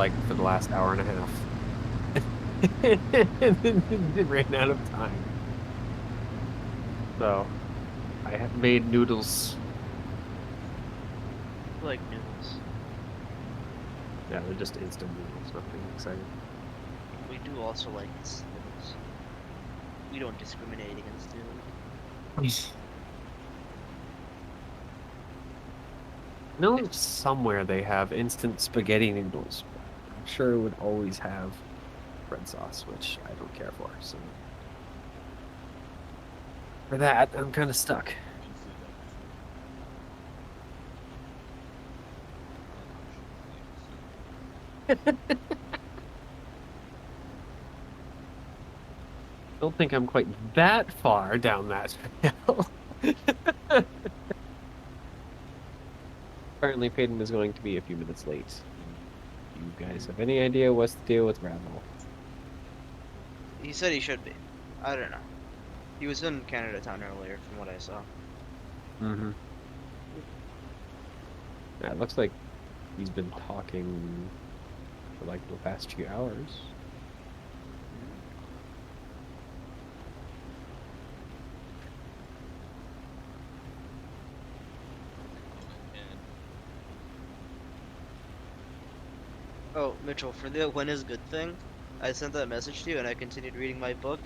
like for the last hour and a half. And then it ran out of time. So I have made noodles. I like noodles. Yeah, they're just instant noodles, nothing exciting. We do also like noodles. We don't discriminate against noodles. I know somewhere they have instant spaghetti noodles, but I'm sure it would always have red sauce, which I don't care for. So for that, I'm kind of stuck. Don't think I'm quite that far down that hill. Apparently, Paeden is going to be a few minutes late. Do you guys have any idea what's the deal with Ravel? He said he should be. I don't know. He was in Canada Town earlier, from what I saw. Mm-hmm. Yeah, it looks like he's been talking for like the past few hours. Oh, Mitchell, for the when is good thing, I sent that message to you and I continued reading my book,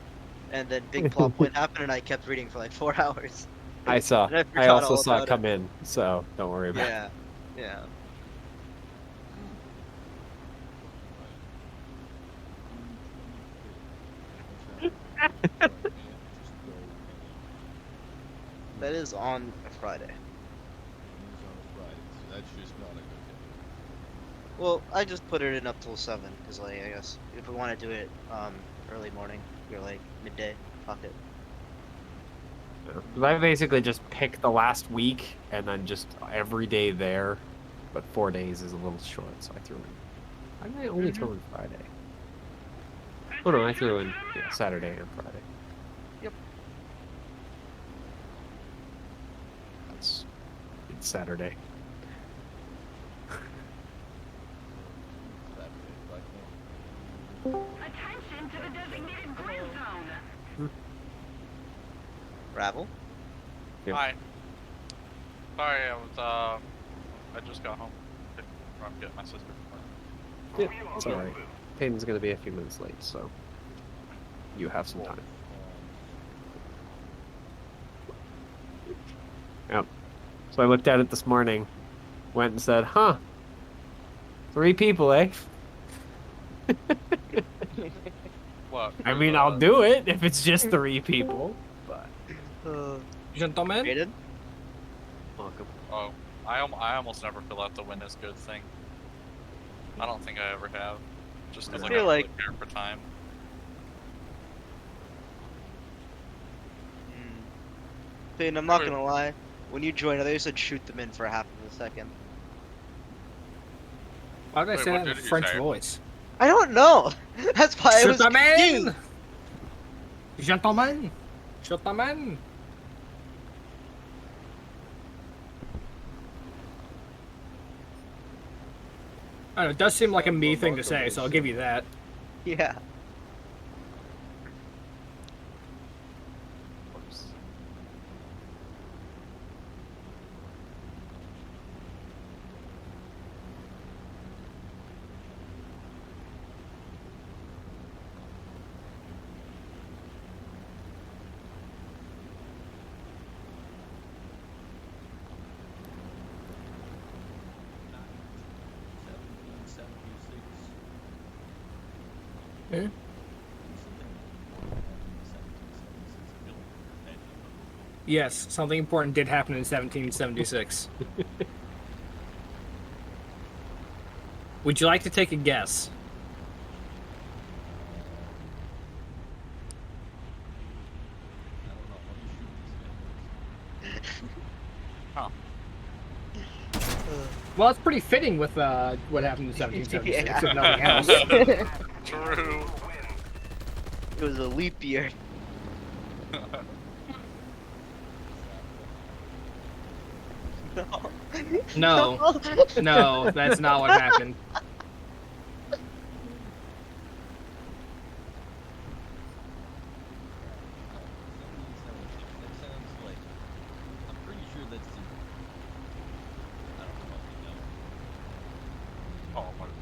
and then big plot point happened and I kept reading for like 4 hours. I saw. And I I forgot also all saw it about it. come in, so don't worry about Yeah, yeah. it. That is on a Friday. That's just not a good day. Well, I just put it in up till 7, because like, I guess, if we want to do it, early morning, or like, midday, fuck it. I basically just pick the last week and then just every day there, but 4 days is a little short, so I threw in. Why did I only throw in Friday? Oh no, I threw in Saturday and Friday. Yep. It's Saturday. Attention to the designated grid zone. Ravel? Yeah. Hi. Sorry, I just got home from getting my sister. Yeah, it's alright. Payton's gonna be a few minutes late, so you have some time. Yep. So I looked at it this morning, went and said, huh, 3 people, eh? What? I mean, I'll do it if it's just 3 people, but... Gentlemen? Paeden? Welcome. Oh, I almost never fill out the win is good thing. I don't think I ever have. Just because I I feel don't like- really care for time. Paeden, I'm not gonna lie. When you joined, I thought you said shoot them in for half of a second. Why did I Wait, say what that in a did you French say? voice? I don't know! That's why I was confused! Gentlemen! Gentlemen! Gentlemen! I don't know, it does seem like a me thing to say, so I'll give you that. Yeah. Eh? Yes, something important did happen in 1776. Would you like to take a guess? Huh. Well, it's pretty fitting with what happened in 1776, Yeah. if nothing else. True. It was a leap year. No, no, that's not what happened.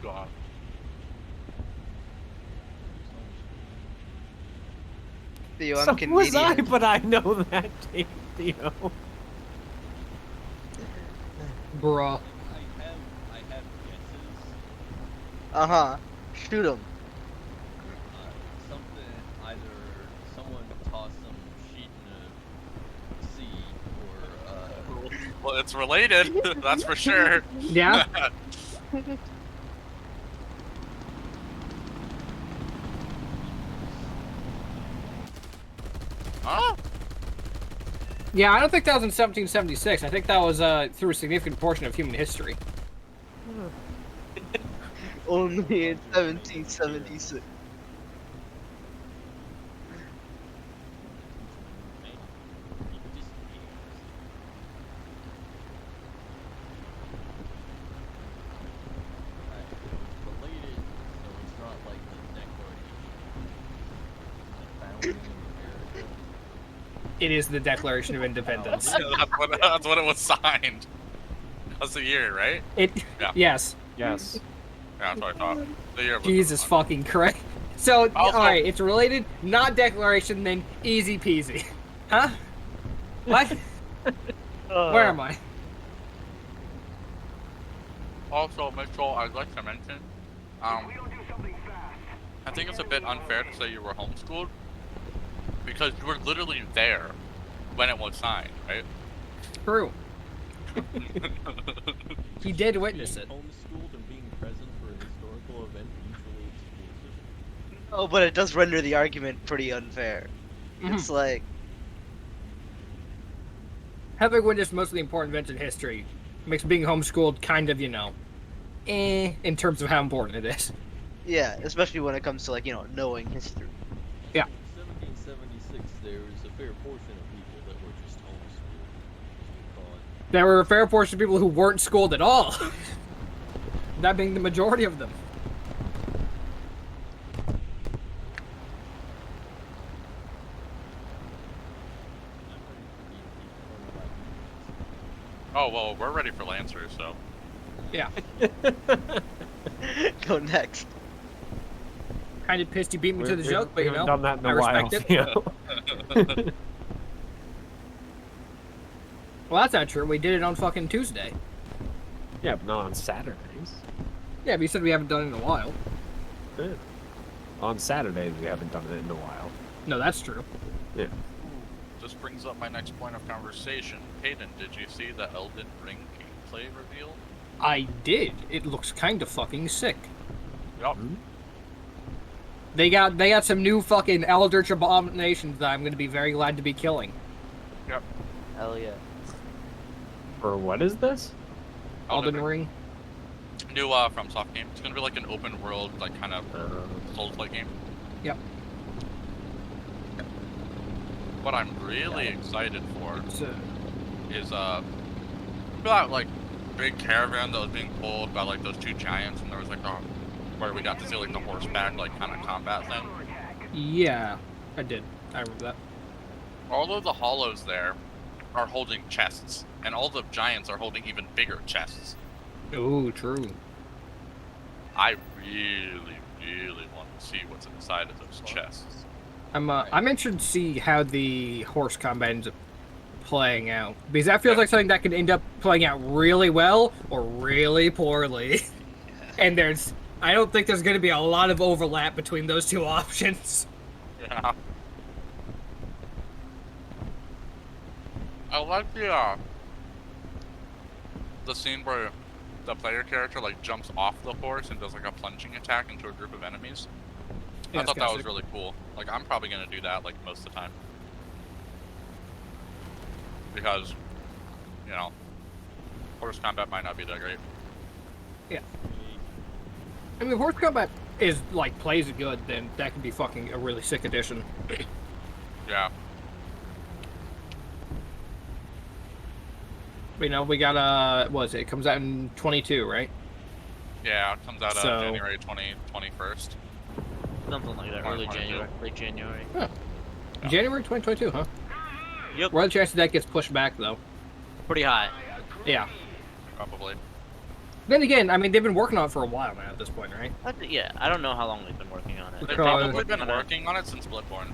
God. Theo, I'm So was I, Canadian. but I know that, Theo. Bruh. I have guesses. Uh-huh. Shoot him. Something either someone tossed some sheet in a sea, or Well, it's related. That's for sure. Yeah. Huh? Yeah, I don't think that was in 1776. I think that was through a significant portion of human history. Only in 1776. related, so it's not like the Declaration of America. It is the Declaration of Independence. That's what it was signed. That's the year, right? Yeah. Yes. Yes. Yeah, that's what I thought. The year was Jesus fun. fucking Christ. So, Also- alright, it's related, not declaration, then easy peasy. Huh? What? Where am I? Also, Mitchell, I'd like to mention, I think it's a bit unfair to say you were homeschooled because you were literally there when it was signed, right? True. He did witness it. Homeschooled and being present for a historical event mutually exclusive. Oh, but it does render the argument pretty unfair. It's like, Having witnessed most of the important events in history makes being homeschooled kind of, in terms of how important it is. yeah, especially when it comes to, like, knowing history. Yeah. In 1776, there was a fair portion of people that were just homeschooled, as we call it. There were a fair portion of people who weren't schooled at all. That being the majority of them. Oh, well, we're ready for Lancers, so. Yeah. Go next. Kind of pissed you beat me to the We- joke, but we haven't done that in I a while. respect it. Theo. Well, that's not true. We did it on fucking Tuesday. Yeah, but not on Saturdays. Yeah, but you said we haven't done it in a while. Yeah. On Saturdays, we haven't done it in a while. No, that's true. Yeah. This brings up my next point of conversation. Paeden, did you see the Elden Ring gameplay reveal? I did. It looks kind of fucking sick. Yup. They got some new fucking eldritch abominations that I'm going to be very glad to be killing. Yep. Hell yeah. For what is this? Elden Ring. New from Soft game. It's gonna be like an open world, like kind of Souls-like game. Yep. What I'm really excited for It's, is that like big caravan that was being pulled by like those two giants, and there was like where we got to see like the horseback like kind of combat thing. yeah, I did. I remember that. All of the hollows there are holding chests, and all the giants are holding even bigger chests. Ooh, true. I really, really want to see what's inside of those chests. I'm interested to see how the horse combat ends up playing out, because that feels like something that could end up playing out really well or really poorly. And I don't think there's going to be a lot of overlap between those two options. Yeah. I like the scene where the player character like jumps off the horse and does like a plunging attack into a group of enemies. Yeah, I thought it's that kinda was sick. really cool. Like I'm probably gonna do that like most of the time. Because, horse combat might not be that great. Yeah. I mean, if horse combat plays good, then that could be fucking a really sick addition. Yeah. We got it comes out in 22, right? Yeah, it comes out So- January 21st. Something like that. Early 2022. January. Late January. Yeah. January 2022, huh? Yep. What are the chances that gets pushed back, though? Pretty high. Yeah. Probably. Then again, I mean, they've been working on it for a while now at this point, right? Yeah, I don't know how long they've been working on it. They've Because- probably been working on it since Bloodborne.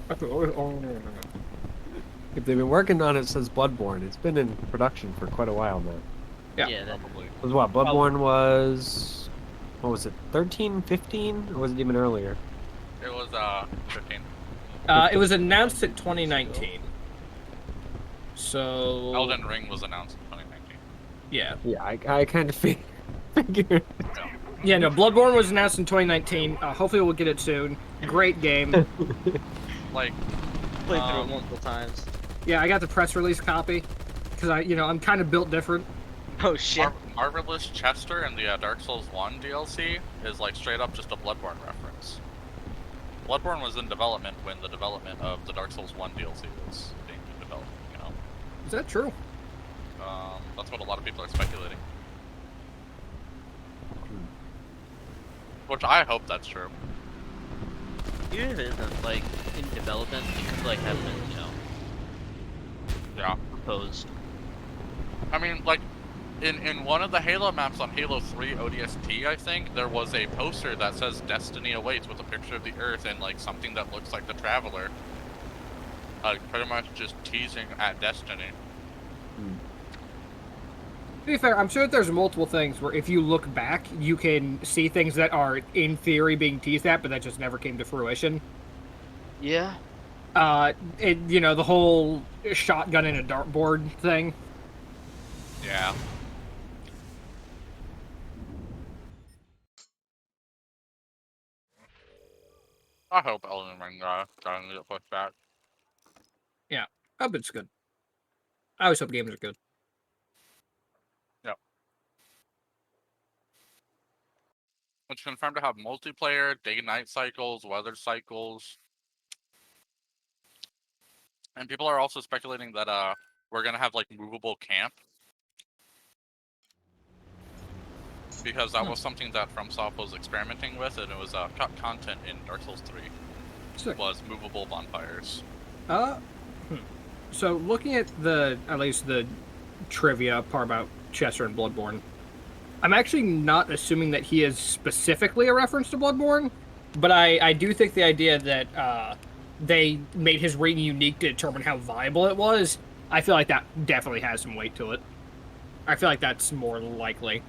If they've been working on it since Bloodborne, it's been in production for quite a while now. Yeah. Yeah, then Probably. It was what? Bloodborne was... What was it? 13, 15? Or was it even earlier? It was 15. It was announced in 2019. So Elden Ring was announced in 2019. yeah, Yeah, I kind of figured. yeah. No, Bloodborne was announced in 2019. Hopefully, we'll get it soon. Great game. Like, played through it multiple times. Yeah, I got the press release copy because I'm kind of built different. Oh shit. Marvelous Chester in the Dark Souls 1 DLC is like straight up just a Bloodborne reference. Bloodborne was in development when the development of the Dark Souls 1 DLC was being developed, you know? Is that true? That's what a lot of people are speculating. Which I hope that's true. Even if it isn't like in development, it could like have been, Yeah. proposed. I mean, like, in one of the Halo maps on Halo 3 ODST, I think, there was a poster that says Destiny Awaits with a picture of the Earth and, like, something that looks like the Traveler. Pretty much just teasing at Destiny. To be fair, I'm sure that there's multiple things where if you look back, you can see things that are in theory being teased at, but that just never came to fruition. Yeah. The whole shotgun in a dartboard thing. Yeah. I hope Elden Ring doesn't get pushed back. Yeah, I hope it's good. I always hope games are good. Yep. It's confirmed to have multiplayer, day-night cycles, weather cycles. And people are also speculating that we're gonna have like movable camp. Because that was something that FromSoft was experimenting with, and it was cut content in Dark Souls 3. Sick. Was movable bonfires. So looking at at least the trivia part about Chester and Bloodborne, I'm actually not assuming that he is specifically a reference to Bloodborne, but I do think the idea that they made his rating unique to determine how viable it was, I feel like that definitely has some weight to it. I feel like that's more likely.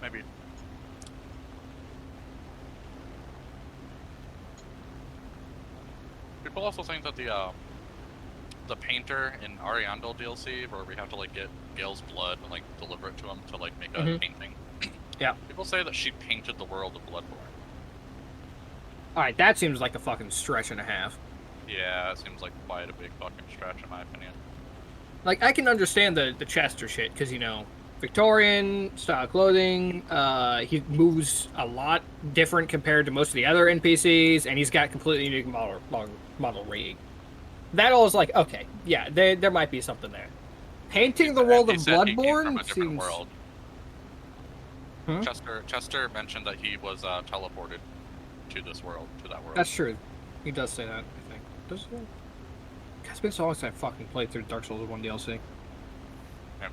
Maybe. People also think that the painter in Ariandel DLC, where we have to like get Gale's blood and like deliver it to him to like make a painting. Yeah. People say that she painted the world of Bloodborne. Alright, that seems like a fucking stretch and a half. Yeah, it seems like quite a big fucking stretch in my opinion. Like, I can understand the Chester shit, because, Victorian style clothing, he moves a lot different compared to most of the other NPCs, and he's got completely unique model rigging. That all is like, okay, yeah, there might be something there. Painting the world of He said he came from Bloodborne a different seems... world. Hmm? Chester mentioned that he was teleported to this world, to that world. That's true. He does say that, I think. Does he? God, it's been so long since I fucking played through Dark Souls 1 DLC. Yeah.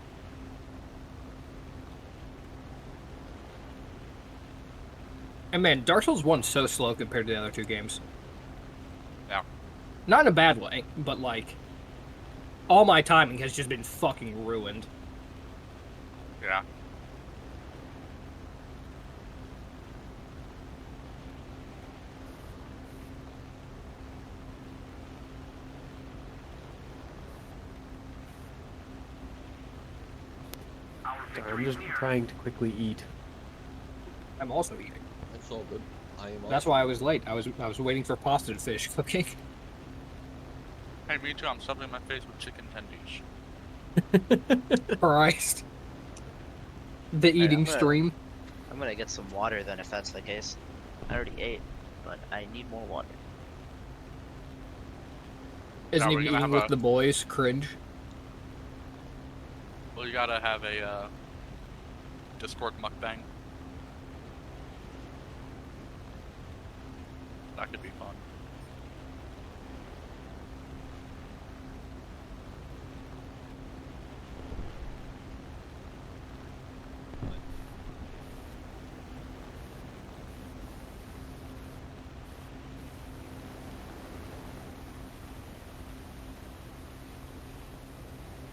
And man, Dark Souls 1's so slow compared to the other two games. Yeah. Not in a bad way, but like, all my timing has just been fucking ruined. Yeah. I'm just trying to quickly eat. I'm also eating. That's all good. I am. That's why I was late. I was waiting for pasta and fish cooking. Hey, me too. I'm stuffing my face with chicken tendies. Christ. The eating I'm gonna- stream. I'm gonna get some water then if that's the case. I already ate, but I need more water. Isn't we're even gonna eating have with the boys. Cringe. Well, you gotta have a Discord mukbang. That could be fun.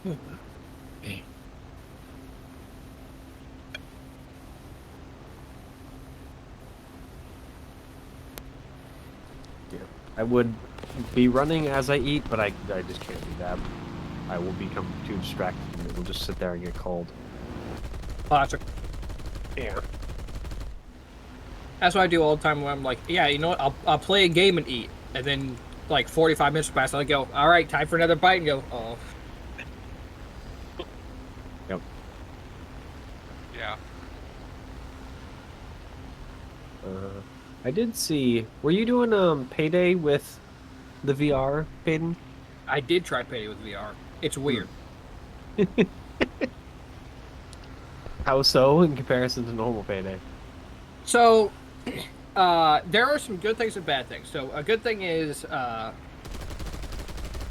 Yeah. I would be running as I eat, but I just can't do that. I will become too distracted and it will just sit there and get cold. Classic. Yeah. That's what I do all the time when I'm like, yeah, you know what? I'll play a game and eat. And then, like, 45 minutes pass, I go, all right, time for another bite, and go, oh. Yep. Yeah. I did see. Were you doing Payday with the VR, Paeden? I did try Paeden with VR. It's weird. How so in comparison to normal Payday? So, there are some good things and bad things. So, a good thing is,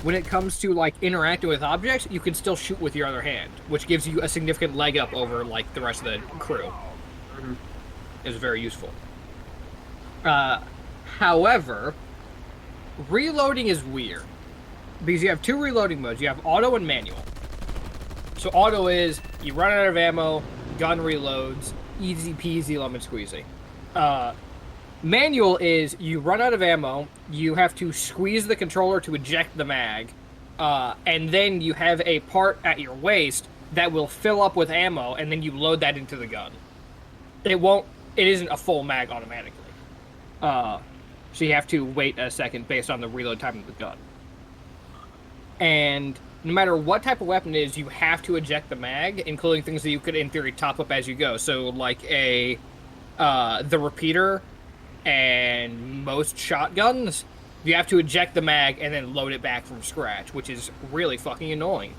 when it comes to, like, interacting with objects, you can still shoot with your other hand, which gives you a significant leg up over, like, the rest of the crew. Mhm. It's very useful. However, reloading is weird. Because you have two reloading modes. You have auto and manual. So auto is, you run out of ammo, gun reloads, easy peasy lemon squeezy. Manual is, you run out of ammo, you have to squeeze the controller to eject the mag, and then you have a part at your waist that will fill up with ammo, and then you load that into the gun. It isn't a full mag automatically. So you have to wait a second based on the reload time of the gun. And no matter what type of weapon it is, you have to eject the mag, including things that you could, in theory, top up as you go. So, like the repeater and most shotguns, you have to eject the mag and then load it back from scratch, which is really fucking annoying.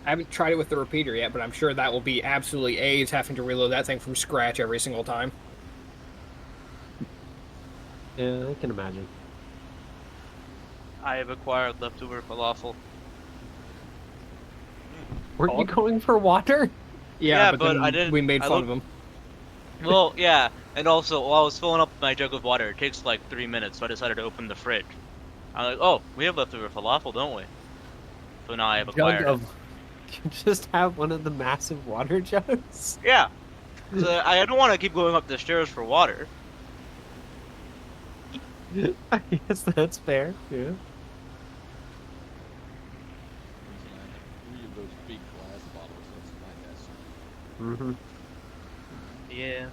I haven't tried it with the repeater yet, but I'm sure that will be absolutely AIDS having to reload that thing from scratch every single time. Yeah, I can imagine. I have acquired leftover falafel. Weren't you going for water? Yeah, but but then I didn't- we made I fun of looked- him. Well, yeah, and also while I was filling up my jug of water, it takes like 3 minutes, so I decided to open the fridge. I'm like, oh, we have leftover falafel, don't we? So now I have acquired it. You just have one of the massive water jugs? Yeah. So I don't want to keep going up the stairs for water. I guess that's fair, yeah. Reason I have 3 of those big glass bottles. That's my best. Mm-hmm. Yeah.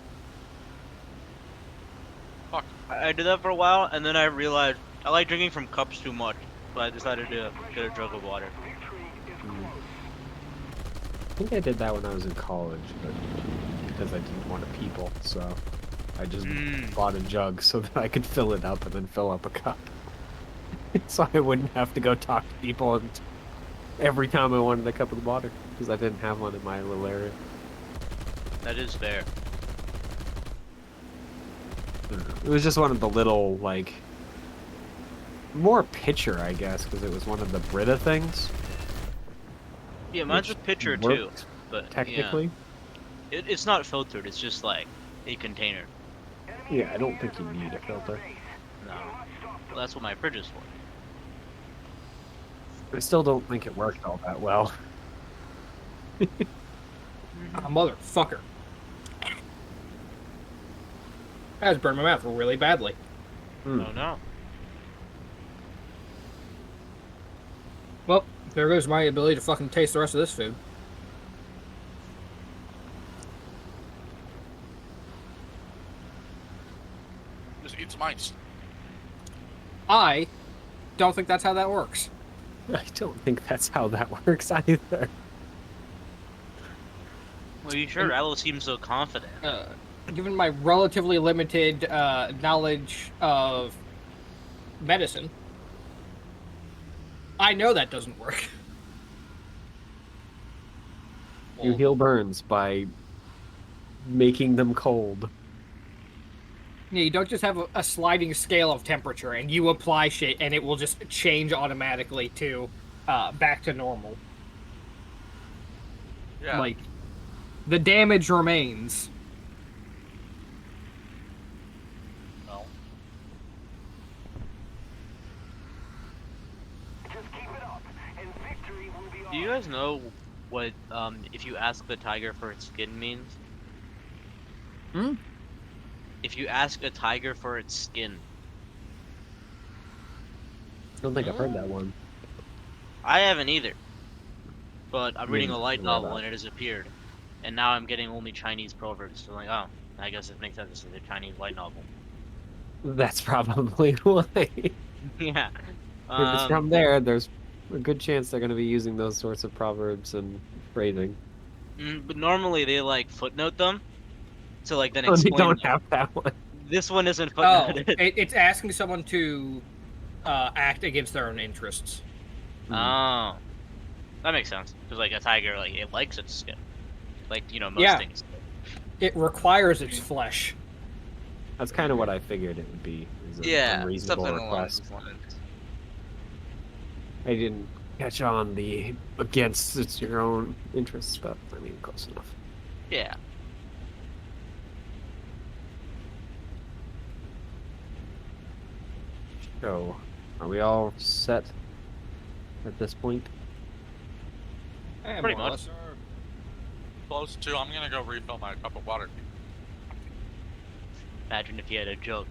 Fuck. I did that for a while, and then I realized I like drinking from cups too much, so I decided to get a jug of water. I think I did that when I was in college, but because I didn't want to people, so I just bought a jug so that I could fill it up and then fill up a cup. So I wouldn't have to go talk to people and every time I wanted a cup of water, because I didn't have one in my little area. That is fair. It was just one of the little, like, more pitcher, I guess, because it was one of the Brita things. Yeah, mine's a which pitcher too, worked, but technically. yeah. It's not filtered. It's just like a container. Yeah, I don't think you need a filter. No, well, that's what my fridge is for. I still don't think it worked all that well. Ah, motherfucker. That has burned my mouth really badly. Hmm. Oh no. Well, there goes my ability to fucking taste the rest of this food. Just eat some ice. I don't think that's how that works. I don't think that's how that works either. Well, you sure? Rallo seems so confident. Given my relatively limited knowledge of medicine, I know that doesn't work. You heal burns by making them cold. Yeah, you don't just have a sliding scale of temperature and you apply shit and it will just change automatically to back to normal. Yeah. Like, the damage remains. No. Do you guys know what if you ask the tiger for its skin means? Hmm? If you ask a tiger for its skin. I don't think I've heard that one. I haven't either. But I'm reading Maybe a light somewhere novel about and it has appeared. And now I'm getting only Chinese proverbs. So I'm like, oh, I guess it makes sense. This is a Chinese light novel. That's probably why. If Yeah. it's from there, there's a good chance they're going to be using those sorts of proverbs and phrasing. But normally they like footnote them to like then Oh, they explain don't them. have that one. This one isn't Oh, footnoted. it's asking someone to act against their own interests. Oh, that makes sense. Because like a tiger, like it likes its skin, like most Yeah. things. It requires its flesh. That's kind of what I figured it would be. Is an Yeah, unreasonable something along request. those lines. I didn't catch on the against it's your own interests, but I mean, close enough. Yeah. So, are we all set at this point? Pretty much. Sir. Close to. I'm gonna go refill my cup of water. Imagine if you had a joke.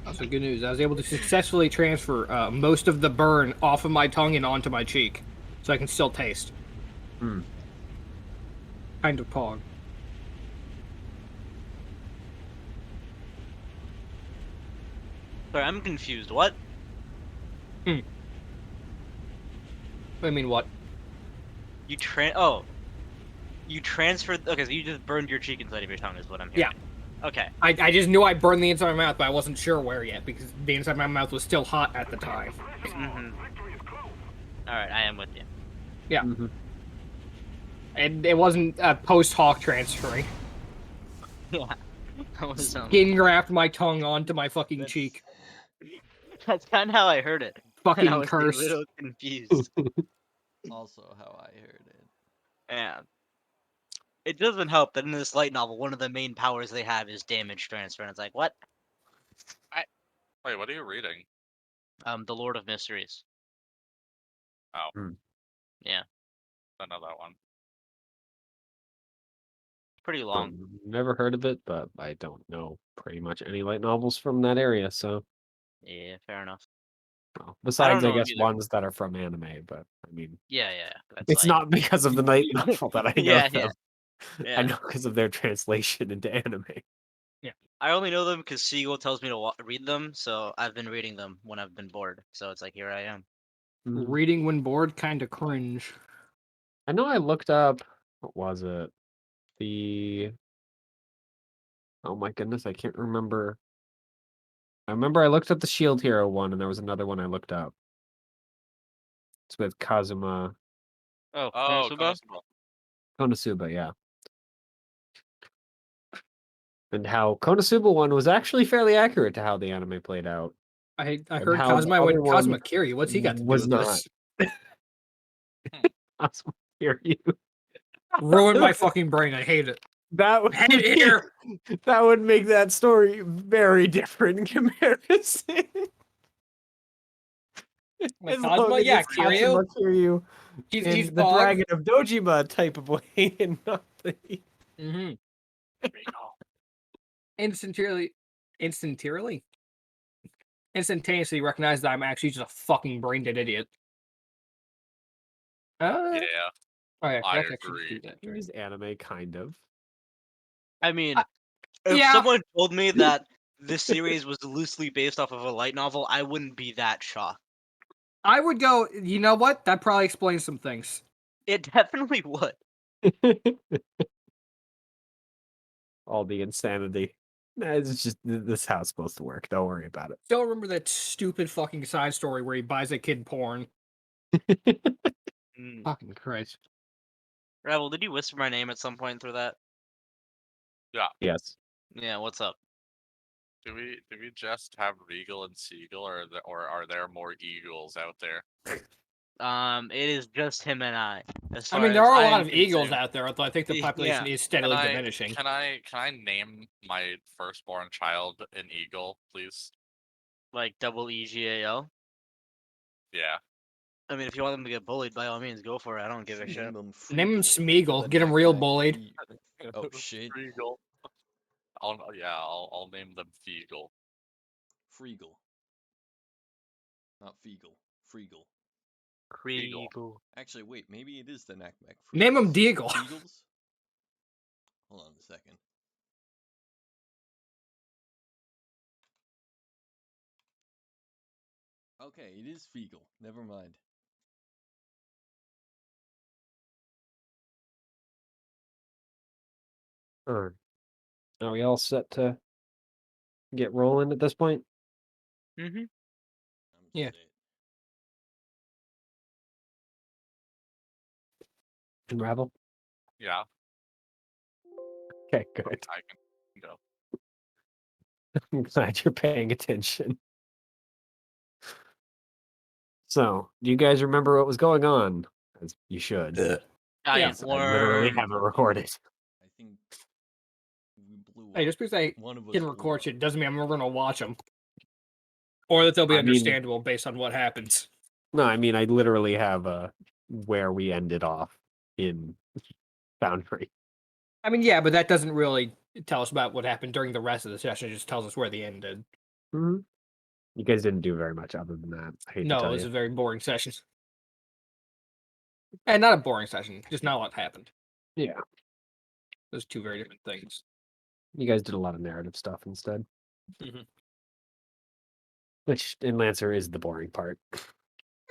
That's the good news. I was able to successfully transfer most of the burn off of my tongue and onto my cheek, so I can still taste. Hmm. Kind of pog. Sorry, I'm confused. What? I mean, what? You transferred. Okay, so you just burned your cheek inside of your tongue, is what I'm hearing. Yeah. Okay. I just knew I burned the inside of my mouth, but I wasn't sure where yet because the inside of my mouth was still hot at the time. All right, I am with you. Yeah. Mm-hmm. And it wasn't post hoc transferring. Yeah. That was Skin graft my tongue onto my fucking cheek. That's kind of how I heard it. Fucking And I was a cursed. little confused. Also, how I heard it. Yeah. It doesn't help that in this light novel, one of the main powers they have is damage transfer, and it's like, what? Wait, what are you reading? The Lord of Mysteries. Oh. Hmm. Yeah. I know that one. Pretty long. Never heard of it, but I don't know pretty much any light novels from that area. So, Yeah, fair enough. well, besides, know I them guess either. ones that are from anime. But I mean, Yeah, that's it's like... not because of the light novel that I know Yeah, them. yeah. I know because of their translation into anime. I only know them because Siegel tells me to read them, so I've been reading them when I've been bored. So it's like, here I am. Mhm. Reading when bored, kind of cringe. I know I looked up, what was it? Oh my goodness, I can't remember. I remember I looked up the Shield Hero one, and there was another one I looked up. It's with Kazuma Oh, Oh, Konosuba? Konosuba, yeah. And how Konosuba one was actually fairly accurate to how the anime played out. I And heard how the Kazuma other went one Kazuma Kiryu. What's he got to do was with not. this? Kazuma Kiryu. Ruined my fucking brain. I hate it. That would Head here. that would make that story very different in comparison. Like As Kazuma, long as yeah, it's Kazuma Kiryu. Kiryu He's in the Pog. Dragon of Dojima type of way, and not the. Mm-hmm. Instantaneously recognize that I'm actually just a fucking brain dead idiot. Yeah, Oh yeah, I that's actually agree. do that. It is anime, kind of. I mean, if yeah. someone told me that this series was loosely based off of a light novel, I wouldn't be that shocked. I would go, you know what? That probably explains some things. It definitely would. All the insanity. Nah, it's just this is how it's supposed to work. Don't worry about it. Still remember that stupid fucking side story where he buys a kid porn. Fucking Christ. Rebel, did you whisper my name at some point through that? Yes. Yeah, what's up? Do we just have Regal and Seagull, or are there more Eagles out there? It is just him and I. I mean, there are a lot of eagles out there, although I think the Yeah. population is steadily diminishing. Can I name my firstborn child an eagle, please? Like double EGAL. Yeah. I mean, if you want them to get bullied, by all means, go for it. I don't give a shit. Name him Name him Freegle, Smeagol. the Get him real knack-knack bullied. Oh shit, Freegle. I'll name them Feagle. Freegle, not Feagle. Freegle. Kriegel. Actually, wait, maybe it is the knack-knack. Name him Freegles. Deagle. Feagles? Hold on a second. Okay, it is Feagle. Never mind. Alright. Are we all set to get rolling at this point? Mm-hmm. I'm Yeah. set. Unravel? Yeah, Okay, good. I can go. I'm glad you're paying attention. So, do you guys remember what was going on? As you should. I Yeah. am I literally learned. have it recorded. I think we blew Hey, up. just because I One of us can blew record up. shit doesn't mean I'm ever gonna watch them, or that they'll be I mean- understandable based on what happens. No, I mean, I literally have where we ended off in Foundry. I mean, yeah, but that doesn't really tell us about what happened during the rest of the session. It just tells us where the end ended. Mm-hmm. You guys didn't do very much other than that. I hate to No, tell it was you. a very boring session. And not a boring session, just not a lot happened. Yeah, Those two very different things. you guys did a lot of narrative stuff instead. Mhm. Which in Lancer is the boring part.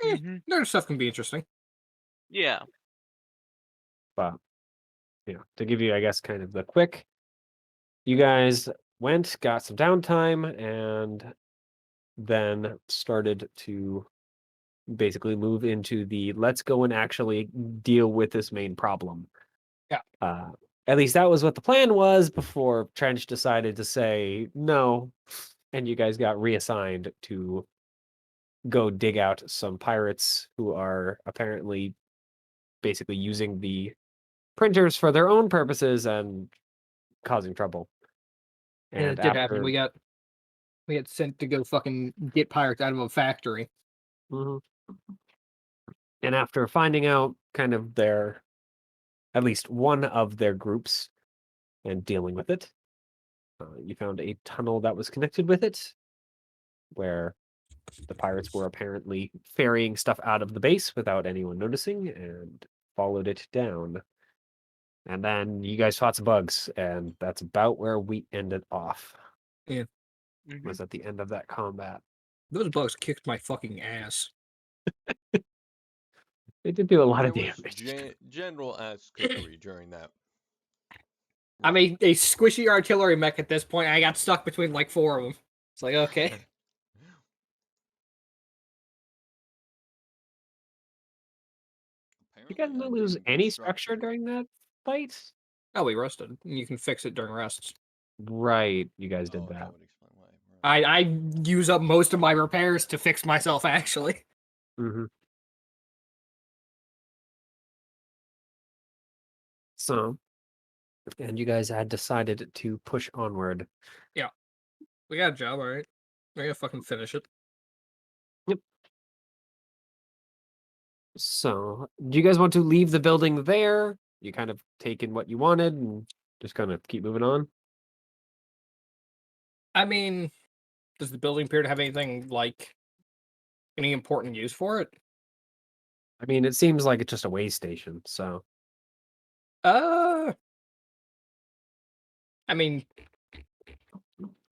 Mm-hmm. Nerd stuff can be interesting. Yeah. But to give you, I guess, kind of the quick, you guys went, got some downtime, and then started to basically move into the let's go and actually deal with this main problem. Yeah. At least that was what the plan was before Trench decided to say no, and you guys got reassigned to go dig out some pirates who are apparently basically using the printers for their own purposes and causing trouble. And it did happen. We got sent to go fucking get pirates out of a factory. Mhm. And after finding out kind of at least one of their groups and dealing with it, you found a tunnel that was connected with it, where the pirates were apparently ferrying stuff out of the base without anyone noticing and followed it down. And then you guys fought some bugs, and that's about where we ended off. Mm-hmm. Was at the end of that combat. Those bugs kicked my fucking ass. They did do a lot There of was damage. general ass kickery during that. I'm a squishy artillery mech at this point. I got stuck between like 4 of them. It's like, okay. You guys Apparently, I didn't lose didn't any construct structure it. during that fight? Oh, we rested. You can fix it during rests. Right, you guys did Oh, that. that would explain why. Right. I use up most of my repairs to fix myself, actually. Mm-hmm. So, and you guys had decided to push onward. We got a job, alright. We gotta fucking finish it. So, do you guys want to leave the building there? You kind of taken what you wanted and just kind of keep moving on? I mean, does the building appear to have anything like any important use for it? I mean, it seems like it's just a way station, so I mean,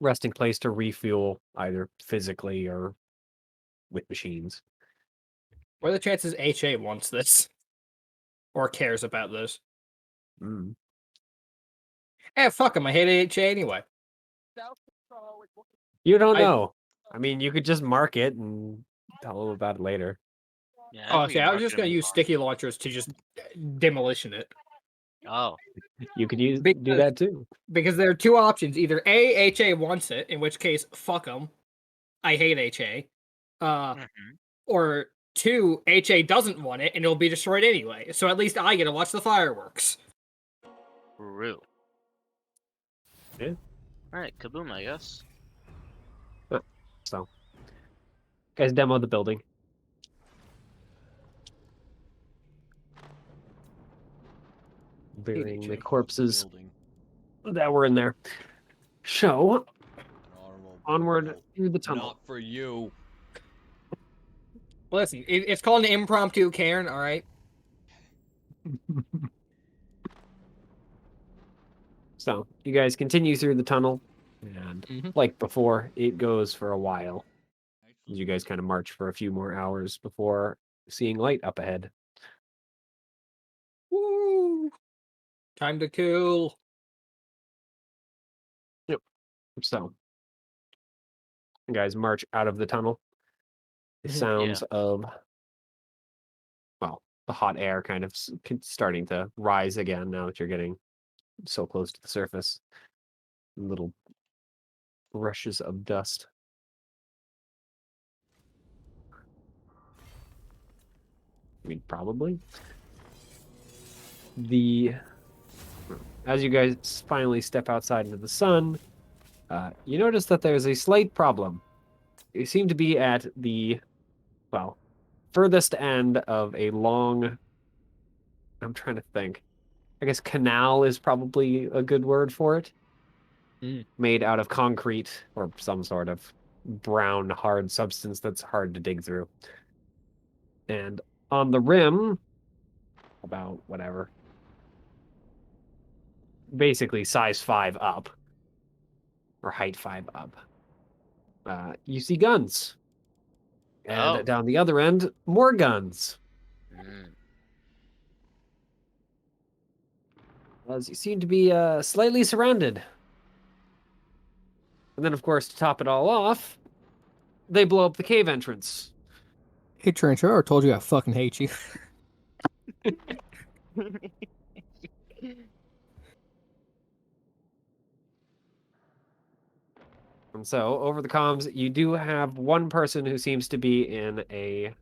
resting place to refuel either physically or with machines. what are the chances HA wants this? Or cares about this? Mm. Eh, fuck him. I hate HA anyway. You don't I- know. I mean, you could just mark it and tell them about it later. Yeah. Oh, think see, I was Mark just gonna him- use sticky launchers to just demolition it. Oh. You could do Because- that too. Because there are two options. Either A, HA wants it, in which case, fuck them. I hate HA. Mhm. Or two, HA doesn't want it, and it'll be destroyed anyway. So at least I get to watch the fireworks. Real. Yeah. Alright, kaboom, I guess. So, guys, demo the building. burying the Check out corpses building. that were in there. So, An automobile onward built through the tunnel. Not for you. Listen, it's called an impromptu Cairn, all right? So, you guys continue through the tunnel, and like before, it goes for a while. As you guys kind of march for a few more hours before seeing light up ahead. Woo! Time to kill. So, you guys march out of the tunnel. The Mhm. sounds of, well, the hot air kind of starting to rise again now that you're getting so close to the surface. Little rushes of dust. I mean, probably. As you guys finally step outside into the sun, you notice that there's a slight problem. You seem to be at the, well, furthest end of a long, I'm trying to think. I guess canal is probably a good word for it. Made out of concrete or some sort of brown, hard substance that's hard to dig through. And on the rim, about whatever, basically size 5 up, or height 5 up, you see guns. And Oh. down the other end, more guns. Mm. As you seem to be slightly surrounded. And then, of course, to top it all off, they blow up the cave entrance. Hey, Trench, I already told you I fucking hate you. And so, over the comms, you do have one person who seems to be in a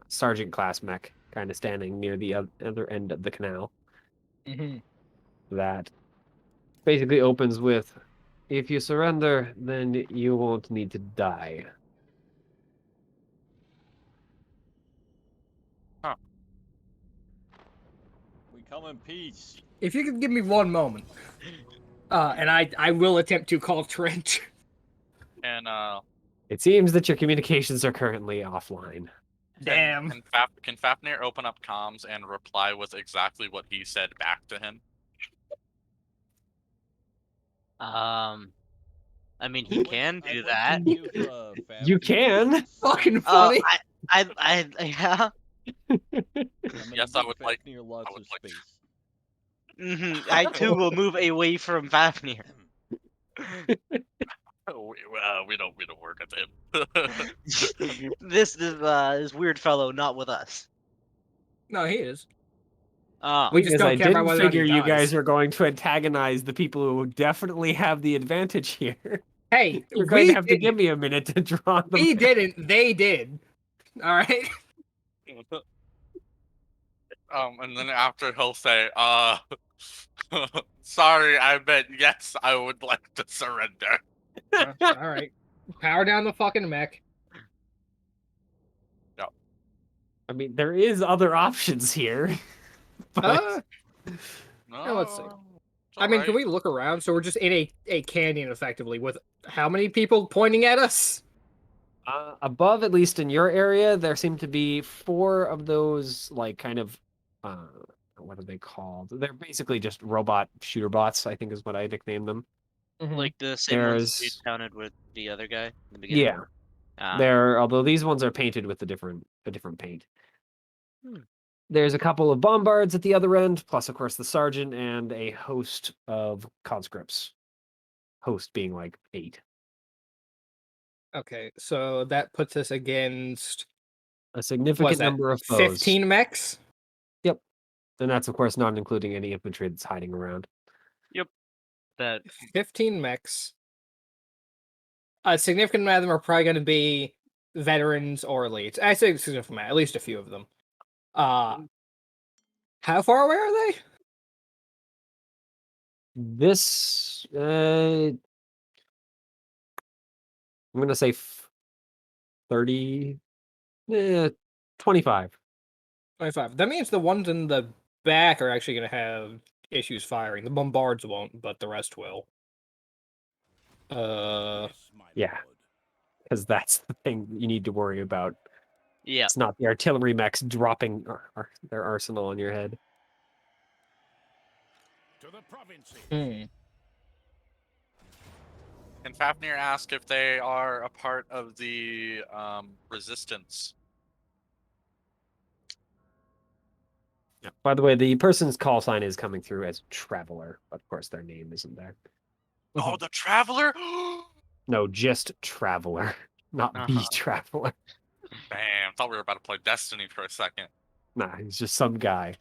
sergeant class mech, kind of standing near the other end of the canal. That basically opens with, if you surrender, then you won't need to die. We come in peace. If you could give me one moment, and I will attempt to call Trench. And It seems that your communications are currently offline. Damn. Can Fafnir open up comms and reply with exactly what he said back to him? I mean, he can I'd do like that. to give, You can? Fafnir Fucking some- funny. Yeah. I'm gonna Yes, I give would like- Fafnir lots I would of like to- space. I too will move away from Fafnir. We don't work at him. This weird fellow not with us. No, he is. Oh. We just Because don't I care about didn't whether or not figure he you dies. guys are going to antagonize the people who definitely have the advantage here. Hey, You're going to we have to give didn't. me a minute to draw them. We didn't. They did. All right. And then after he'll say, sorry, I meant yes, I would like to surrender. All right. Power down the fucking mech. I mean, there is other options here. But No, Yeah, let's see. it's I mean, can alright. we look around? So we're just in a canyon, effectively, with how many people pointing at us? above, at least in your area, there seem to be 4 of those, like, kind of, what are they called? They're basically just robot shooter bots, I think is what I nicknamed them. Like the same ones we There's, counted with the other guy in the beginning. yeah, Ah. although these ones are painted with a different paint. Hmm. There's a couple of bombards at the other end, plus, of course, the sergeant and a host of conscripts. Host being like 8. Okay, so that puts us against A significant that, number of foes. 15 mechs? Yep. And that's, of course, not including any infantry that's hiding around. That 15 mechs. A significant amount of them are probably going to be veterans or elites. I say significant amount, at least a few of them. How far away are they? This, I'm going to say 30, 25. 25. That means the ones in the back are actually going to have issues firing. The bombards won't, but the rest will. Yeah, because that's the thing you need to worry about. Yeah. It's not the artillery mechs dropping their arsenal on your head. Hmm. And Fafnir asked if they are a part of the resistance. Yeah. By the way, the person's call sign is coming through as Traveler, but of course their name isn't there. Oh, the Traveler! No, just Traveler, not the Uh-huh. Traveler. Damn, thought we were about to play Destiny for a second. Nah, he's just some guy.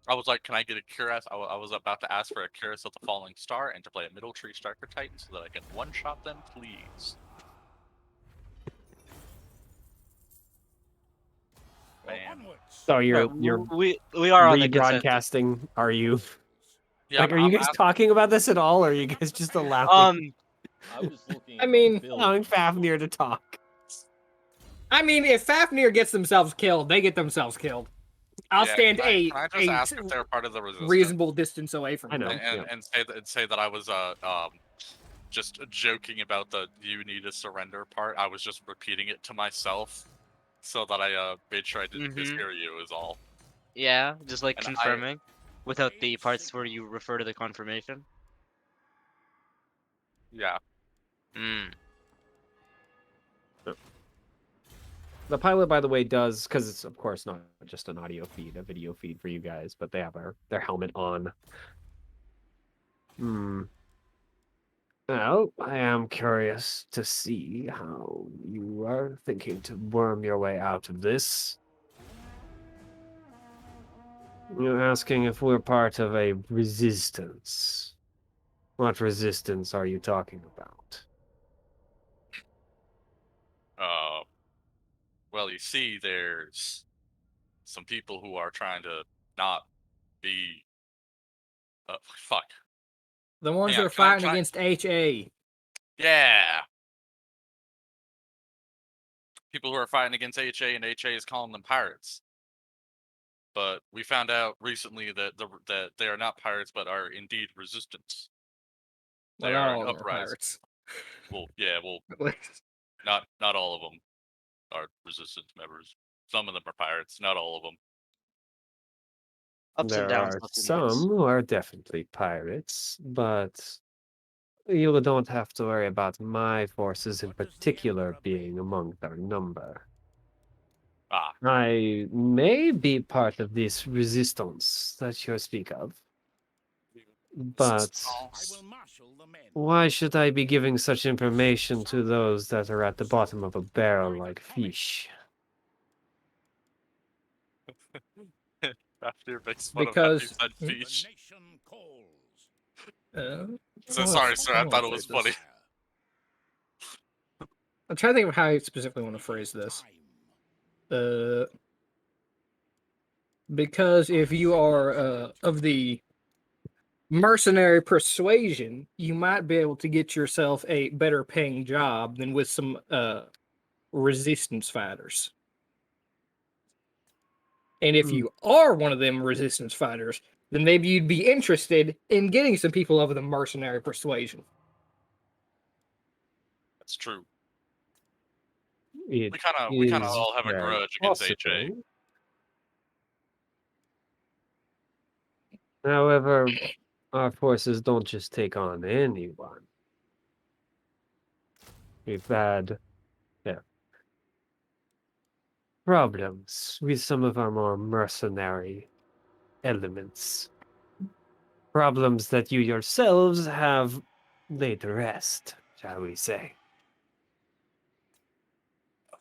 I was like, can I get a Cuirass? I was about to ask for a Cuirass of the Falling Star and to play a Middle Tree Striker Titan so that I can one-shot them, please. Bam. So you're we are on the consent. rebroadcasting. Are you? Yeah, Like, are you guys talking about this at all, or are you guys just allowing I was looking. I At mean, my build. allowing Fafnir to talk? I mean, if Fafnir gets themselves killed, they get themselves killed. I'll Yeah, stand can I just ask if a they're part of the resistance? reasonable distance away from I know. them. And say that I was just joking about the "you need to surrender" part. I was just repeating it to myself so that I made sure I didn't mishear you. Is all. Yeah, just like And confirming without the parts where you refer to the confirmation. Yeah. Mm. The pilot, by the way, does, because it's of course not just an audio feed, a video feed for you guys, but they have their helmet on. Well, I am curious to see how you are thinking to worm your way out of this. You're asking if we're part of a resistance. What resistance are you talking about? Well, you see, there's some people who are trying to not be. Fuck. The ones Hang that on, are fighting against HA. Yeah. People who are fighting against HA, and HA is calling them pirates. But we found out recently that that they are not pirates, but are indeed resistance. Well, They not are all an of them are uprising. pirates. Well, yeah, well, not all of them are resistance members. Some of them are pirates, not all of them. Ups and There downs, are ups and some downs. who are definitely pirates, but you don't have to worry about my forces in particular being among their number. Ah, I may be part of this resistance that you speak of, but why should I be giving such information to those that are at the bottom of a barrel like fish? Fafnir makes fun of how you Because said fish. So well, sorry, sir. I thought it was phrase funny. this. I'm trying to think of how I specifically want to phrase this. Because if you are of the mercenary persuasion, you might be able to get yourself a better paying job than with some resistance fighters. And if you are one of them resistance fighters, then maybe you'd be interested in getting some people of the mercenary persuasion. That's true. It We kind of is all have a very grudge against HA. possible. However, our forces don't just take on anyone. We've had problems with some of our more mercenary elements. Problems that you yourselves have laid to rest, shall we say. As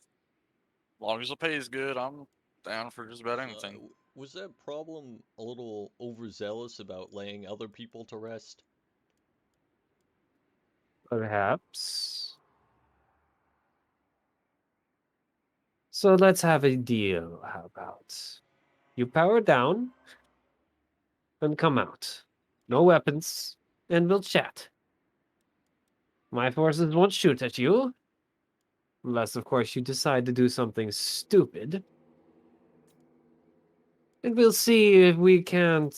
long as the pay is good, I'm down for just about anything. Was that problem a little overzealous about laying other people to rest? Perhaps. So let's have a deal. How about you power down and come out? No weapons, and we'll chat. My forces won't shoot at you. Unless, of course, you decide to do something stupid. And we'll see if we can't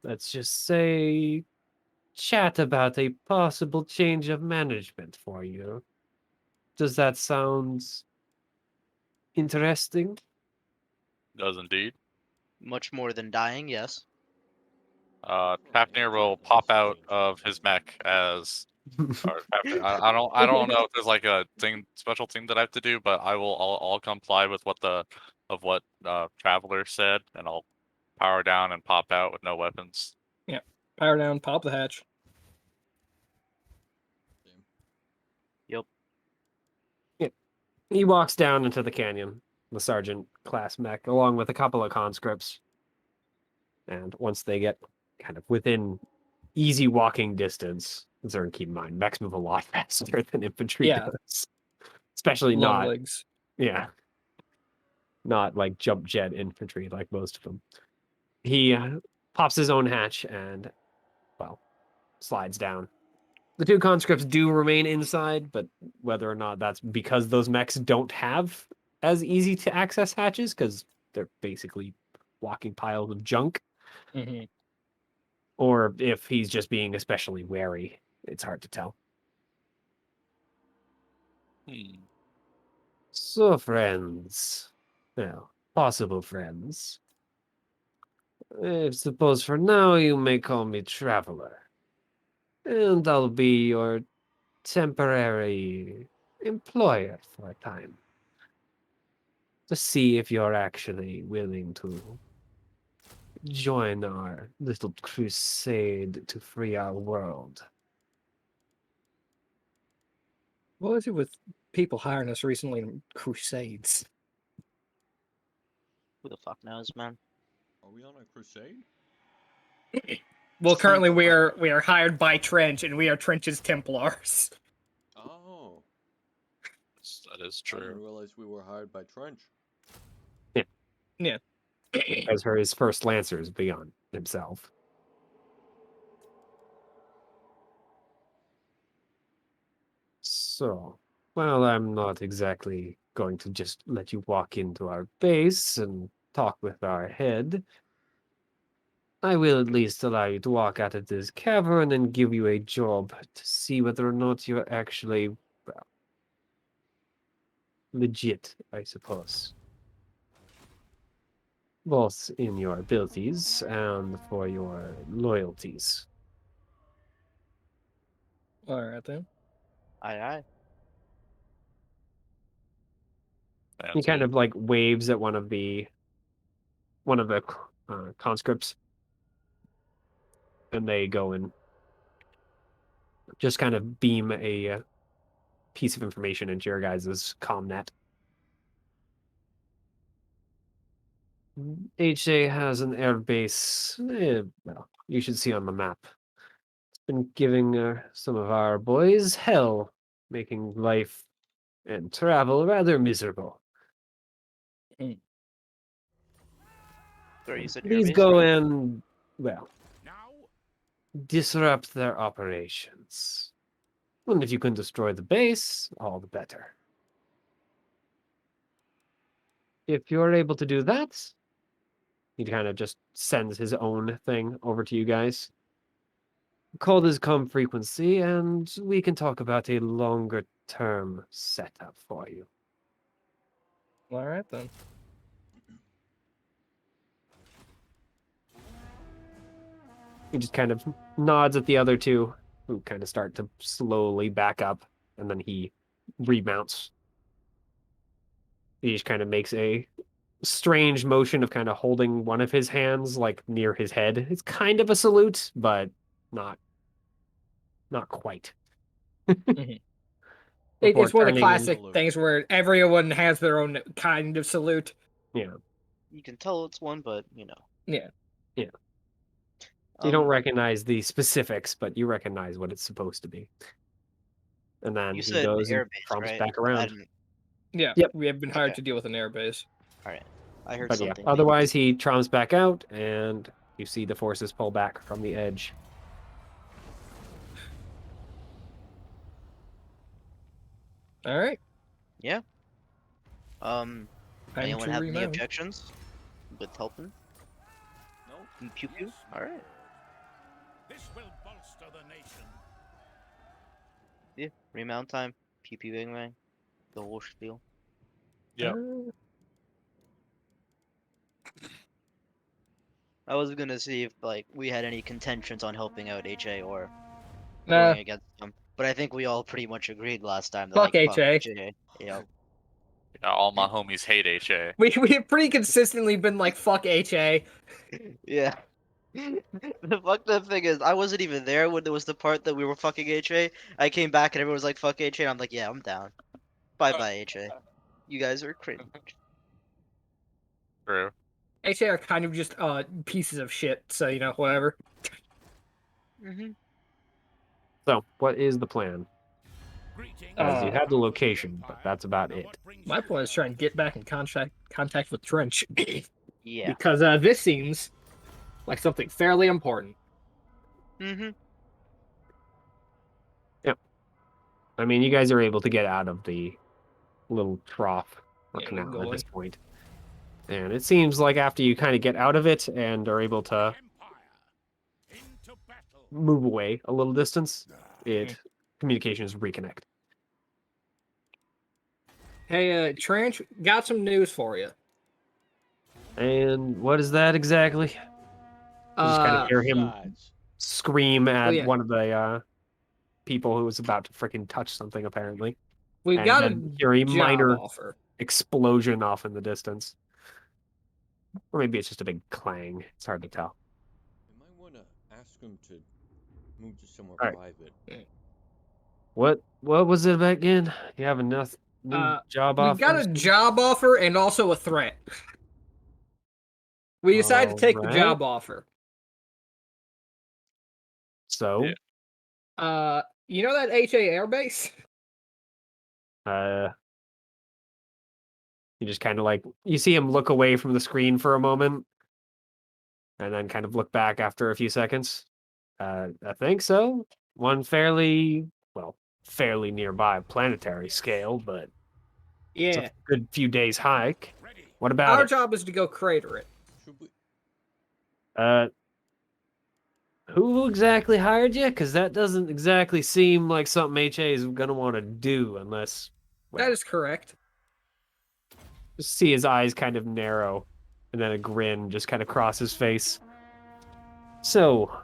let's just say, chat about a possible change of management for you. Does that sound interesting? Does indeed. Much more than dying, yes. Fafnir will pop out of his mech as or Fafnir. I don't know if there's like a special thing that I have to do, but I'll comply with what Traveler said, and I'll power down and pop out with no weapons. Yeah. Power down, pop the hatch. Same. Yep. He walks down into the canyon, the sergeant class mech, along with a couple of conscripts. And once they get kind of within easy walking distance, and keep in mind, mechs move a lot faster than infantry Yeah. does. Especially Long not, legs. yeah, not like jump jet infantry like most of them. He pops his own hatch and, well, slides down. The two conscripts do remain inside, but whether or not that's because those mechs don't have as easy to access hatches, because they're basically walking piles of junk, Mm-hmm. or if he's just being especially wary, it's hard to tell. So, friends, well, possible friends, I suppose for now you may call me Traveler, and I'll be your temporary employer for a time, to see if you're actually willing to join our little crusade to free our world. What was it with people hiring us recently in crusades? Who the fuck knows, man? Are we on a crusade? Well, currently Some- we are hired by Trench, and we are Trench's Templars. Oh, That is I didn't true. realize we were hired by Trench. Yeah. As for his first Lancers beyond himself. So, well, I'm not exactly going to just let you walk into our base and talk with our head. I will at least allow you to walk out of this cavern and give you a job to see whether or not you're actually, well, legit, I suppose. Both in your abilities and for your loyalties. All right then. Aye. He kind Fancy. of like waves at one of the conscripts, and they go and just kind of beam a piece of information into your guys' comnet. HA has an airbase. Well, you should see on the map. It's been giving some of our boys hell, making life and travel rather miserable. Sorry, you said Please airbase, go right? and, well, disrupt their operations. And if you can destroy the base, all the better. If you're able to do that, he kind of just sends his own thing over to you guys. Call this come frequency, and we can talk about a longer term setup for you. All right then. He just kind of nods at the other two, who kind of start to slowly back up, and then he remounts. He just kind of makes a strange motion of kind of holding one of his hands like near his head. It's kind of a salute, but not quite. Before It's one of the turning and classic things where everyone has their own kind of salute. yeah, You can tell it's one, but Yeah. you don't recognize the specifics, but you recognize what it's supposed to be. And then You he said goes and airbase, trumps right? back I around. didn't. Yeah. Yep. We have been hired Okay. to deal with an airbase. All right. I heard But yeah, something. otherwise he trumps back out, and you see the forces pull back from the edge. All right. Yeah. Time Anyone to have any remount. objections with helping? No. Pew pew. Yes. All right. This will bolster the nation. Yeah, remount time, PP Big Bang, the whole spiel. Yep. I was gonna see if like we had any contentions on helping out HA or Nah, going against them, but I think we all pretty much agreed last time that fuck like fuck HA. HA. Yep. Yeah, all my homies hate HA. We have pretty consistently been like fuck HA. Yeah. The fucked up thing is, I wasn't even there when there was the part that we were fucking HA. I came back and everyone was like, fuck HA. And I'm like, yeah, I'm down. Bye bye, HA. You guys are cringe. True. HA are kind of just pieces of shit, so you know, whatever. Mm-hmm. So, what is the plan? Greetings, As you Uh, have the location, but that's about it. My plan is try and get back in contact with Trench. Yeah. Because this seems like something fairly important. Mm-hmm. I mean, you guys are able to get out of the little trough or Yeah, we canal go at this in. point. And it seems like after you kind of get out of it and are able to into battle. move away a little distance, communications reconnect. Hey, Trench, got some news for you. And what is that exactly? You just kind of hear him scream at yeah. one of the people who was about to freaking touch something, apparently. We've And got a then hear a job minor offer. explosion off in the distance. Or maybe it's just a big clang. It's hard to tell. You might want to ask him to move to somewhere All right. private. What was it again? You have enough new job We offers? got a job offer and also a threat. We decided to take the Alright. job offer. So, You know that HA airbase? you just kind of like you see him look away from the screen for a moment, and then kind of look back after a few seconds. I think so. One fairly nearby planetary scale, but it's Yeah. a good few days hike. What about Our it? job is to go crater it. Should we? Who exactly hired you? Because that doesn't exactly seem like something HA is gonna want to do unless. Well, That is correct. just see his eyes kind of narrow, and then a grin just kind of cross his face. So,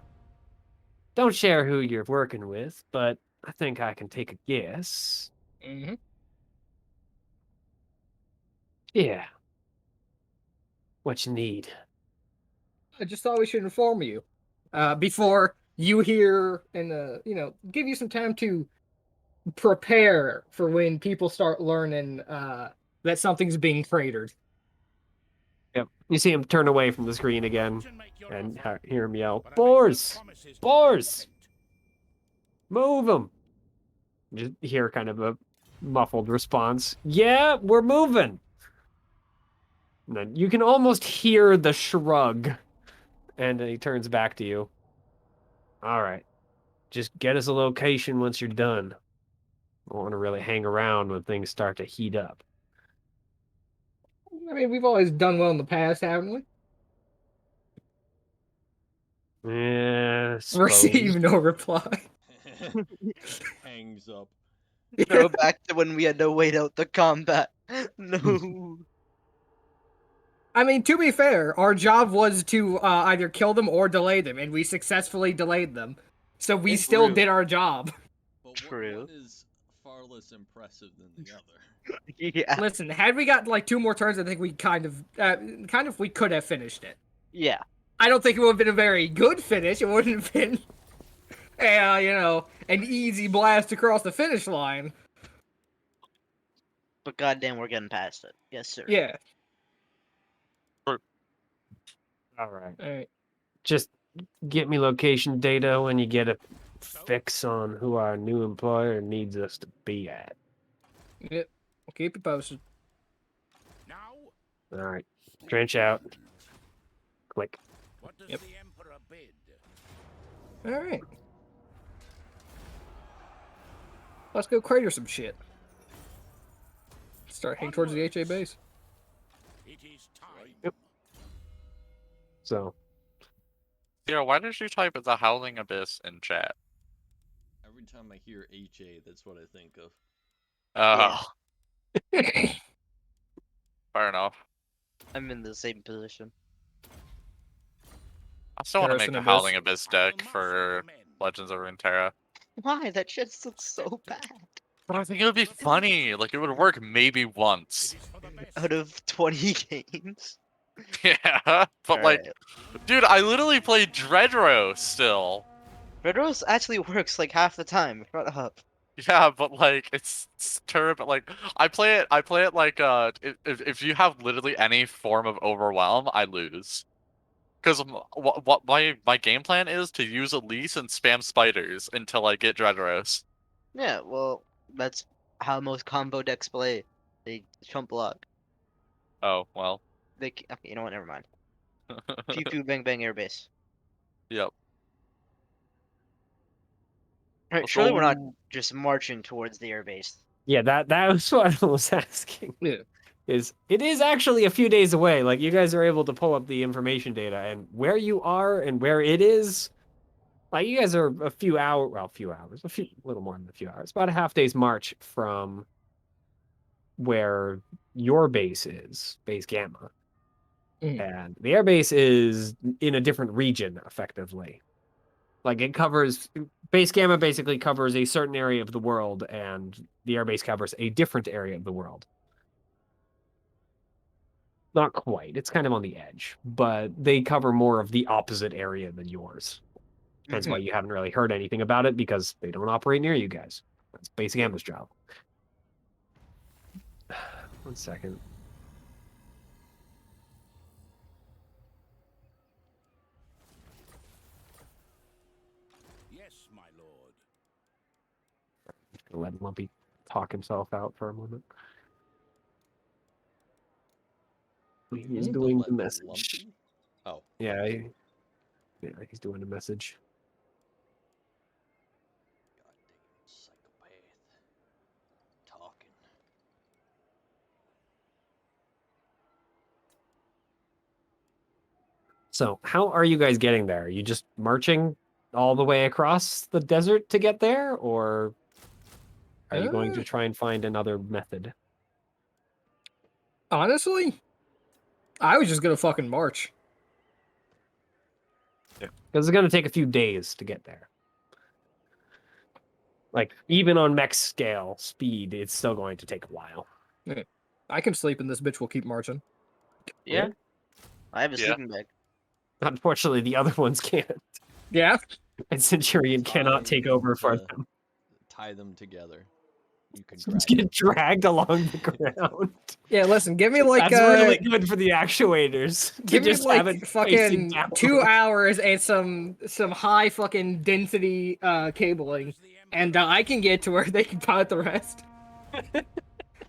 don't share who you're working with, but I think I can take a guess. Mm-hmm. Yeah. What you need? I just thought we should inform you before you hear and give you some time to prepare for when people start learning that something's being cratered. Yep. You see him turn away from the screen again, and hear him yell, "Boars! Boars! Move them!" Just hear kind of a muffled response. Yeah, we're moving. And then you can almost hear the shrug, and he turns back to you. All right, just get us a location once you're done. I don't want to really hang around when things start to heat up. I mean, we've always done well in the past, haven't we? Yeah, Receive no reply. Hangs up. Throw back to when we had to wait out the combat. No. I mean, to be fair, our job was to either kill them or delay them, and we successfully delayed them. So we It's still true. did our job. But True. one is far less impressive than the other. Yeah. Listen, had we got like 2 more turns, I think we we could have finished it. Yeah. I don't think it would have been a very good finish. It wouldn't have been, an easy blast across the finish line. But goddamn, we're getting past it. Yes, sir. Yeah. All right. All right. Just get me location data when you get a fix on who our new employer needs us to be at. Yep. We'll keep you posted. Now, All right. Trench out. Click. what does Yep. the Emperor bid? All right. Let's go crater some shit. Start heading towards the HA base. It is time. Yep. So, Yeah, why did you type the Howling Abyss in chat? Every time I hear HA, that's what I think of. Oh, fair enough. I'm in the same position. I still want to make Harrison a Abyss. Howling Abyss deck for Legends of Runeterra. Why? That shit looks so bad. But I think it would be funny. Like, it would work maybe once. It is for the best. Out of 20 games. Yeah, but like, Alright. dude, I literally play Dreadro still. Red Rose actually works like half the time. Shut up. Yeah, but like, it's terrible. Like, I play it like, if you have literally any form of overwhelm, I lose. Because what my game plan is to use Elise and spam spiders until I get Dreadros. Yeah, well, that's how most combo decks play. They chump block. Oh, well. Okay, you know what? Never mind. Pew pew bang bang airbase. Yep. Alright, surely we're not So, just marching towards the airbase. Yeah, that was what I was asking. Yeah. It is actually a few days away. Like you guys are able to pull up the information data and where you are and where it is. Like you guys are a few hours, a little more than a few hours, about a half day's march from where your base is, base Gamma. And the airbase is in a different region, effectively. Like it covers base Gamma basically covers a certain area of the world, and the airbase covers a different area of the world. Not quite. It's kind of on the edge, but they cover more of the opposite area than yours. That's why you haven't really heard anything about it, because they don't operate near you guys. That's base Gamma's job. 1 second. Yes, my lord. Gonna let Lumpy talk himself out for a moment. He's Don't doing let the message. Lumpy? Oh. Yeah, he's doing a message. Goddamn psychopath. Talking. So, how are you guys getting there? Are you just marching all the way across the desert to get there, or are you going to try and find another method? Honestly, I was just gonna fucking march. Yeah, because it's going to take a few days to get there. Like, even on mech scale speed, it's still going to take a while. I can sleep in this bitch. We'll keep marching. Yeah. I have a Yeah. sleeping bag. Unfortunately, the other ones can't. Yeah. And Centurion cannot take over for them. Tie them together. You can Just drag get dragged along the ground. Yeah. Listen, give me like That's really good for the actuators. To give me just have like it facing fucking down. 2 hours and some high fucking density cabling, and I can get to where they can pilot the rest.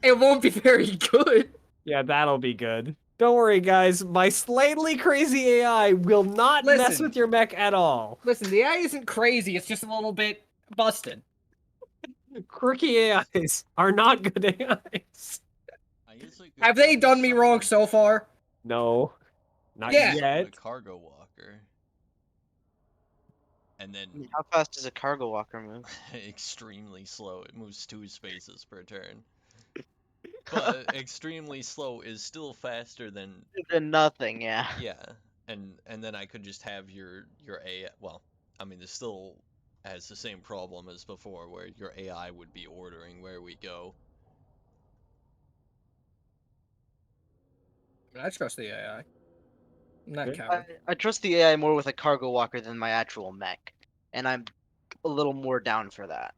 It won't be very good. Yeah, that'll be good. Don't worry, guys. My slightly crazy AI will not mess Listen. with your mech at all. Listen, the AI isn't crazy. It's just a little bit busted. Quirky AIs are not good AIs. Have they done me wrong so far? No, not Yeah. yet. A cargo walker. And then How fast does a cargo walker move? extremely slow. It moves 2 spaces per turn. But extremely slow is still faster than Nothing, yeah. yeah. And then I could just have your AI. Well, I mean, this still has the same problem as before, where your AI would be ordering where we go. I trust the AI. I'm not coward. I trust the AI more with a cargo walker than my actual mech, and I'm a little more down for that.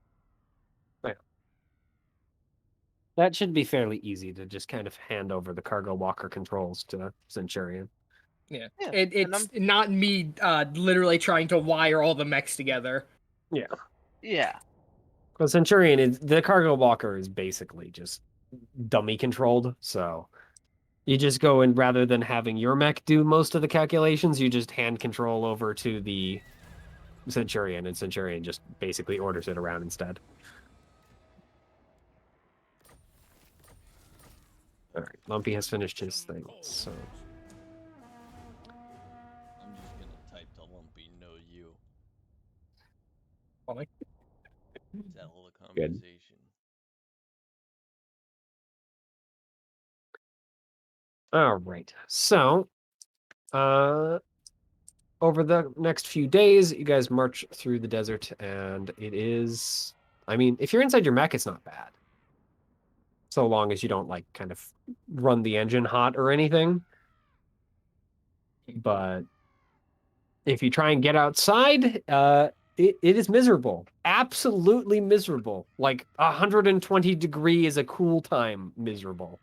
That should be fairly easy to just kind of hand over the cargo walker controls to Centurion. Yeah. Yeah, It's not me literally trying to wire all the mechs together. Yeah. Yeah. Because Centurion, the cargo walker is basically just dummy controlled, so you just go and rather than having your mech do most of the calculations, you just hand control over to the Centurion, and Centurion just basically orders it around instead. Alright, Lumpy has finished his thing, so... I'm just gonna type to Lumpy funny. Settle the Good. conversation. All right. So, over the next few days, you guys march through the desert, and it is. I mean, if you're inside your mech, it's not bad. So long as you don't like kind of run the engine hot or anything. But if you try and get outside, it is miserable. Absolutely miserable. Like 120 degree is a cool time miserable.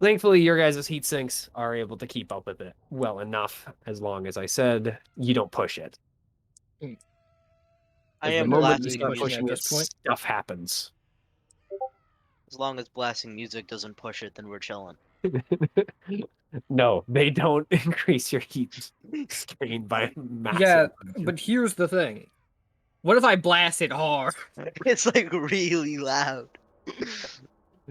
Thankfully, your guys' heat sinks are able to keep up with it well enough, as long as I said you don't push it. I Because the am moment you Really blasting start pushing music. at pushing it, this point. stuff happens. As long as blasting music doesn't push it, then we're chilling. No, they don't increase your heat strain by a massive Yeah, margin. but here's the thing. What if I blast it hard? It's like really loud.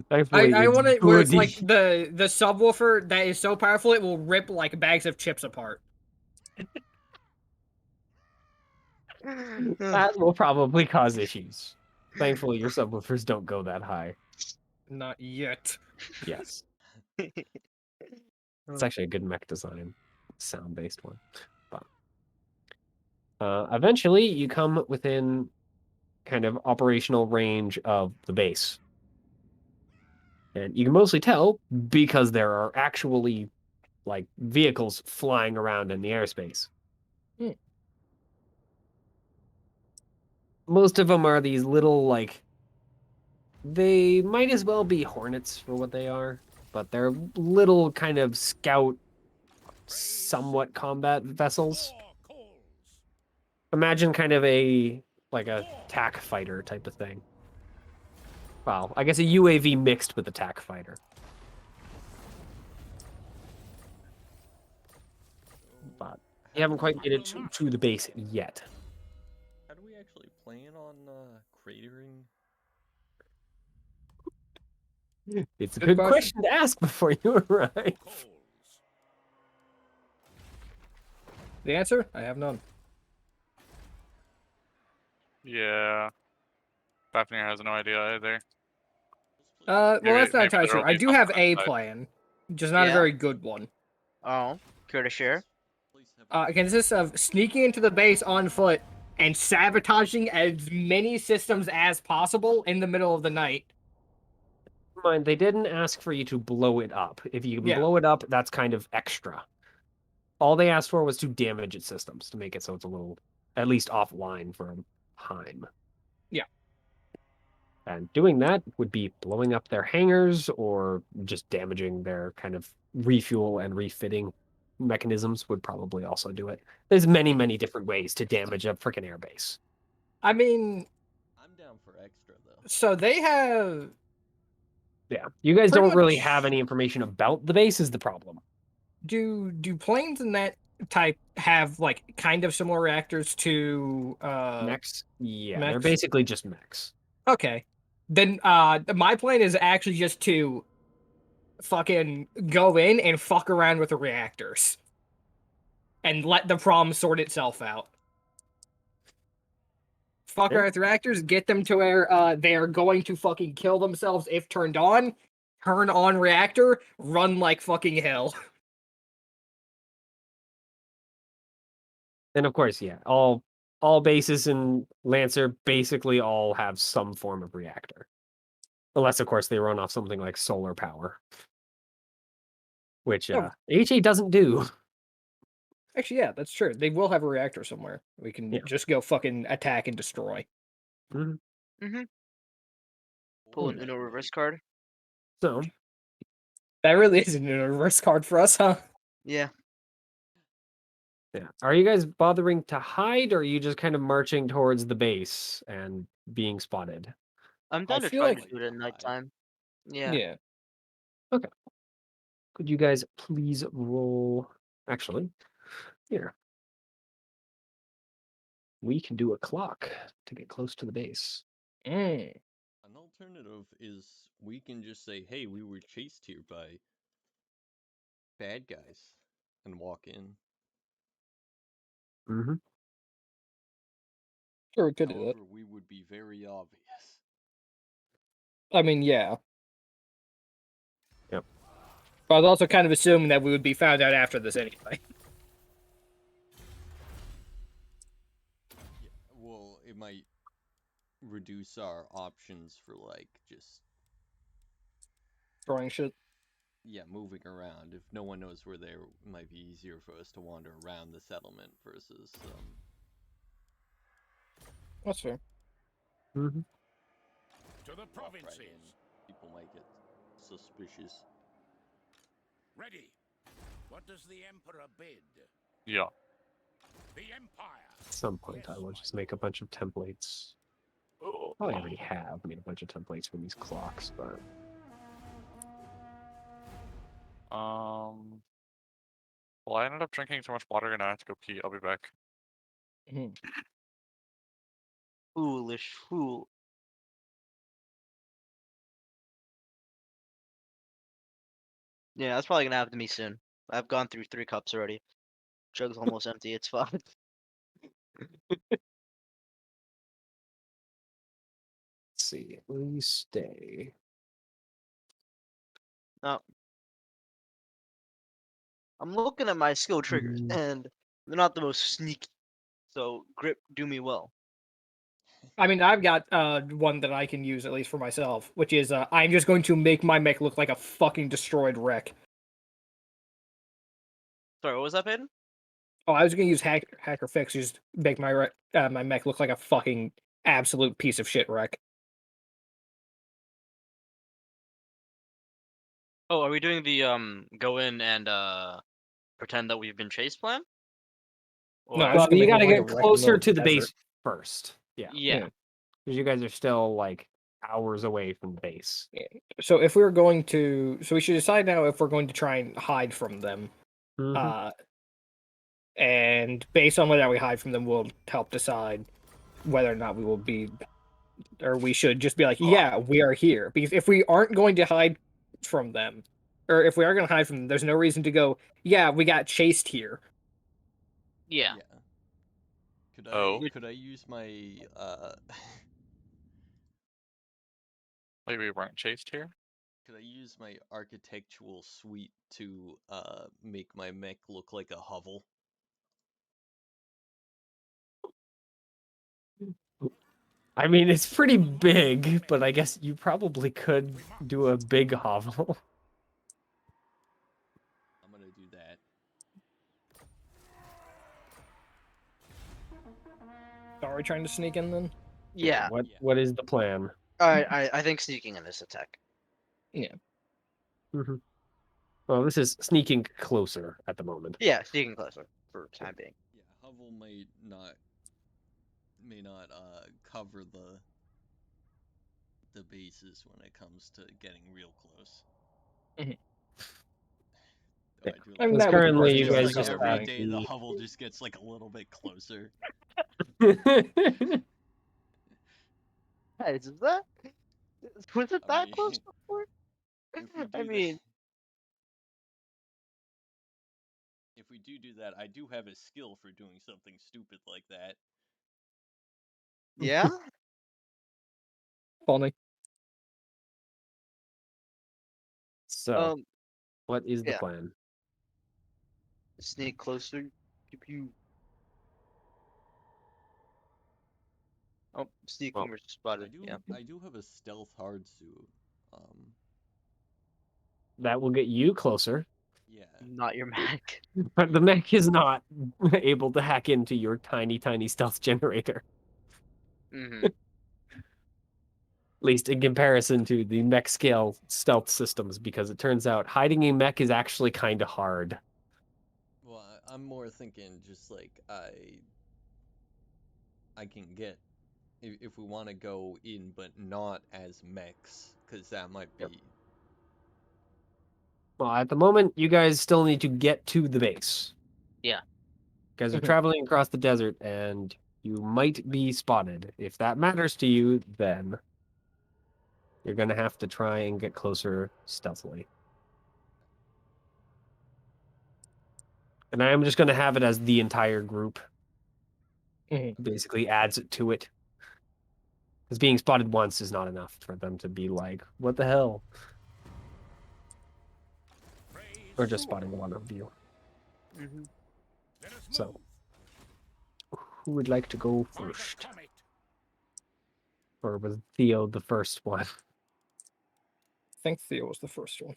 Thankfully, I it's want it where it's good. like the subwoofer that is so powerful it will rip like bags of chips apart. That will probably cause issues. Thankfully, your subwoofers don't go that high. Not yet. Yes. It's actually a good mech design, sound-based one. But eventually, you come within kind of operational range of the base. And you can mostly tell because there are actually like vehicles flying around in the airspace. Hmm. Most of them are these little like they might as well be Hornets for what they are, but they're little kind of scout somewhat combat vessels. Imagine kind of a TAC fighter type of thing. Well, I guess a UAV mixed with a TAC fighter. But you haven't quite made it to the base yet. How do we actually plan on cratering? It's a Good good question. question to ask before you arrive. The answer? I have none. Yeah. Fafnir has no idea either. Well, that's not Maybe entirely there true. will I be do have something a inside. plan, just not a Yeah? very good one. Oh, care to share? Please have It consists of sneaking into the base on foot and sabotaging as many systems as possible in the middle of the night. Mind, they didn't ask for you to blow it up. If you can Yeah. blow it up, that's kind of extra. All they asked for was to damage its systems to make it so it's a little, at least offline for a time. Yeah. And doing that would be blowing up their hangars or just damaging their kind of refuel and refitting mechanisms would probably also do it. There's many, many different ways to damage a freaking airbase. I mean, I'm down for extra though. so they have Yeah. You guys Pretty don't really have much- any information about the base is the problem. do planes in that type have like kind of similar reactors to Mechs? Yeah, they're mechs? basically just mechs. Okay. Then my plan is actually just to fucking go in and fuck around with the reactors and let the problem sort itself out. Fuck Yeah. around with reactors, get them to where they are going to fucking kill themselves if turned on. Turn on reactor, run like fucking hell. And of course, yeah, all bases in Lancer basically all have some form of reactor. Unless, of course, they run off something like solar power. Which Oh. HA doesn't do. Actually, yeah, that's true. They will have a reactor somewhere. We can Yeah. just go fucking attack and destroy. Mhm. Mm-hmm. Pull an Uno reverse card. So, That really isn't a reverse card for us, huh? Yeah. yeah. Are you guys bothering to hide, or are you just kind of marching towards the base and being spotted? I'm down to feel try like- to do it at nighttime. Yeah. Yeah. Could you guys please roll? Actually, here. We can do a clock to get close to the base. Mm. An alternative is we can just say, "Hey, we were chased here by bad guys," and walk in. Mm-hmm. Or we could do that. However, we would be very obvious. I mean, yeah. Yep. But I was also kind of assuming that we would be found out after this anyway. Yeah, well, it might reduce our options for like just Throwing shit. yeah, moving around. If no one knows we're there, it might be easier for us to wander around the settlement versus That's fair. Mhm. To the walk right in. provinces. People might get suspicious. Ready. What does the Emperor bid? Yeah. The Empire. At some point, I will just make a bunch of templates. Probably already have made a bunch of templates for these clocks, but Well, I ended up drinking too much water and I have to go pee. I'll be back. Foolish fool. Yeah, that's probably gonna happen to me soon. I've gone through 3 cups already. Jug's almost empty. It's fine. let's see. We stay. No. I'm looking at my skill triggers, Mm. and they're not the most sneaky. So grip, do me well. I mean, I've got one that I can use at least for myself, which is I'm just going to make my mech look like a fucking destroyed wreck. Sorry, what was that, Paeden? Oh, I was going to use hacker fix, just make my my mech look like a fucking absolute piece of shit wreck. Oh, are we doing the go in and pretend that we've been chased plan? No, I Or was Well, gonna you make it got to look like a get wreck in the middle closer of to the the base desert. first. Yeah, yeah. because you guys are still like hours away from the base. So if we're going to, so we should decide now if we're going to try and hide from them. Mhm. And based on whether we hide from them, we'll help decide whether or not we will be, or we should just be like, yeah, we are here. Because if we aren't going to hide from them, or if we are going to hide from them, there's no reason to go, yeah, we got chased here. Yeah. Oh. Could I use my Wait, we weren't chased here? could I use my architectural suite to make my mech look like a hovel? I mean, it's pretty big, but I guess you probably could do a big hovel. I'm gonna do that. Are we trying to sneak in then? Yeah. What Yeah. What is the plan? I think sneaking in this attack. Yeah. Mhm. Well, this is sneaking closer at the moment. Yeah, sneaking closer for the time being. Yeah, hovel may not cover the bases when it comes to getting real close. Mhm. Oh, Yeah. I do I mean, like Because that would currently probably you be just guys like just every have day the the... hovel just gets like a little bit closer. Guys, is that was it I that mean, close before? if we I do mean, if we do that, I do have a skill for doing something stupid like that. yeah. Funny. So, what is the Yeah. plan? Sneak closer. Pew pew. Oh, sneaking Well, versus spotted. Yeah. I do have a stealth hard suit. Um, that will get you closer, yeah. Not your Mac. but the mech is not able to hack into your tiny, tiny stealth generator. Mm-hmm. At least in comparison to the mech scale stealth systems, because it turns out hiding a mech is actually kind of hard. Well, I'm more thinking just like I can get if we want to go in, but not as mechs, because that might be. Well, at the moment, you guys still need to get to the base. Yeah. You guys are Mhm. traveling across the desert, and you might be spotted. If that matters to you, then you're going to have to try and get closer stealthily. And I am just going to have it as the entire group. Basically adds it to it. Because being spotted once is not enough for them to be like, what the hell? Or just spotting one of you. Let us So, move. who would like to go For the first? comet. Or was Theo the first one? I think Theo was the first one.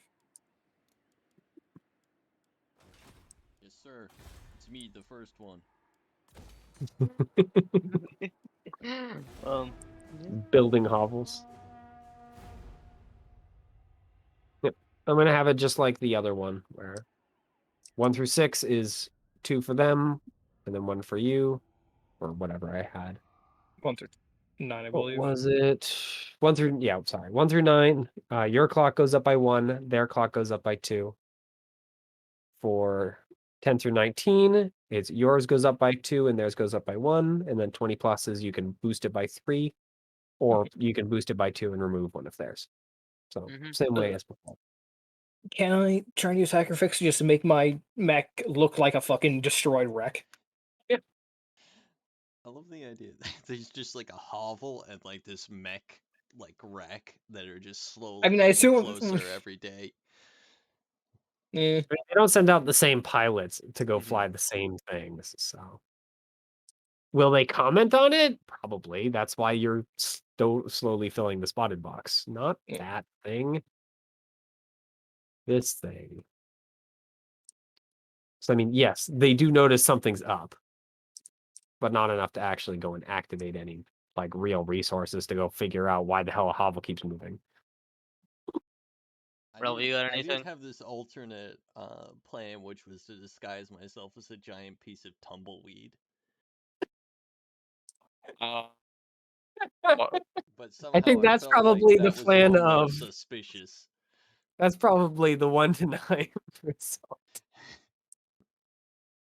Yes, sir. It's me, the first one. Building hovels. Yep. I'm going to have it just like the other one, where 1 through 6 is 2 for them, and then 1 for you, or whatever I had. 1 through 9, I What believe. was it? 1 through, yeah, sorry. 1 through 9. Your clock goes up by 1, their clock goes up by 2. For 10 through 19, it's yours goes up by 2 and theirs goes up by 1, and then 20 pluses you can boost it by 3, or you can boost it by 2 and remove one of theirs. So same way as before. Can I try and use Hacker Fix just to make my mech look like a fucking destroyed wreck? I love the idea that there's just like a hovel and like this mech like wreck that are just slowly I mean, I getting assume- closer every day. Eh, They don't send out the same pilots to go Mhm. fly the same things, so. Will they comment on it? Probably. That's why you're slowly filling the spotted box. Not Yeah. that thing. This thing. So, I mean, yes, they do notice something's up, but not enough to actually go and activate any, like, real resources to go figure out why the hell a hovel keeps moving. Rel, you got I did anything? have this alternate plan, which was to disguise myself as a giant piece of tumbleweed, but somehow I think that's felt like probably the that was a plan little more of. suspicious. That's probably the 1 to 9 result.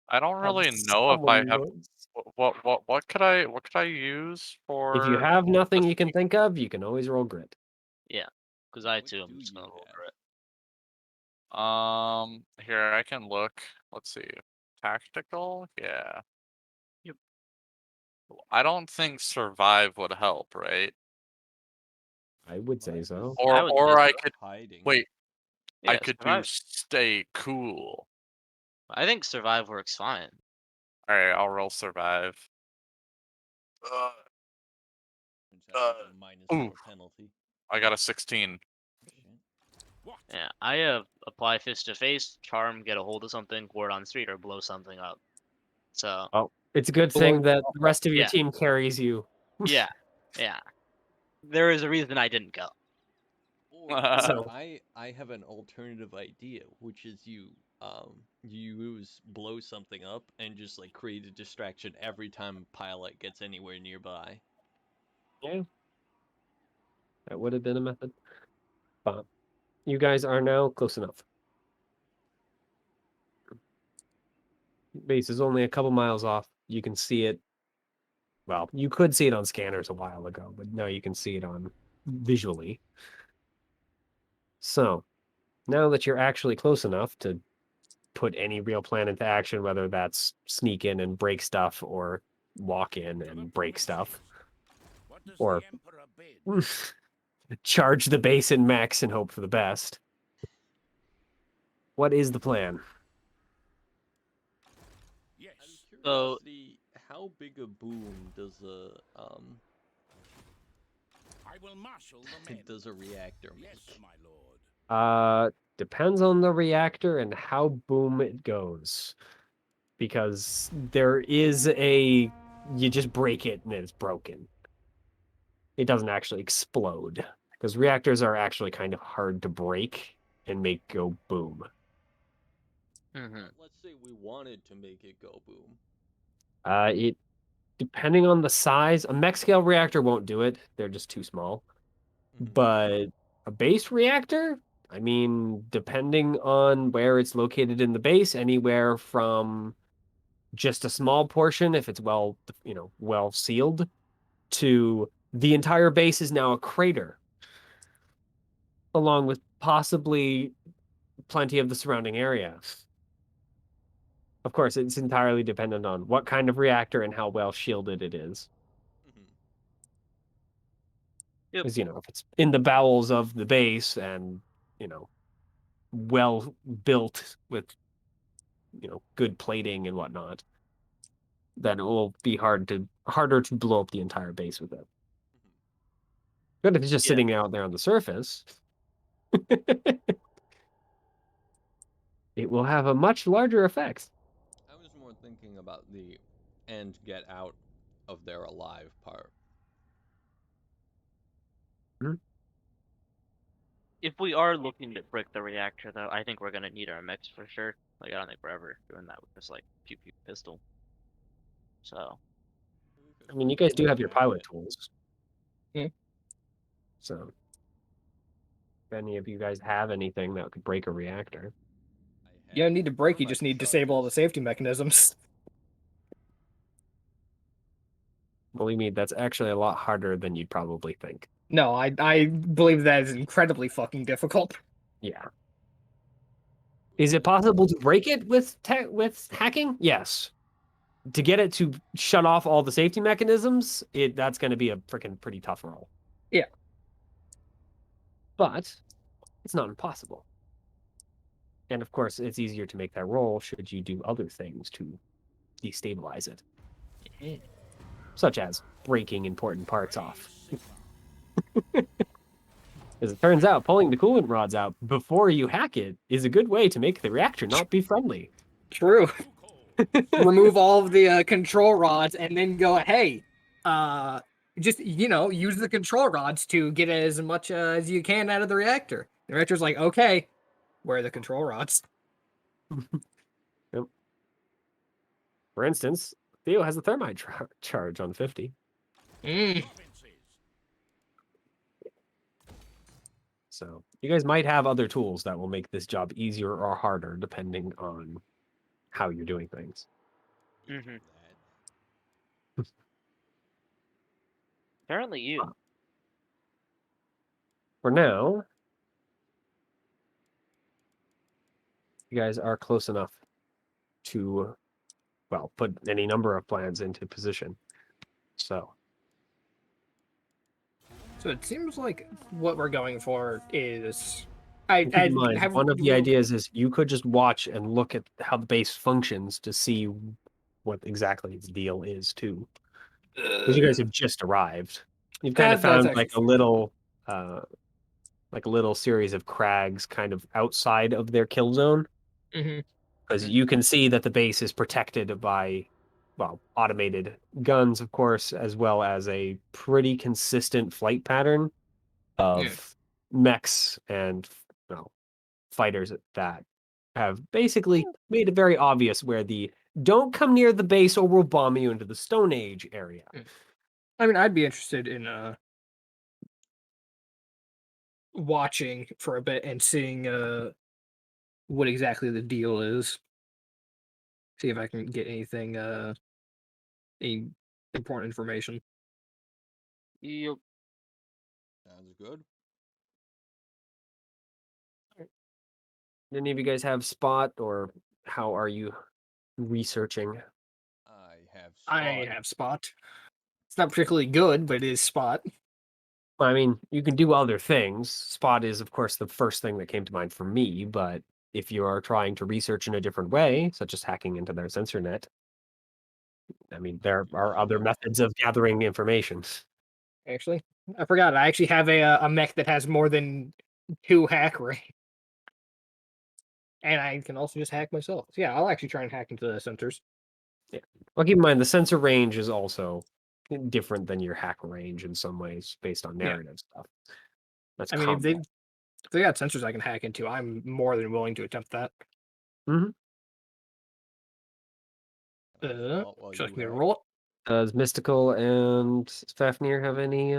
I don't of really know if I someone have knows. what could I use for If you have nothing this you can week? think of, you can always roll grit. Yeah, because I What too am do just you gonna roll have? for it. Here I can look. Let's see. Tactical? Yeah. Yep. I don't think survive would help, right? I would say Survive so. is I Or would or say I so. could hiding. wait, I Yeah, could do survive. stay cool. I think survive works fine. Alright, I'll roll survive. Which has like a -4 Ooh, penalty. I got a 16. Shit. What? Yeah, I have apply fist to face, charm, get a hold of something, ward on street, or blow something up. So Oh, it's a good Blow thing that the rest of your yeah. team carries you. yeah, yeah. There is a reason I didn't go. Or So- I have an alternative idea, which is you use blow something up and just like create a distraction every time a pilot gets anywhere nearby. Yeah. That would have been a method. But you guys are now close enough. Base is only a couple miles off. You can see it. Well, you could see it on scanners a while ago, but now you can see it on visually. So, now that you're actually close enough to put any real plan into action, whether that's sneak in and break stuff or walk in To the and break stuff, provinces. What does or the Emperor bid? charge the base in max and hope for the best. What is the plan? Yes. Out of So- curiosity, how big a boom does a I will marshal the men. does a reactor Yes, make? my lord. Depends on the reactor and how boom it goes. Because there is a you just break it and it's broken. It doesn't actually explode. Because reactors are actually kind of hard to break and make go boom. Mm-hmm. Let's say we wanted to make it go boom. It depending on the size, a mech scale reactor won't do it. They're just too small. Mhm. But a base reactor, I mean, depending on where it's located in the base, anywhere from just a small portion, if it's well, well sealed, to the entire base is now a crater, along with possibly plenty of the surrounding area. Of course, it's entirely dependent on what kind of reactor and how well shielded it is. Mhm. Yep. Because, if it's in the bowels of the base and, well built with, good plating and whatnot, then it will be harder to blow up the entire base with it. But if it's just Yeah. sitting out there on the surface, it will have a much larger effect. I was more thinking about the and get out of there alive part. If we are looking to break the reactor, though, I think we're gonna need our mechs for sure. Like, I don't think we're ever doing that with just like pew pew pistol. So I mean, you guys do have your pilot it. tools. Yeah. So, if any of you guys have anything that could break a reactor, I You don't have need to break, you thermite just need to disable all the charges. safety mechanisms. believe me, that's actually a lot harder than you'd probably think. No, I believe that is incredibly fucking difficult. Yeah. Is it possible to break it with hacking? Yes. To get it to shut off all the safety mechanisms, that's going to be a freaking pretty tough roll. Yeah. But it's not impossible. And of course, it's easier to make that roll should you do other things to destabilize it, such as breaking important parts off. As it turns out, pulling the coolant rods out before you hack it is a good way to make the reactor not be friendly. True. Remove all of the control rods and then go, hey, just, use the control rods to get as much as you can out of the reactor. The reactor's like, okay, where are the control rods? Yep. For instance, Theo has a thermite charge on 50. Mm. So you guys might have other tools that will make this job easier or harder depending on how you're doing things. Mm-hmm. Apparently you. For now, you guys are close enough to, well, put any number of plans into position. So It seems like what we're going for is... keep in mind, have one of the ideas is you could just watch and look at how the base functions to see what exactly its deal is too. Because you guys have just arrived. You've kind of that's found actually like a little series of crags kind of outside of their kill zone. Mm-hmm. Because you can see that the base is protected by, well, automated guns, of course, as well as a pretty consistent flight pattern of mechs and, well, fighters that have basically made it very obvious where the don't come near the base or we'll bomb you into the Stone Age area. I mean, I'd be interested in watching for a bit and seeing what exactly the deal is. See if I can get anything any important information. Yep. Sounds good. Do any of you guys have spot, or how are you researching? I have I spot. have spot. It's not particularly good, but it is spot. I mean, you can do other things. Spot is, of course, the first thing that came to mind for me, but if you are trying to research in a different way, such as hacking into their sensor net, I mean, there are other methods of gathering information. Actually, I forgot. I actually have a mech that has more than 2 hack rate, and I can also just hack myself. So yeah, I'll actually try and hack into the sensors. Yeah. Well, keep in mind, the sensor range is also different than your hack range in some ways based on Yeah. narrative stuff. That's I mean, if common. they got sensors I can hack into, I'm more than willing to attempt that. Mm-hmm. Spot while Would you like you me to hack. roll it? Does Mystical and Fafnir have any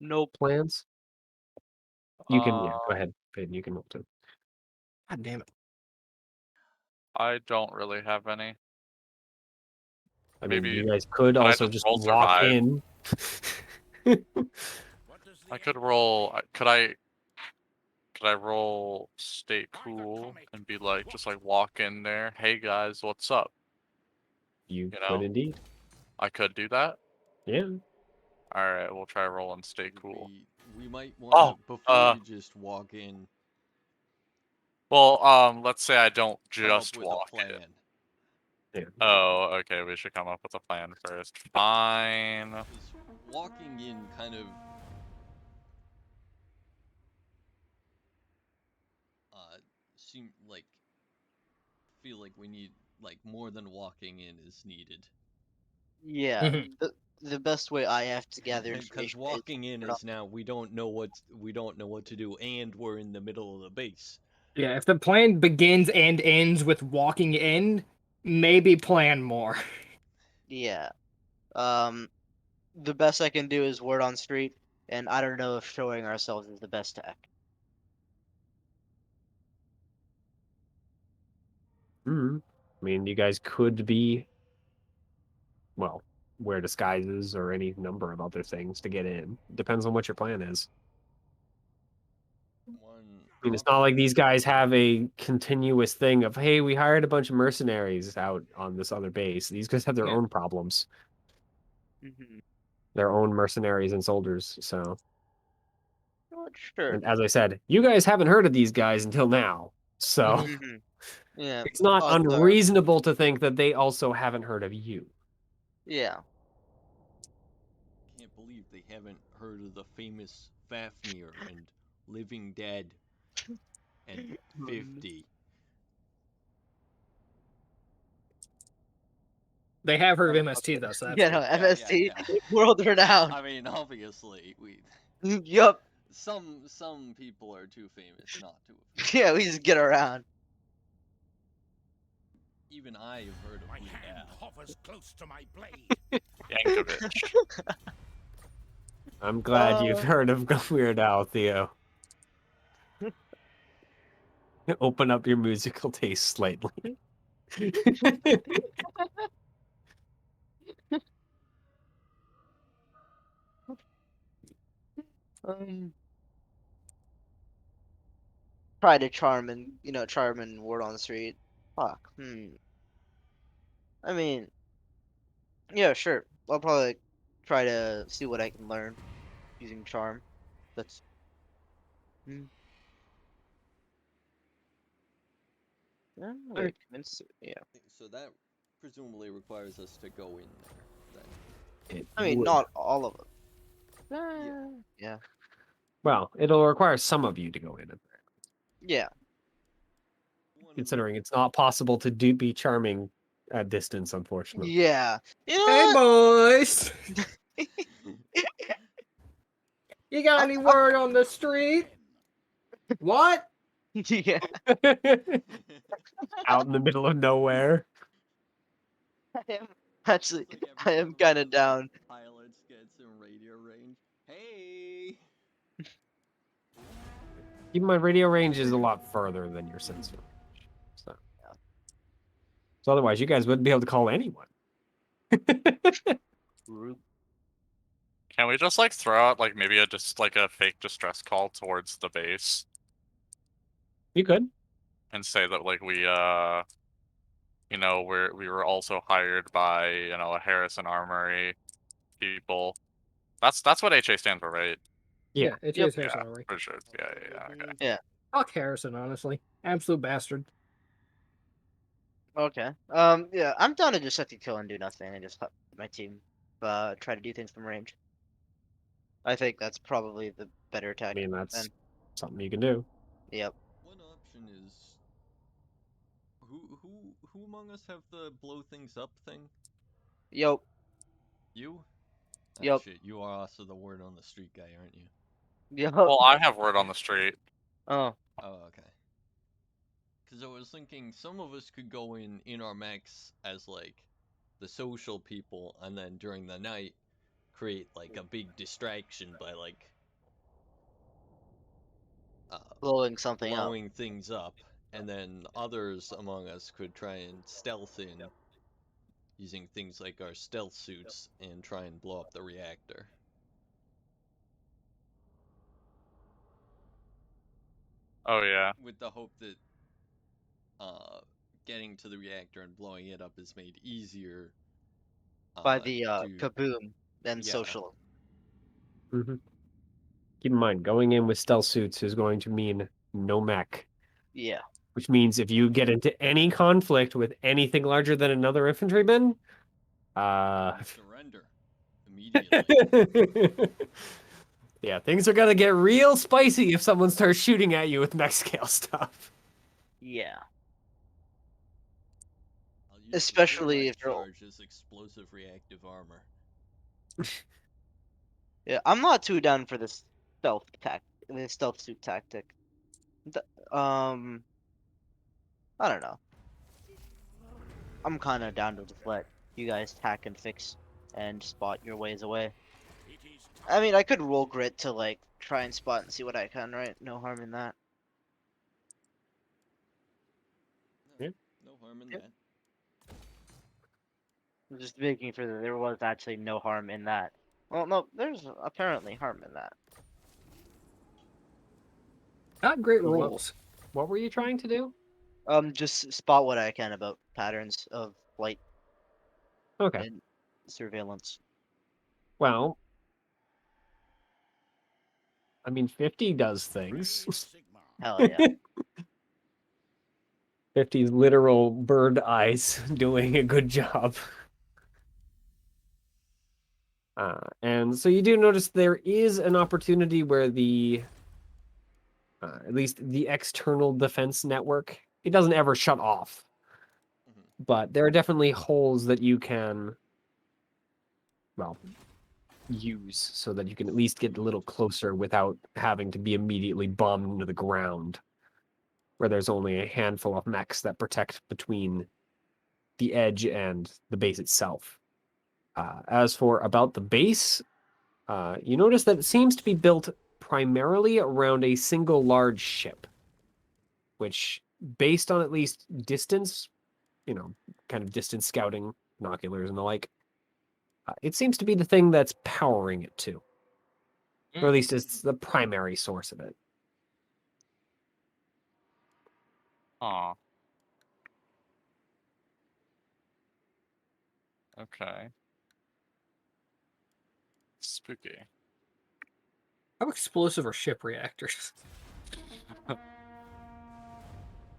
Nope. plans? You can, yeah, go ahead, Paeden, you can roll too. God damn it. I don't really have any. I mean, Maybe you guys could can I also just just roll walk survive? in. What does the I could roll. Could I? Could I roll stay cool and be like, just like walk in there, hey guys, what's up? You You could know? indeed. I could do that. Yeah. All right, we'll try rolling stay cool. We might Oh, want to, before you just walk in, well, let's say I don't come up just with a walk plan. in. Yeah. Oh, okay, we should come up with a plan first. Fine. Because walking in kind of seem like feel like we need like more than walking in is needed. Yeah. Mhm. The best way I have to gather Because information walking in turn off- is now we don't know what to do, and we're in the middle of the base. Yeah, if the plan begins and ends with walking in, maybe plan more. Yeah. The best I can do is word on street, and I don't know if showing ourselves is the best tack. I mean, you guys could be, well, wear disguises or any number of other things to get in. Depends on what your plan is. One I mean, it's not like these guys have a continuous thing of, hey, we hired a bunch of mercenaries out on this other base. These guys have their Yeah. own problems, Mm-hmm. their own mercenaries and soldiers. So, Well, sure. and as I said, you guys haven't heard of these guys until now. So Mhm. Mm-hmm. Yeah. it's not odds are- unreasonable to think that they also haven't heard of you. Yeah. can't believe they haven't heard of the famous Fafnir and Living Dead and 50. They have heard of MST though, so that's Yeah, good. no, Yeah, MST, yeah. world renowned. I mean, obviously, we Yup. some people are too famous not to have. Yeah, we just get around. Even I have heard of My Blue hand Al. hovers close to my blade. Yankovic. I'm glad you've heard of Weird Al, Theo. Open up your musical taste slightly. Um, try to charm and word on the street. Fuck. I mean, yeah, sure. I'll probably try to see what I can learn using charm. That's. Hmm. Yeah, wait, convince. Yeah. So that presumably requires us to go in there. Then. It I mean, would. not all of them. Yeah. Yeah. Well, it'll require some of you to go in, Yeah. considering it's not possible to be charming at distance, unfortunately. Yeah. You know Hey what? boys, you got any I'm- word on the street? What? Yeah. Out in the middle of nowhere. I am actually. It's like I every am so kind of often, down. Pilots get some radio range. Hey. Keep in mind, radio range is a lot further than your sensor range. So otherwise, you guys wouldn't be able to call anyone. Can we just like throw out like maybe just like a fake distress call towards the base You could. and say that like we we were also hired by Harrison Armory people. That's what HA stands for, right? Yeah. It's Yep. Harrison Yeah, already. for sure. Yeah. Okay. Yeah. Fuck Harrison, honestly. Absolute bastard. Okay. Yeah, I'm down to just let you kill and do nothing and just help my team try to do things from range. I think that's probably the better I tactic. mean, that's then. something you can do. Yep. One option is who among us have the blow things up thing? Yep. You? Oh, Yep. shit, you are also the word on the street guy, aren't you? Yep. Well, I have word on the street. Oh. Oh, okay. Because I was thinking some of us could go in our mechs as like the social people, and then during the night create like a big distraction by like Blowing something up. blowing things up, and then others among us could try and stealth in using things like our stealth suits and try and blow up the reactor. Oh yeah. with the hope that getting to the reactor and blowing it up is made easier By the to kaboom and yeah. social. Hmm. Keep in mind, going in with stealth suits is going to mean no mech, Yeah. which means if you get into any conflict with anything larger than another infantryman, You surrender immediately. yeah, things are gonna get real spicy if someone starts shooting at you with mech scale stuff. Yeah. I'll use Especially the if thermite you're. charge as explosive reactive armor. Yeah, I'm not too down for this this stealth suit tactic. Th- Um, I don't know. I'm kind of down to just let you guys tack and fix and spot your ways away. It is I mean, time. I could roll grit to like try and spot and see what I can, right? No harm in that. No, no harm in Yep. that. I'm just making sure that there was actually no harm in that. Well, no, there's apparently harm in that. Not great What, rolls. what were you trying to do? Just spot what I can about patterns of flight Okay. and surveillance. Well, I mean, 50 does Ready, things. Sigma. Hell yeah. 50's literal bird eyes doing a good job. And so you do notice there is an opportunity where at least the external defense network, it doesn't ever shut off. But there are definitely holes that you can, well, use so that you can at least get a little closer without having to be immediately bombed into the ground, where there's only a handful of mechs that protect between the edge and the base itself. As for about the base, you notice that it seems to be built primarily around a single large ship, which, based on at least distance, kind of distance scouting, binoculars, and the like, it seems to be the thing that's powering it too. Or at least it's the primary source of it. Aw. Okay. Spooky. How explosive are ship reactors?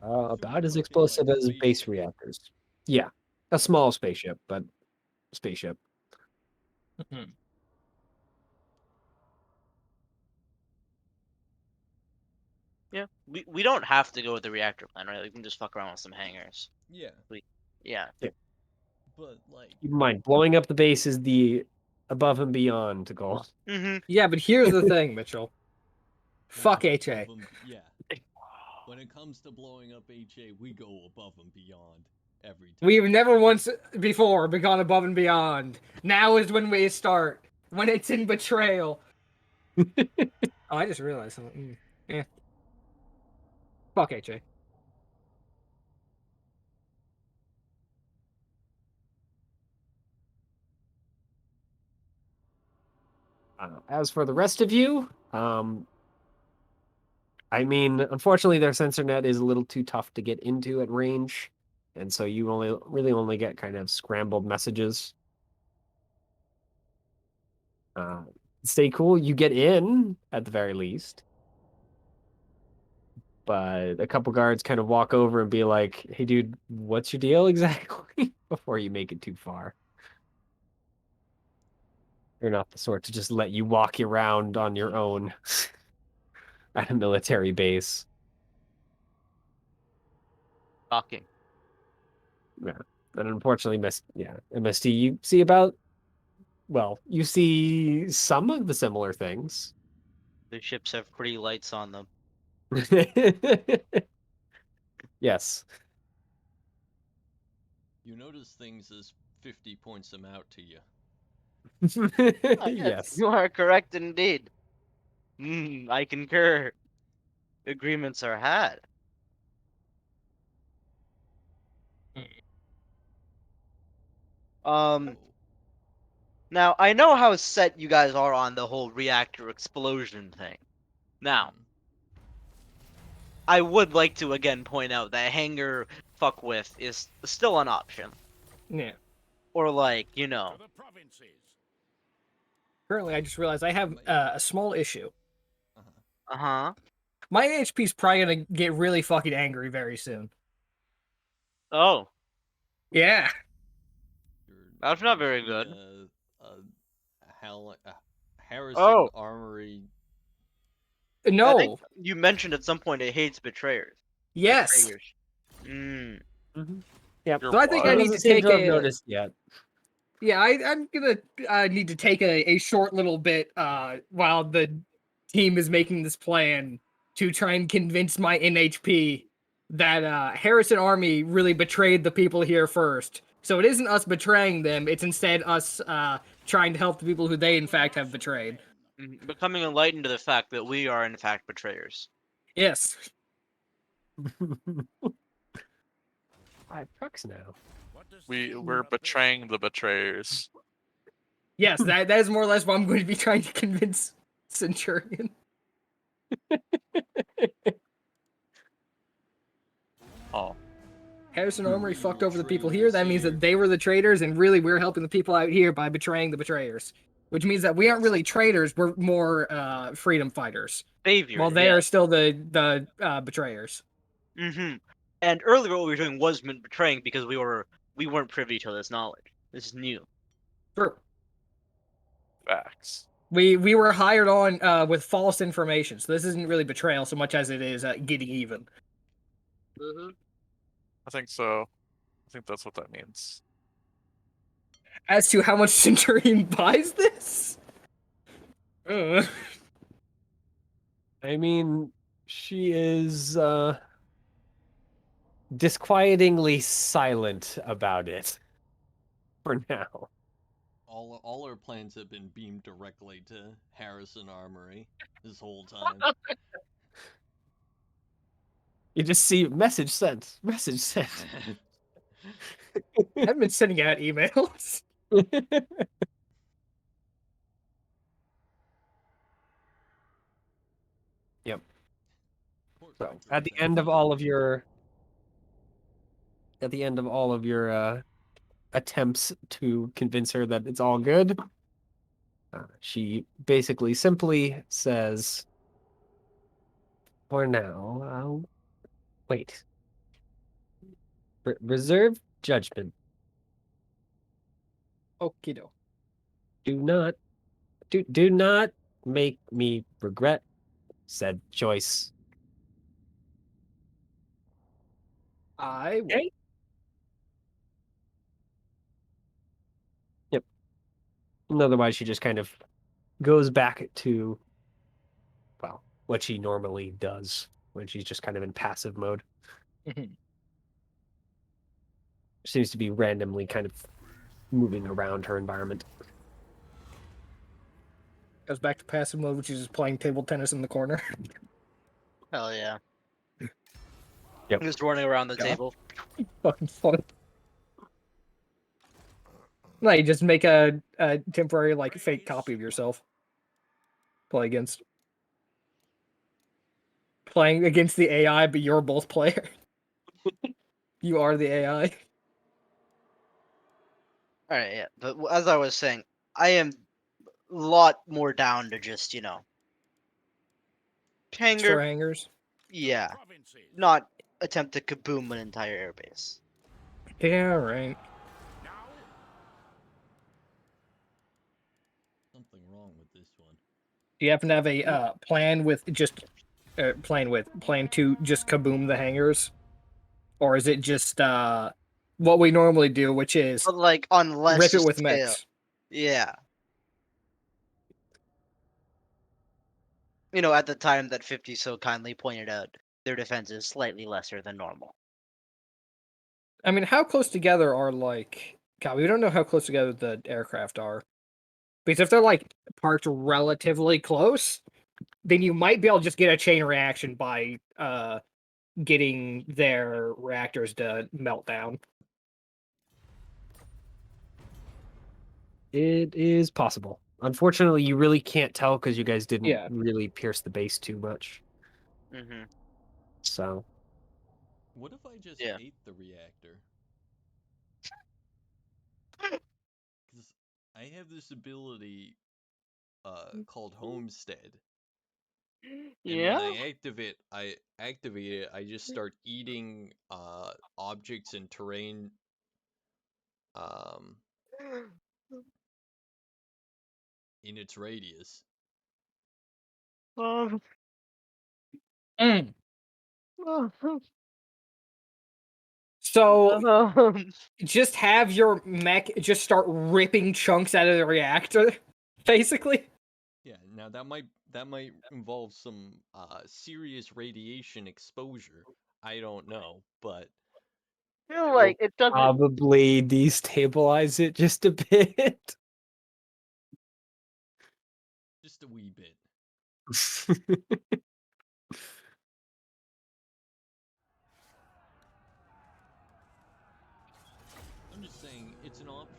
About as talking, explosive like, as base spaceship. reactors. Yeah, a small spaceship, but spaceship. Yeah, we don't have to go with the reactor plan, right? We can just fuck around with some hangars. Yeah, Yeah. but like Keep in mind, blowing up the base is the above and beyond goal. Mm-hmm. Yeah, but here's the thing, Mitchell. Fuck above HA. yeah. When it comes to blowing up HA, we go above and beyond every time. We've never once before gone above and beyond. Now is when we start. When it's in betrayal. Oh, I just realized something. Yeah. Fuck HA. As for the rest of you, I mean, unfortunately, their sensor net is a little too tough to get into at range, and so you really only get kind of scrambled messages. Stay cool. You get in at the very least, but a couple guards kind of walk over and be like, "Hey, dude, what's your deal exactly?" before you make it too far. They're not the sort to just let you walk around on your own at a military base. Shocking. Yeah. And unfortunately, MST, you see you see some of the similar things. The ships have pretty lights on them. Yes. You notice things as 50 points them out to you. Yes, Yes. you are correct indeed. I concur. Agreements are had. So, Now I know how set you guys are on the whole reactor explosion thing. Now, I would like to again point out that hangar fuck with is still an option. Yeah. Or like, you know. To the provinces. Currently, I just realized I have a small issue. Uh-huh. My HP's probably gonna get really fucking angry very soon. Oh. Yeah. That's not very The, good. Harrison Oh. Armory. I think No. you mentioned at some point it hates betrayers. Yes. Betrayers. Mm. Yep. Your So I think what? I It need doesn't to seem take to have a. noticed yet. Yeah, I'm gonna need to take a short little bit while the team is making this plan to try and convince my NHP that Harrison Army really betrayed the people here first. So it isn't us betraying them; it's instead us trying to help the people who they in fact have betrayed. Becoming enlightened to the fact that we are in fact betrayers. Yes. 5 trucks now. What does the We're Emperor bid? betraying the betrayers. Yes, that is more or less what I'm going to be trying to convince Centurion. Oh. Harrison Armory fucked over the people here. That means that they were the traitors, and really we're helping the people out here by betraying the betrayers. Which means that we aren't really traitors, we're more freedom fighters. Saviors. While they are still the betrayers. Mm-hmm. And earlier what we were doing was betraying because we weren't privy to this knowledge. This is new. True. Facts. We were hired on with false information, so this isn't really betrayal so much as it is getting even. Mm-hmm. I think so. I think that's what that means. As to how much Centurion buys this? I mean, she is disquietingly silent about it for now. All our plans have been beamed directly to Harrison Armory this whole time. You just see message sent. Message sent. I've been sending out emails. Yep. Poor So country at the fans. end of all of your attempts to convince her that it's all good, she basically simply says, "For now, I'll wait. Reserve judgment. Okido. Do not make me regret said choice." I will. Okay. Yep. And otherwise, she just kind of goes back to, well, what she normally does when she's just kind of in passive mode. Seems to be randomly kind of moving around her environment. Goes back to passive mode, which is just playing table tennis in the corner. Hell yeah. Yep. Just running around the Yeah. table. Fucking fun. No, you just make a temporary, like, fake copy of yourself. Play against. Playing against the AI, but you're both player. You are the AI. Alright, yeah. But as I was saying, I am a lot more down to just, hangar, Store hangers. yeah, Provinces. not attempt to kaboom an entire airbase. Yeah, right. Now, Something wrong with this one. Do you happen to have a plan with just plan to just kaboom the hangers, or is it just what we normally do, which is But like on less rip it with scale. mechs? Yeah. At the time that 50 so kindly pointed out, their defense is slightly lesser than normal. I mean, how close together are God, we don't know how close together the aircraft are. Because if they're like parked relatively close, then you might be able to just get a chain reaction by getting their reactors to melt down. It is possible. Unfortunately, you really can't tell because you guys didn't Yeah. really pierce the base too much. Mm-hmm. So What if I just Yeah. ate the reactor? Because I have this ability called Homestead. And when I activate it, I just start eating objects and terrain um, in its radius. Um, Mm. So just have your mech just start ripping chunks out of the reactor, basically. Yeah, now that might involve some serious radiation exposure. I don't know, but feel will like it doesn't. probably destabilize it just a bit. just a wee bit. I'm just saying it's an option.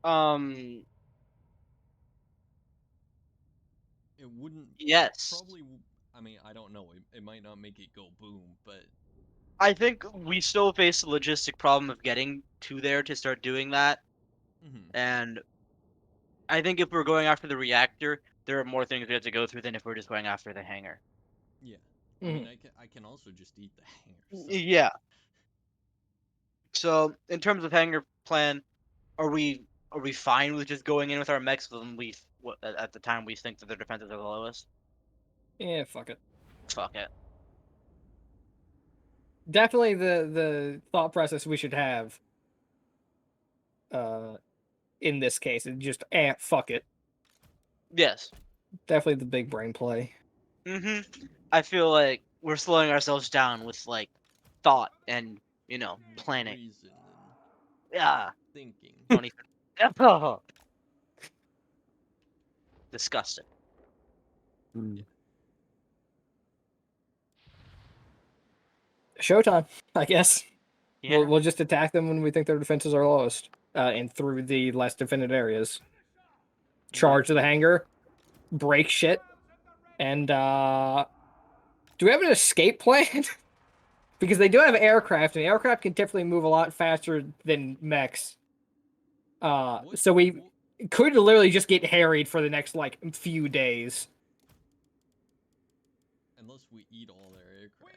Um. It wouldn't. Yes. Probably. I mean, I don't know. It might not make it go boom, but I think we still face the logistic problem of getting to there to start doing that. mhm, And I think if we're going after the reactor, there are more things we have to go through than if we're just going after the hangar. yeah. I Mhm. mean, I can also just eat the hanger. So. Yeah. So in terms of hangar plan, are we fine with just going in with our mechs when at the time we think that their defenses are the lowest? Yeah, fuck it. Fuck it. Definitely the thought process we should have uh in this case is just fuck it. Yes. Definitely the big brain play. I feel like we're slowing ourselves down with like thought and planning. Reason and Yeah. thinking. Don't even. Oh, disgusting. Mm. Showtime, I guess. Yeah. We'll just attack them when we think their defenses are lowest, and through the less defended areas. Charge to the hangar, break shit, and do we have an escape plan? Because they do have aircraft, and aircraft can definitely move a lot faster than mechs. So we could literally just get harried for the next like few days. Unless we eat all their aircraft.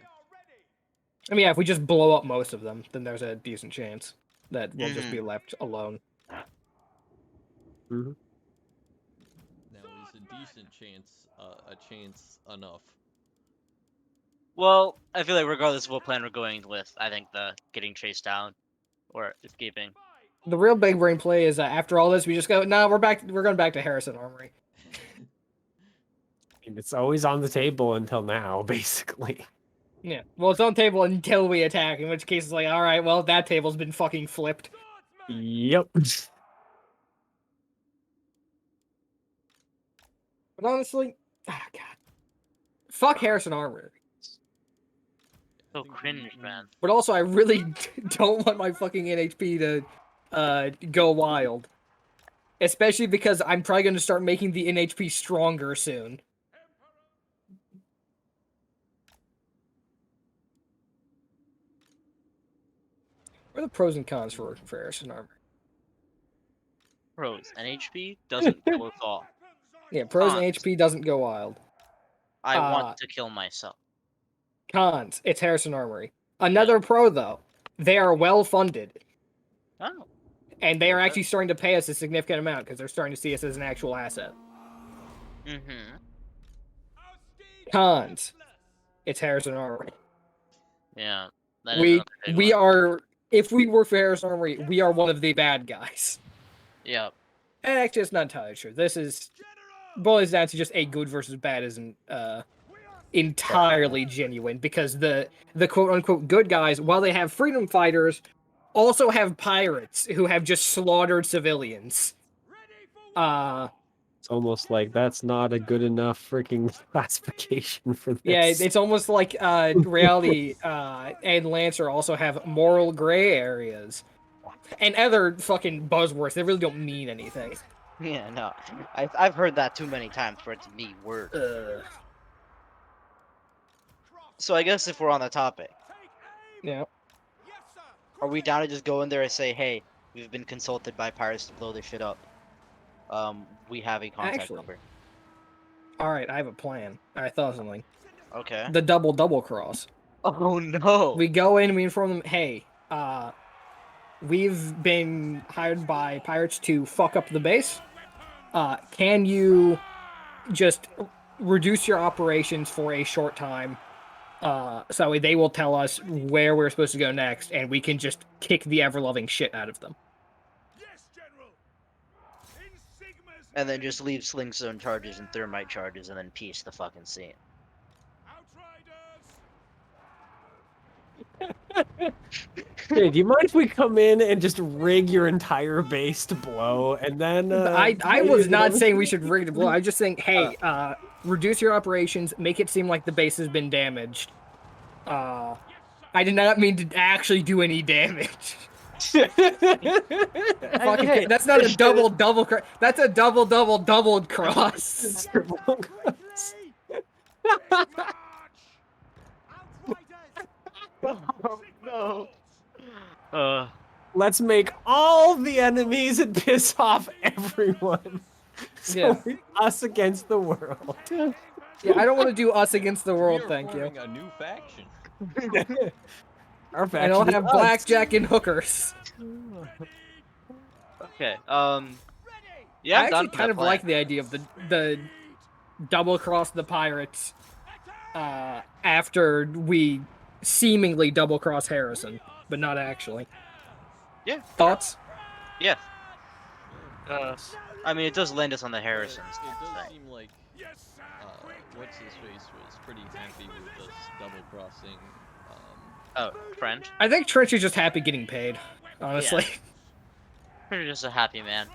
I mean, yeah, if we just blow up most of them, then there's a decent chance that we'll just be Mhm. left alone. Mhm. Now is a decent chance a chance enough? Well, I feel like regardless of what plan we're going with, I think the getting chased down or escaping. The real big brain play is after all this, we just go, no, we're back. We're going back to Harrison Armory. And it's always on the table until now, basically. Yeah. Well, it's on table until we attack, in which case it's like, all right, well, that table's been fucking flipped. Yep. But honestly, God, fuck Harrison Armory. I So think cringe, man. But also, I really don't want my fucking NHP to go wild. Especially because I'm probably going to start making the NHP stronger soon. What are the pros and cons for Harrison Armory? Pros. NHP doesn't kill us all. Yeah, pros and Cons. HP doesn't go wild. I want to kill myself. Cons, it's Harrison Armory. Another pro, though, they are well funded. Oh. And they are Okay. actually starting to pay us a significant amount because they're starting to see us as an actual asset. Mm-hmm. Cons, it's Harrison Armory. Yeah. That is another big We one. are, if we work for Harrison Armory, we are one of the bad guys. Yep. And actually, it's not entirely true. This is boils down to just a good versus bad isn't entirely genuine because the quote unquote good guys, while they have freedom fighters, also have pirates who have just slaughtered civilians. It's almost like that's not a good enough freaking classification for this. Yeah, it's almost like reality and Lancer also have moral gray areas and other fucking buzzwords that really don't mean anything. Yeah, no. I've heard that too many times for it to be word. So I guess if we're on the topic, Yeah. are we down to just go in there and say, hey, we've been consulted by pirates to blow this shit up. We have a contact Actually. number. All right, I have a plan. I thought of something. Okay. The double cross. Oh no. We go in and we inform them, hey, we've been hired by pirates to fuck up the base. Can you just reduce your operations for a short time? So they will tell us where we're supposed to go next, and we can just kick the ever-loving shit out of them. And then just leave sling stone charges and thermite charges and then piece the fucking scene. Hey, do you mind if we come in and just rig your entire base to blow, and then I was not saying we should rig the blow. I was just saying, hey, reduce your operations, make it seem like the base has been damaged. I did not mean to actually do any damage. Fucking, Hey, that's not a double cross. That's a double cross. No. Let's make all the enemies and piss off everyone. So Yeah. us against the world. Yeah, I don't want to do us against the world, We are thank you. forming a new faction. Our faction And I'll is have us. blackjack and hookers. Okay. Yeah, I I'm actually done with kind that of plan. like the idea of the double cross the pirates after we seemingly double cross Harrison, but not actually. Yeah. Thoughts? Yeah. I mean, it does land us on the Harrisons. It does thing. seem like what's his face was pretty happy with us double crossing. Oh, friend. I think Trench is just happy getting paid, honestly. You're just a happy man.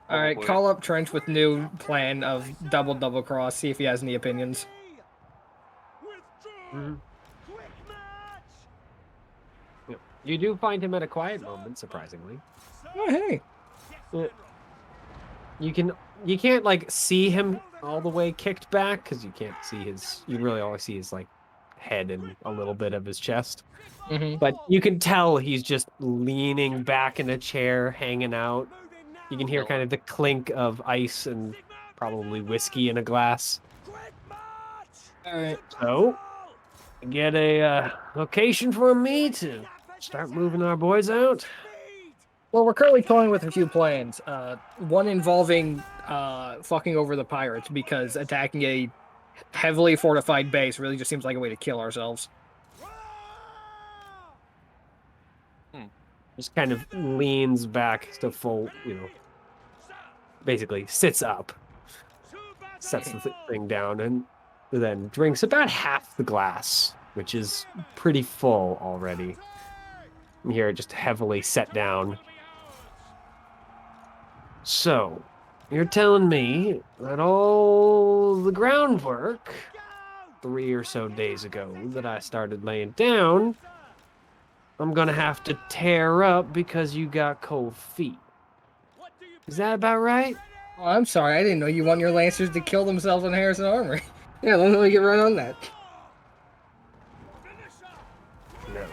All right, call up Trench with new plan of double cross. See if he has any opinions. Mhm. Yep. You do find him at a quiet moment, surprisingly. Oh hey. You can't like see him all the way kicked back because you can't see his. You really only see his like head and a little bit of his chest. Mm-hmm. But you can tell he's just leaning back in a chair, hanging out. You can hear kind of the clink of ice and probably whiskey in a glass. All right. So, get a location for me to start moving our boys out. Well, we're currently toying with a few plans. One involving fucking over the pirates because attacking a heavily fortified base really just seems like a way to kill ourselves. Just kind of leans back to full, basically sits up, sets the thing down, and then drinks about half the glass, which is pretty full already. You hear it just heavily set down. So, you're telling me that all the groundwork 3 or so days ago that I started laying down, I'm gonna have to tear up because you got cold feet. Is that about right? Oh, I'm sorry, I didn't know you want your Lancers to kill themselves on Harrison Armory. Yeah, let me get right on that. No.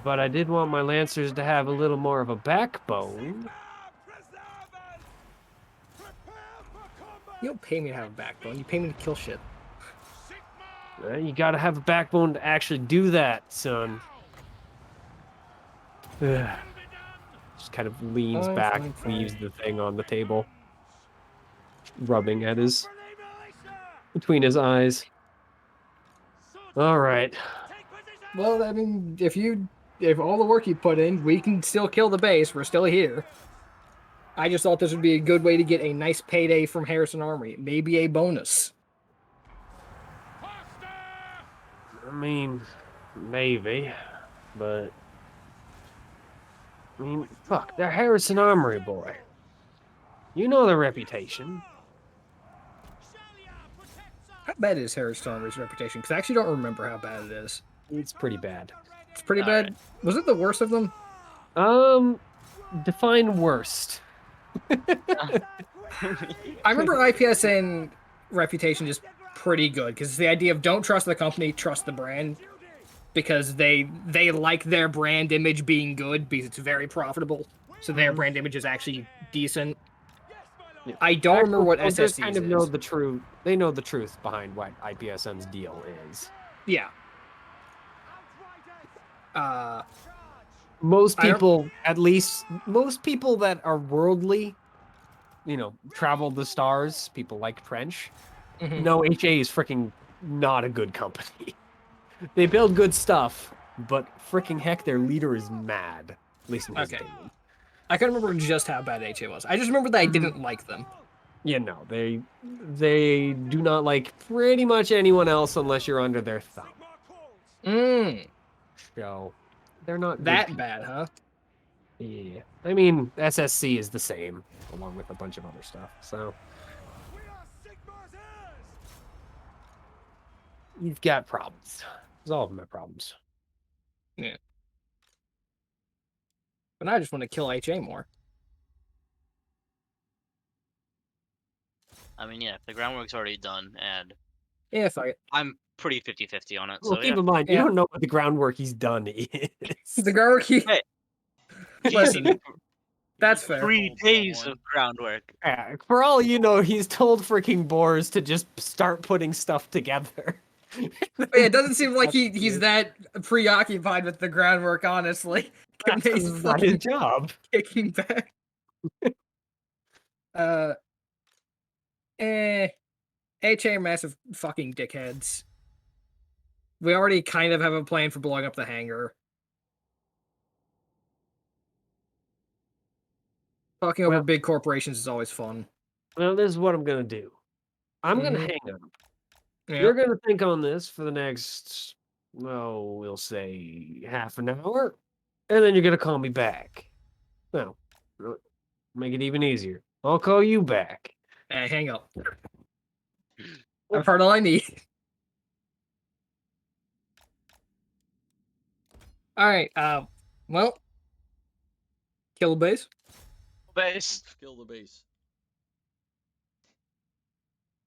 But I did want my Lancers to have a little more of a backbone. You don't pay me to have a backbone, you pay me to kill shit. You gotta have a backbone to actually do that, son. Just kind of leans Fine, back, fine, fine. leaves the thing on the table, rubbing at between his eyes. All right. Well, I mean, if all the work you put in, we can still kill the base, we're still here. I just thought this would be a good way to get a nice payday from Harrison Armory, maybe a bonus. I mean, maybe, but I mean, fuck, they're Harrison Armory, boy. You know their reputation. How bad is Harrison Armory's reputation? Because I actually don't remember how bad it is. It's pretty bad. It's pretty bad. Was it the worst of them? Define worst. I remember IPSN reputation just pretty good because it's the idea of don't trust the company, trust the brand, because they like their brand image being good because it's very profitable. So their brand image is actually decent. Yeah. I don't remember what Soldiers SSCs kind of know is. the truth. They know the truth behind what IPSN's deal is. Yeah. Uh, Most I don't- people, at least most people that are worldly, travel the stars, people like French, Mhm. know HA is freaking not a good company. They build good stuff, but freaking heck, their leader is mad. At least in his Okay. opinion. I can't remember just how bad HA was. I just remember that I didn't like them. Yeah, no, they do not like pretty much anyone else unless you're under their thumb. So they're not good That people. bad, huh? Yeah, I mean SSC is the same, along with a bunch of other stuff. So you've got problems. All of them have problems. Yeah. But I just want to kill HA more. I mean, yeah, the groundwork's already done, and Yeah, fuck it. I'm pretty 50-50 on it. Well, So keep yeah. in mind, you Yeah. don't know what the groundwork he's done is. The Garaki. Hey. Listen, that's fair. 3 days of groundwork. Yeah, for all you know, he's told freaking Boars to just start putting stuff together. But yeah, it doesn't seem like he's that preoccupied with the groundwork, honestly. He's That's not his fucking job. kicking back. HA are massive fucking dickheads. We already kind of have a plan for blowing up the hangar. Talking over Well- big corporations is always fun. Well, this is what I'm gonna do. I'm gonna Mhm. hang up. Yeah. You're gonna think on this for the next, we'll say half an hour, and then you're gonna call me back. No, make it even easier. I'll call you back. Hey, hang up. I've heard all I need. Alright, well. Kill the base. Base. Kill the base.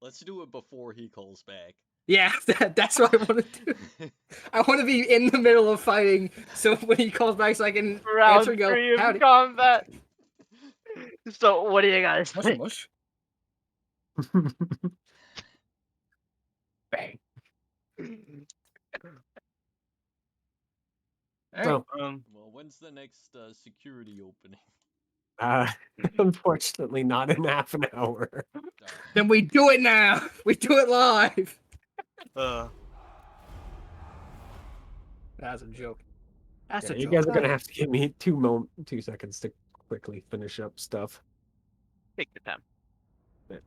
Let's do it before he calls back. Yeah, that's what I want to do. I want to be in the middle of fighting, so when he calls back, so I can answer and go, howdy. combat. So, what do you guys Mush, think? mush. Bang. Alright. So, Well, when's the next security opening? unfortunately, not in half an hour. Then we do it now. We do it live. That's a joke. That's Yeah, a you joke. guys are gonna have to give me 2 seconds to quickly finish up stuff. Take the time. Because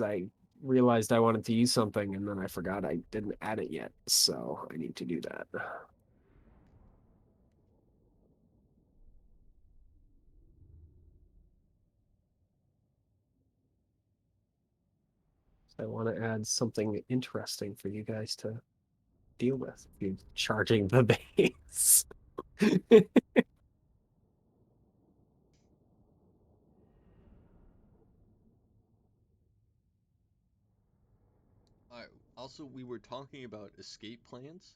I realized I wanted to use something and then I forgot I didn't add it yet, so I need to do that. I want to add something interesting for you guys to deal with. You charging the base. Alright, also, we were talking about escape plans.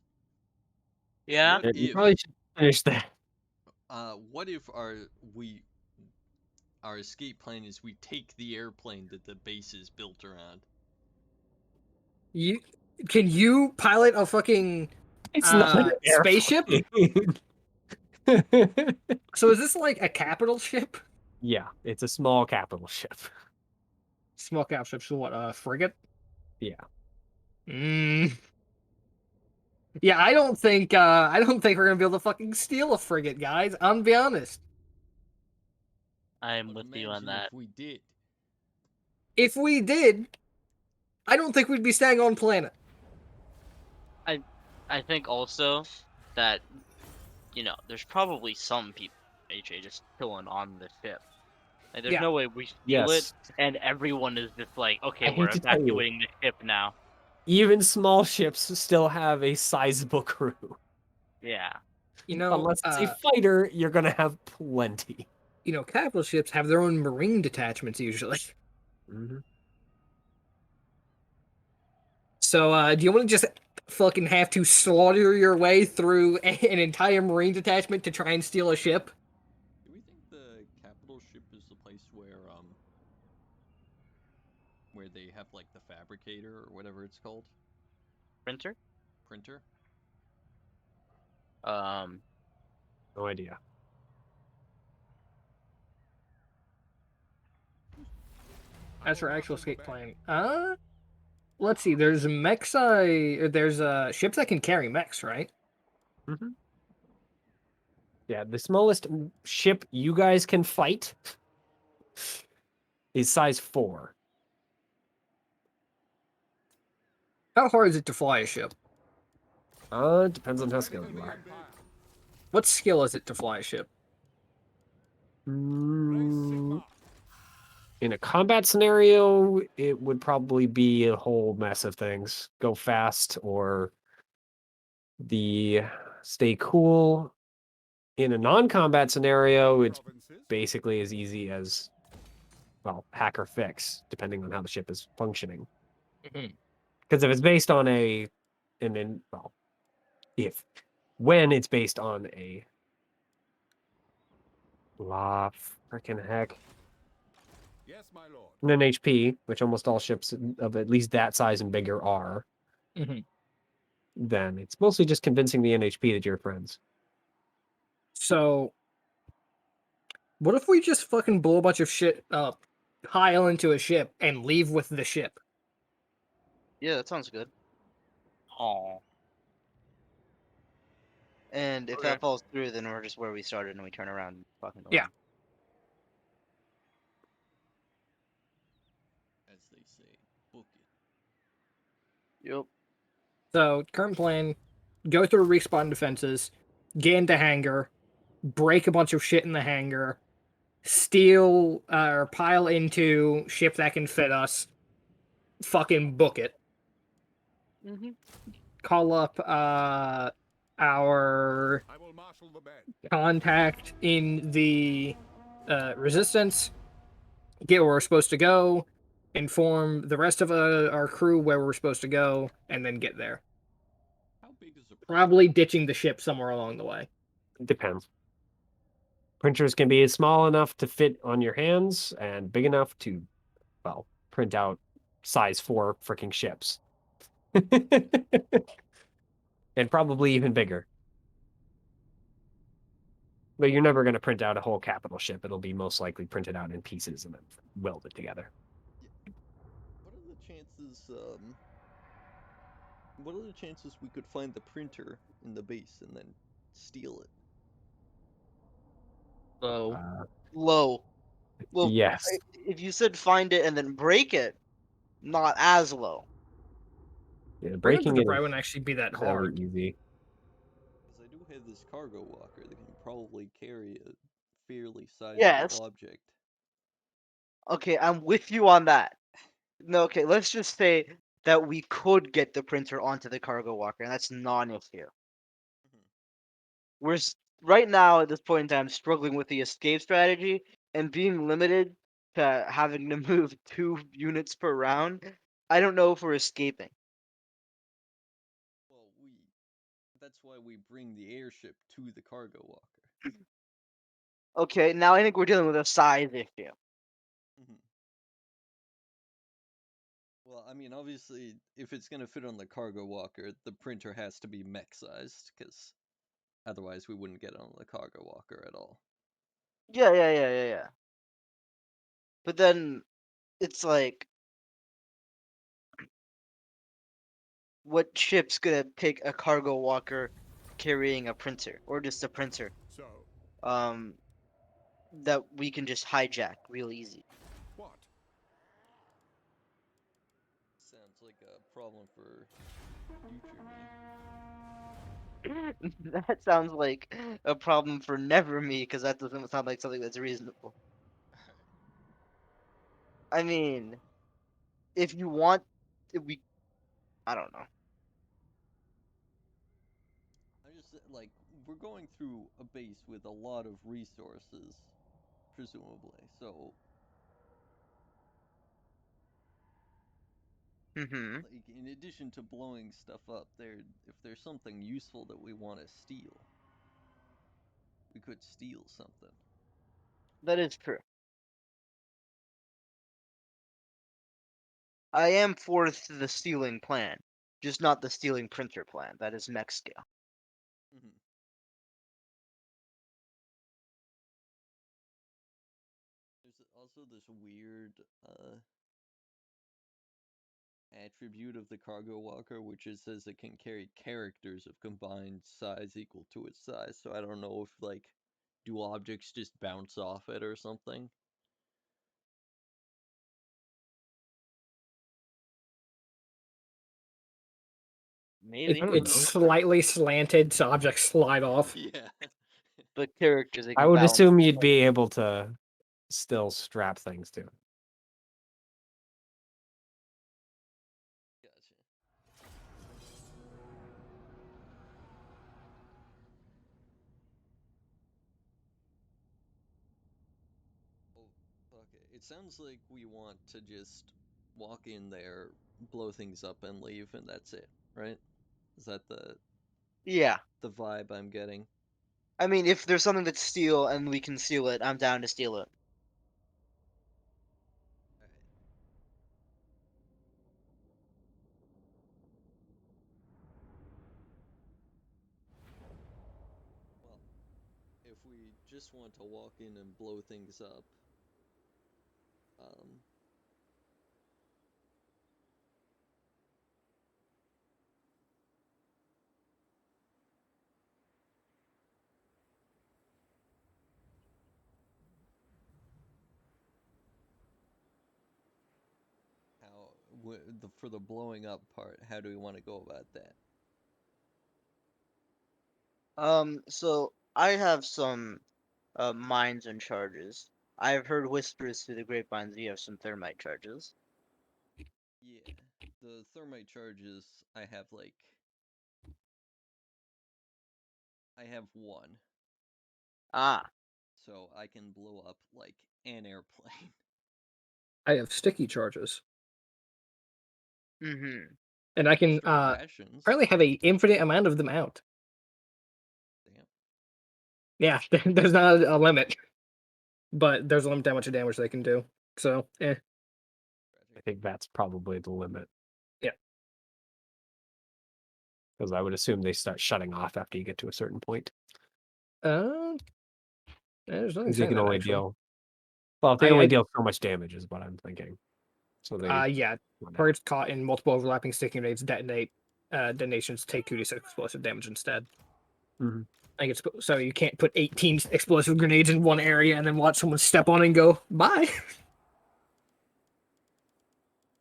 Yeah. What You if, probably should finish that. what if our escape plan is we take the airplane that the base is built around? Can you pilot a fucking It's not an spaceship? airplane. So is this like a capital ship? Yeah, it's a small capital ship. Small capital ship, so what, a frigate? Yeah. Yeah, I don't think we're gonna be able to fucking steal a frigate, guys. I'm gonna be honest. I'm But with you on imagine that. if we did. If we did, I don't think we'd be staying on planet. I think also that, there's probably some people, HA, just chilling on the ship. Like, there's Yeah. no way we steal Yes. it and everyone is just like, okay, I we're hate to tell you. evacuating the ship now. Even small ships still have a sizable crew. Yeah. Unless it's a fighter, you're gonna have plenty. Capital ships have their own marine detachments usually. Mm-hmm. So, do you want to just fucking have to slaughter your way through an entire Marine detachment to try and steal a ship? Do we think the capital ship is the place where they have like the fabricator or whatever it's called? Printer? Printer? No idea. As for actual escape plan, let's see. There's mechs. There's ships that can carry mechs, right? Mm-hmm. Yeah, the smallest ship you guys can fight is size 4. How hard is it to fly a ship? Depends on how skilled you are. What skill is it to fly a ship? In a combat scenario, it would probably be a whole mess of things. Go fast or the stay cool. In a non-combat scenario, it's basically as easy as, well, hack or fix, depending on how the ship is functioning. Mhm. Because if it's based on when it's based on a la frickin' heck, Yes, my lord. an HP, which almost all ships of at least that size and bigger are, Mhm. then it's mostly just convincing the NHP that you're friends. So, what if we just fucking blow a bunch of shit up, pile into a ship, and leave with the ship? Yeah, that sounds good. Oh. And if Okay. that falls through, then we're just where we started and we turn around and fucking go Yeah. home. As they say, book it. Yep. So, current plan: go through respawn defenses, get into hangar, break a bunch of shit in the hangar, steal or pile into ship that can fit us, fucking book it. Mm-hmm. Call up our I will marshal the men. contact in the resistance, get where we're supposed to go, inform the rest of our crew where we're supposed to go, and then get there. How big is a printer? Probably ditching the ship somewhere along the way. Depends. Printers can be small enough to fit on your hands and big enough to, well, print out size 4 freaking ships. And probably even bigger. But you're never going to print out a whole capital ship. It'll be most likely printed out in pieces and then welded together. What are the chances? What are the chances we could find the printer in the base and then steal it? Low. Uh, Low. Well, yes. if you said find it and then break it, not as low. Yeah, I don't breaking think the it probably is wouldn't actually be that fairly hard. easy. Because I do have this cargo walker that can probably carry a fairly sizable Yes. object. Okay, I'm with you on that. No, okay, let's just say that we could get the printer onto the cargo walker, and that's non-issue. We're right now at this point in time struggling with the escape strategy and being limited to having to move 2 units per round. I don't know if we're escaping. Well, that's why we bring the airship to the cargo walker. Okay, now I think we're dealing with a size issue. Well, I mean, obviously, if it's gonna fit on the cargo walker, the printer has to be mech-sized, because otherwise we wouldn't get on the cargo walker at all. Yeah. But then it's like, what ship's gonna pick a cargo walker carrying a printer, or just a printer? So, Um, that we can just hijack real easy. what? Sounds like a problem for future me. That sounds like a problem for never me, because that doesn't sound like something that's reasonable. I mean, if you want, if we, I don't know. I just like we're going through a base with a lot of resources, presumably. So Mm-hmm. Like, in addition to blowing stuff up, if there's something useful that we want to steal, we could steal something. That is true. I am for the stealing plan, just not the stealing printer plan. That is mech scale. Mhm. There's also this weird attribute of the cargo walker, which is says it can carry characters of combined size equal to its size. So I don't know if like do objects just bounce off it or something. Maybe. don't It's know. slightly slanted, so objects slide off. Yeah. But characters they I can would balance. assume you'd be able to still strap things to it. Gotcha. Oh, okay. It sounds like we want to just walk in there, blow things up, and leave, and that's it, right? Is that Yeah. the vibe I'm getting? I mean, if there's something to steal and we can steal it, I'm down to steal it. Alright. Well, if we just want to walk in and blow things up, um, for the blowing up part, how do we want to go about that? So I have some mines and charges. I've heard whispers through the grapevines that you have some thermite charges. Yeah, the thermite charges, I have one, Ah. so I can blow up like an airplane. I have sticky charges, Mm-hmm. and I can Extra rations. apparently have a infinite amount of them out. Damn. Yeah, there's not a limit, but there's a limit to how much damage they can do. So, I think that's probably the limit. Yeah. Because I would assume they start shutting off after you get to a certain point. There's nothing Because you saying can that, only actually. deal. Well, if they I- only I- deal so much damage, is what I'm thinking. So they. Yeah, targets caught in multiple overlapping sticky grenades detonate. Detonations take 2d6 explosive damage instead. Mhm. I think it's so you can't put 18 explosive grenades in one area and then watch someone step on it and go bye.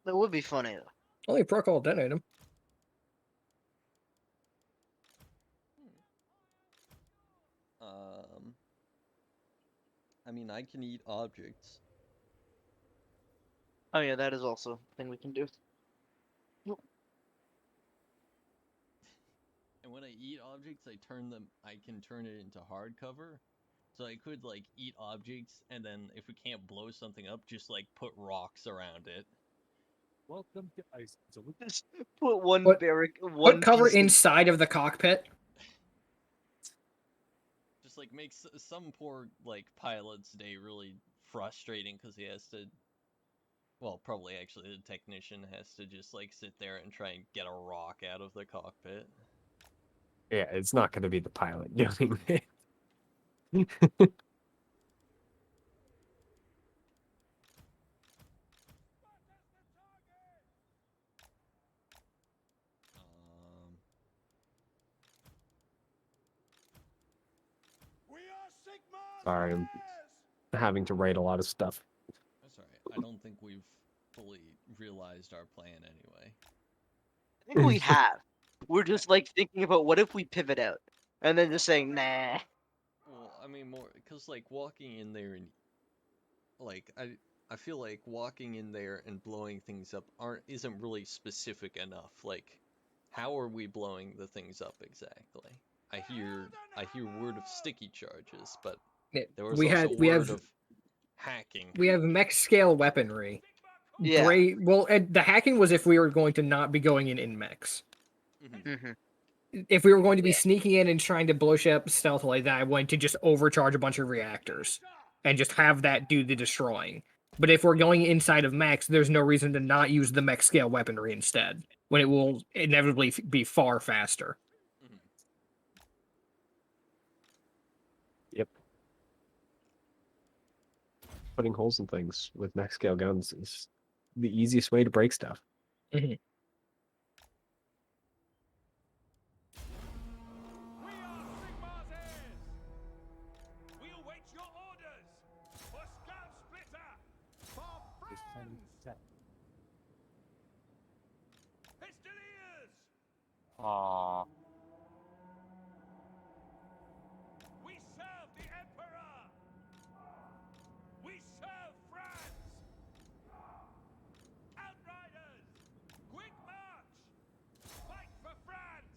That would be funny though. Only proc will detonate them. I mean, I can eat objects. Oh yeah, that is also a thing we can do. And when I eat objects, I can turn it into hardcover. So I could like eat objects, and then if we can't blow something up, just like put rocks around it. Welcome to Ice. Just put one Put- barrack, one Put cover piece of- inside of the cockpit. Just like makes some poor like pilot's day really frustrating because he has to. Well, probably actually the technician has to just like sit there and try and get a rock out of the cockpit. Yeah, it's not going to be the pilot doing it. We are Sigma Sorry, I'm slaves! having to write a lot of stuff. That's alright. I don't think we've fully realized our plan anyway. I think we have. We're just like thinking about what if we pivot out, and then just saying nah. Well, I mean more because like walking in there and like I feel like walking in there and blowing things up isn't really specific enough. Like, how are we blowing the things up exactly? I hear word of sticky charges, but Yeah, there was we also had we word have of hacking. we have mech scale weaponry, Yeah. Well, the hacking was if we were going to not be going in mechs. Mm-hmm. If we were going to be Yeah. sneaking in and trying to blow shit up stealthily, then I wanted to just overcharge a bunch of reactors and just have that do the destroying. But if we're going inside of mechs, there's no reason to not use the mech scale weaponry instead, when it will inevitably be far faster. Mhm. Yep. Putting holes in things with mech scale guns is the easiest way to break stuff. Mhm. We are Sigmar's heirs. We await your orders for Scout Splitter. For friends. Pistoliers. Aww. We serve the Emperor. We serve France. Outriders. Quick march. Fight for France.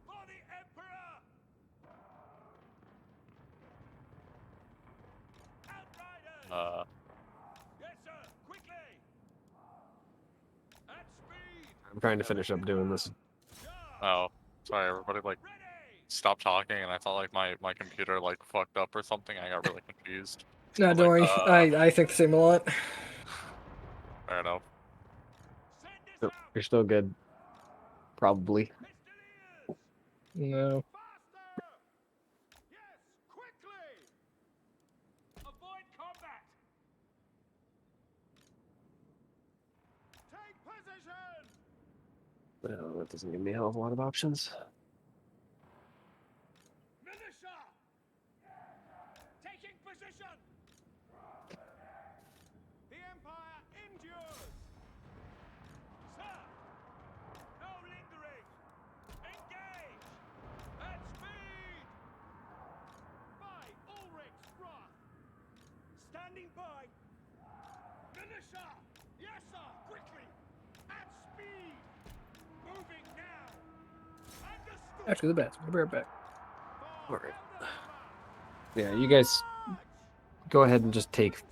For the Emperor. Outriders. Yes, sir. Quickly. At speed. I'm trying to finish up doing this. Oh, sorry, everybody, like, Ready. stopped talking, and I thought, like, my computer, like, fucked up or something. I got really confused. No, was don't like, worry. I think the same a lot. Fair enough. Send this Nope, out. you're still good. Probably. Pistoliers. No. Faster. Yes, quickly. Avoid combat. Take position. Well, that doesn't give me a hell of a lot of options. Militia. Taking position. The Empire endures. Sir. No lingering. Engage. At speed. By Ulrich's wrath. Standing by. Militia. Yes, sir. Quickly. At speed. Moving now. Understood. Actually, the best. I'll be right back. For Alright. Heldenhammer. Yeah, you guys March. go ahead and just take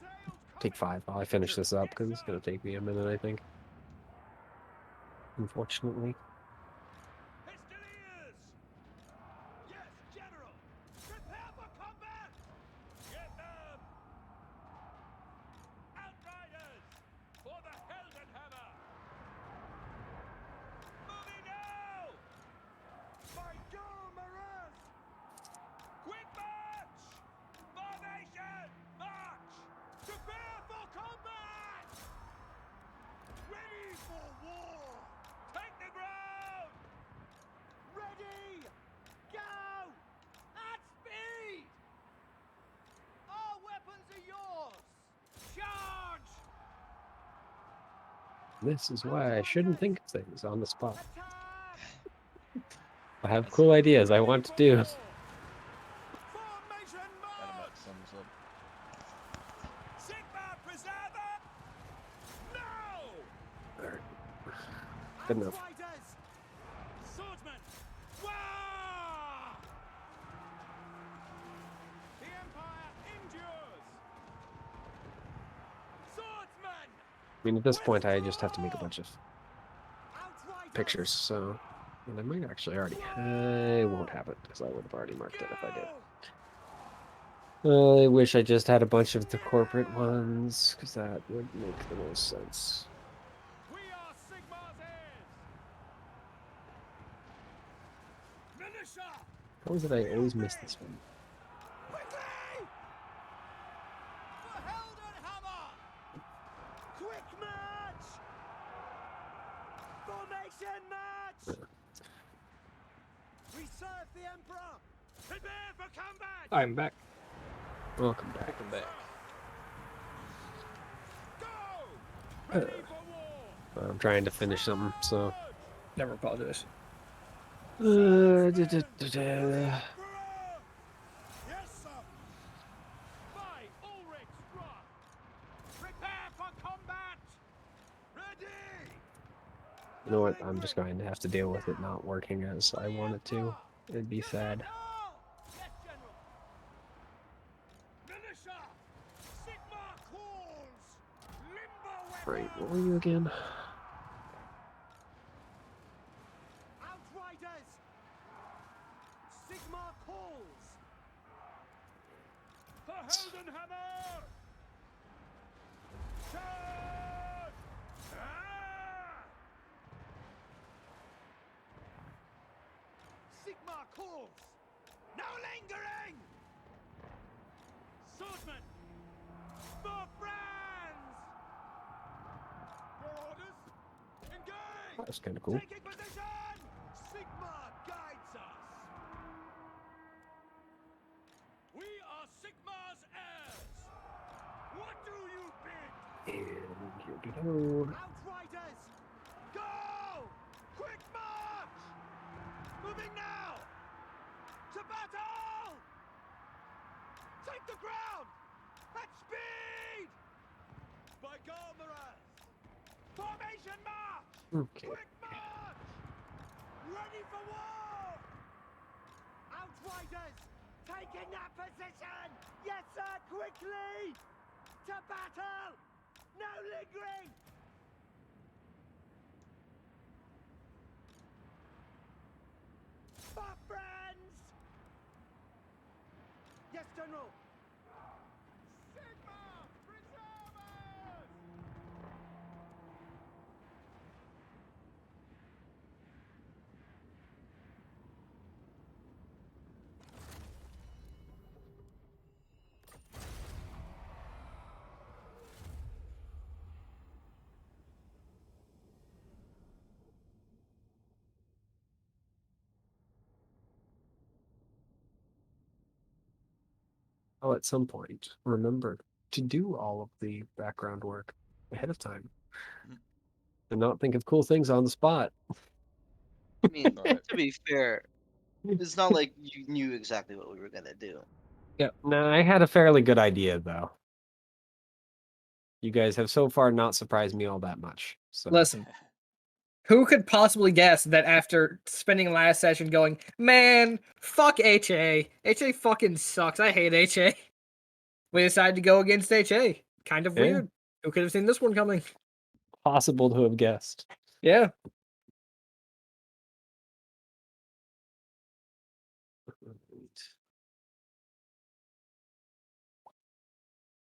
Details 5 while I finish this up, because it's going to take me a minute, I think. Unfortunately. Pistoliers! Yes, General! Prepare for combat! Get them! Outriders! For the Heldenhammer! Moving now! By Maras! Quick march! Formation! March! Prepare for combat! Ready for war! Take the ground! Ready! Go! At speed! Our weapons are yours! Charge! This is why I shouldn't think of things on the spot. Attack! I have cool ideas I want to do. Formation That march! about sums up. Sigma Preserver! Now! Alright. Good enough. Outriders! Swordsman! Wah! The Empire endures! Swordsman! I mean, at this point, I just have to make a bunch of Outriders! pictures, so... And I might actually already... I won't have it, because I would have already marked it if I did. I wish I just had a bunch of the corporate ones, because that would make the most sense. We are Sigmar's heirs! Militia! How is it I always miss this one? Quickly! For Heldenhammer! Quick march! Formation march! We serve the Emperor! Prepare for combat! I'm back. Welcome back. Welcome back. Go! Ready for war! I'm trying to finish something, so... Never apologize. Da-da-da-da. Emperor! Yes, sir! By Ulrich's wrath! Prepare for combat! Ready! You know what? I'm just going to have to deal with it not working as I want it to. It'd be sad. Yes, General! Militia! What were you again? Outriders! Sigma calls! For Heldenhammer! Charge! Ah! Sigma calls! No lingering! Swordsman! For friends! Your orders? Engage! That was kind of cool. Taking position! Sigma guides us! We are Sigma's heirs! What do you bid? And here we go. Outriders! Go! Quick march! Moving now! To battle! Take the ground! At speed! By Garmaras! Formation march! Okay. Quick march! Ready for war! Outriders! Taking that position! Yes, sir! Quickly! To battle! No lingering! For friends! Yes, General! Sigma! Preservers! I'll at some point remember to do all of the background work ahead of time and not think of cool things on the spot. I mean, Alright. to be fair, it's not like you knew exactly what we were gonna do. Yeah, no, I had a fairly good idea though. You guys have so far not surprised me all that much. So Listen, who could possibly guess that after spending last session going, man, fuck HA. HA fucking sucks. I hate HA. We decided to go against HA. Kind of Yeah. weird. Who could have seen this one coming? possible to have guessed. Yeah.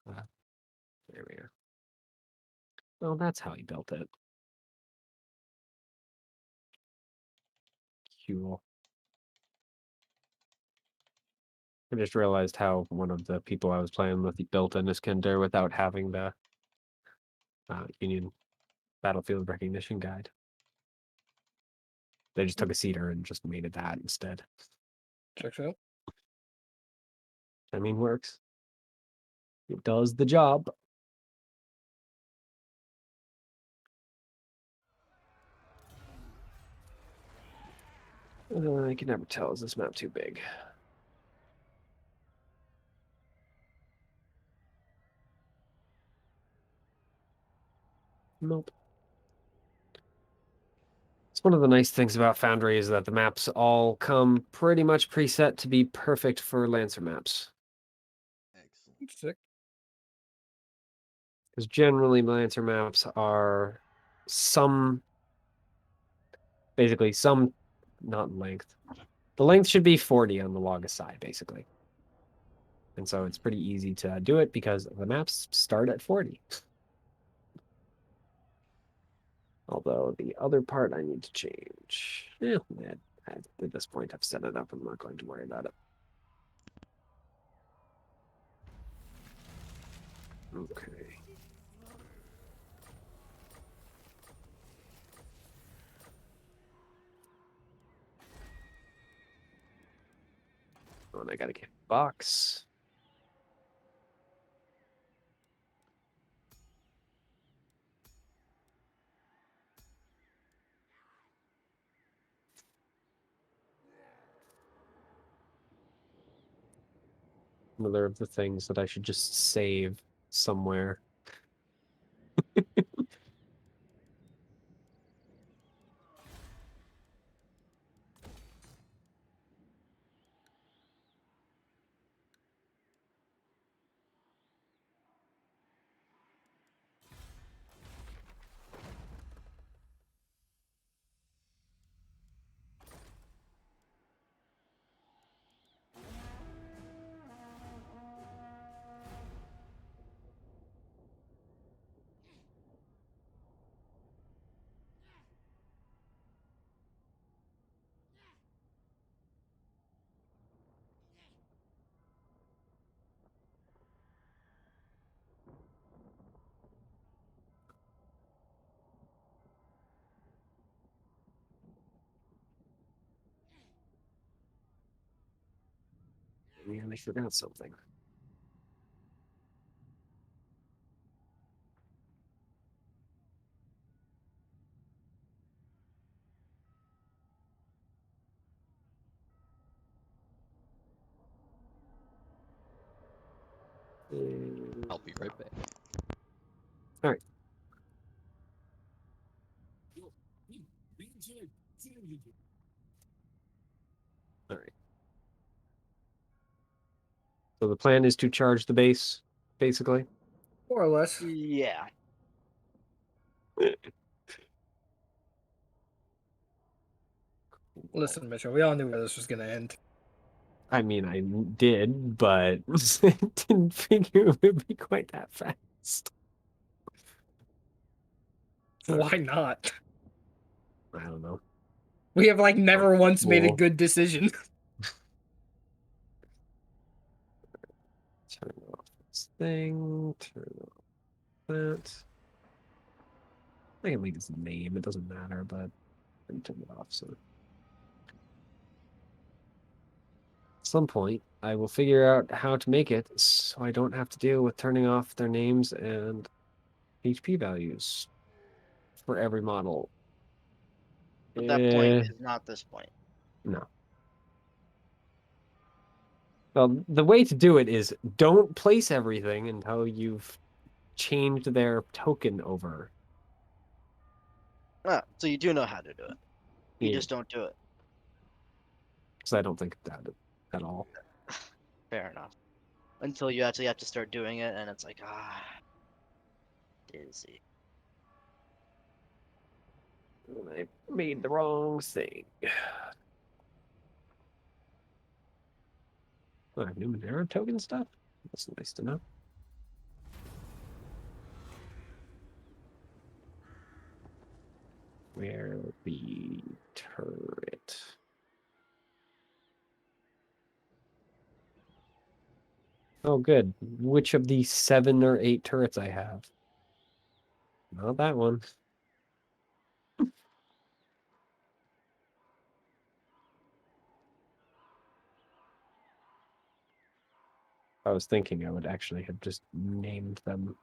There we are. Well, that's how he built it. Cool. I just realized how one of the people I was playing with built in Iskander without having the Union Battlefield Recognition Guide. They just took a cedar and just made it that instead. Checks out. I mean, works. It does the job. I can never tell. Is this map too big? Nope. It's one of the nice things about Foundry is that the maps all come pretty much preset to be perfect for Lancer maps. Excellent. Sick. Because generally Lancer maps are basically some, not length. The length should be 40 on the longest side, basically. And so it's pretty easy to do it because the maps start at 40. Although the other part I need to change. Yeah, at this point I've set it up. I'm not going to worry about it. Okay. Oh, and I gotta get a box. Another of the things that I should just save somewhere. Yeah, they forgot something. I'll be right back. All right. All right. So the plan is to charge the base, basically. More or less. Yeah. Listen, Mitchell, we all knew where this was gonna end. I mean, I did, but didn't figure it would be quite that fast. Why not? I don't know. We have like never once made a Well, good decision. turn off this thing. Turn off that. I can leave this name. It doesn't matter, but I turn it off. So at some point, I will figure out how to make it so I don't have to deal with turning off their names and HP values for every model. But that point Eh, is not this point. no. Well, the way to do it is don't place everything until you've changed their token over. Ah, so you do know how to do it. You Yeah, just don't do it. because I don't think about it at all. Fair enough. Until you actually have to start doing it, and it's like, dizzy. And I made the wrong thing. Oh, I have Numenera token stuff? That's nice to know. Where the turret? Oh, good. Which of the 7 or 8 turrets I have? Not that one. I was thinking I would actually have just named them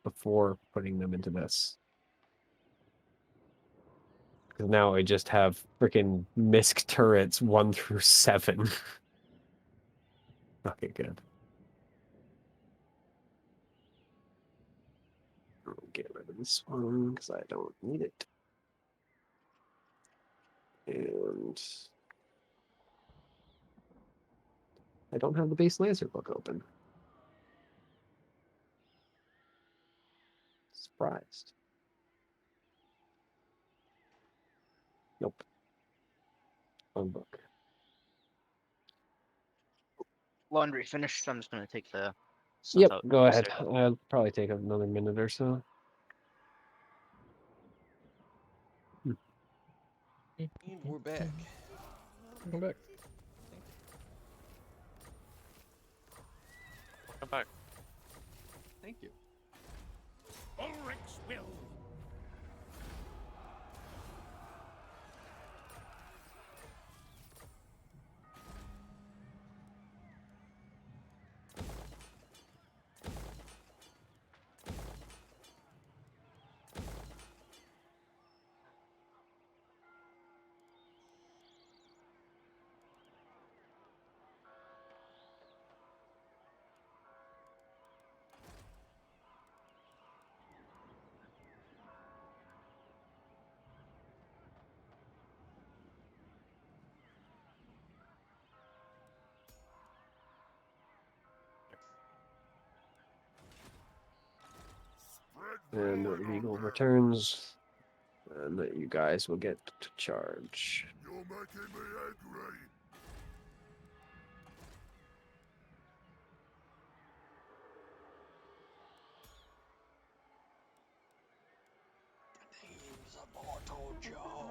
before putting them into this. Because now I just have freaking misc turrets 1 through 7. Okay, good. I'll get rid of this one because I don't need it. And I don't have the base laser book open. Surprised. Nope. Wrong book. Laundry finished, so I'm just gonna take the stuff Yep, out. go ahead. upstairs. I'll probably take another minute or so. And we're back. Come back. Welcome back. Thank you. Ulrich's will. And Regal returns. And that you guys will get to charge. You're making me angry. Name's Immortal Joe.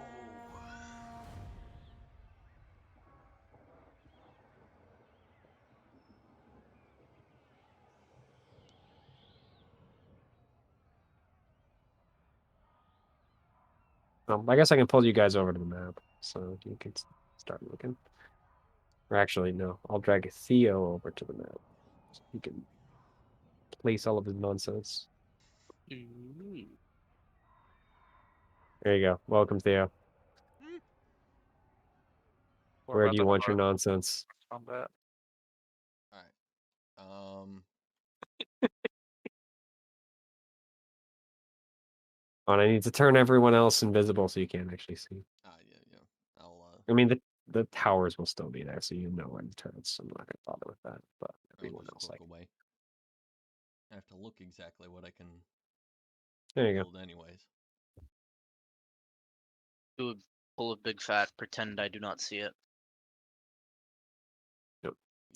I guess I can pull you guys over to the map, so you can start looking. Or actually, no. I'll drag Theo over to the map. So he can place all of his nonsense. Mm. There you go. Welcome, Theo. We're Where about do you to want your start nonsense? combat. Alright. On, I need to turn everyone else invisible so you can't actually see. Yeah. I'll I mean, the towers will still be there, so you know where the turrets. I'm not gonna bother with that, but I'll everyone just else, look like, away. I have to look exactly what I can there you go. build anyways. Pull a big fat pretend I do not see it.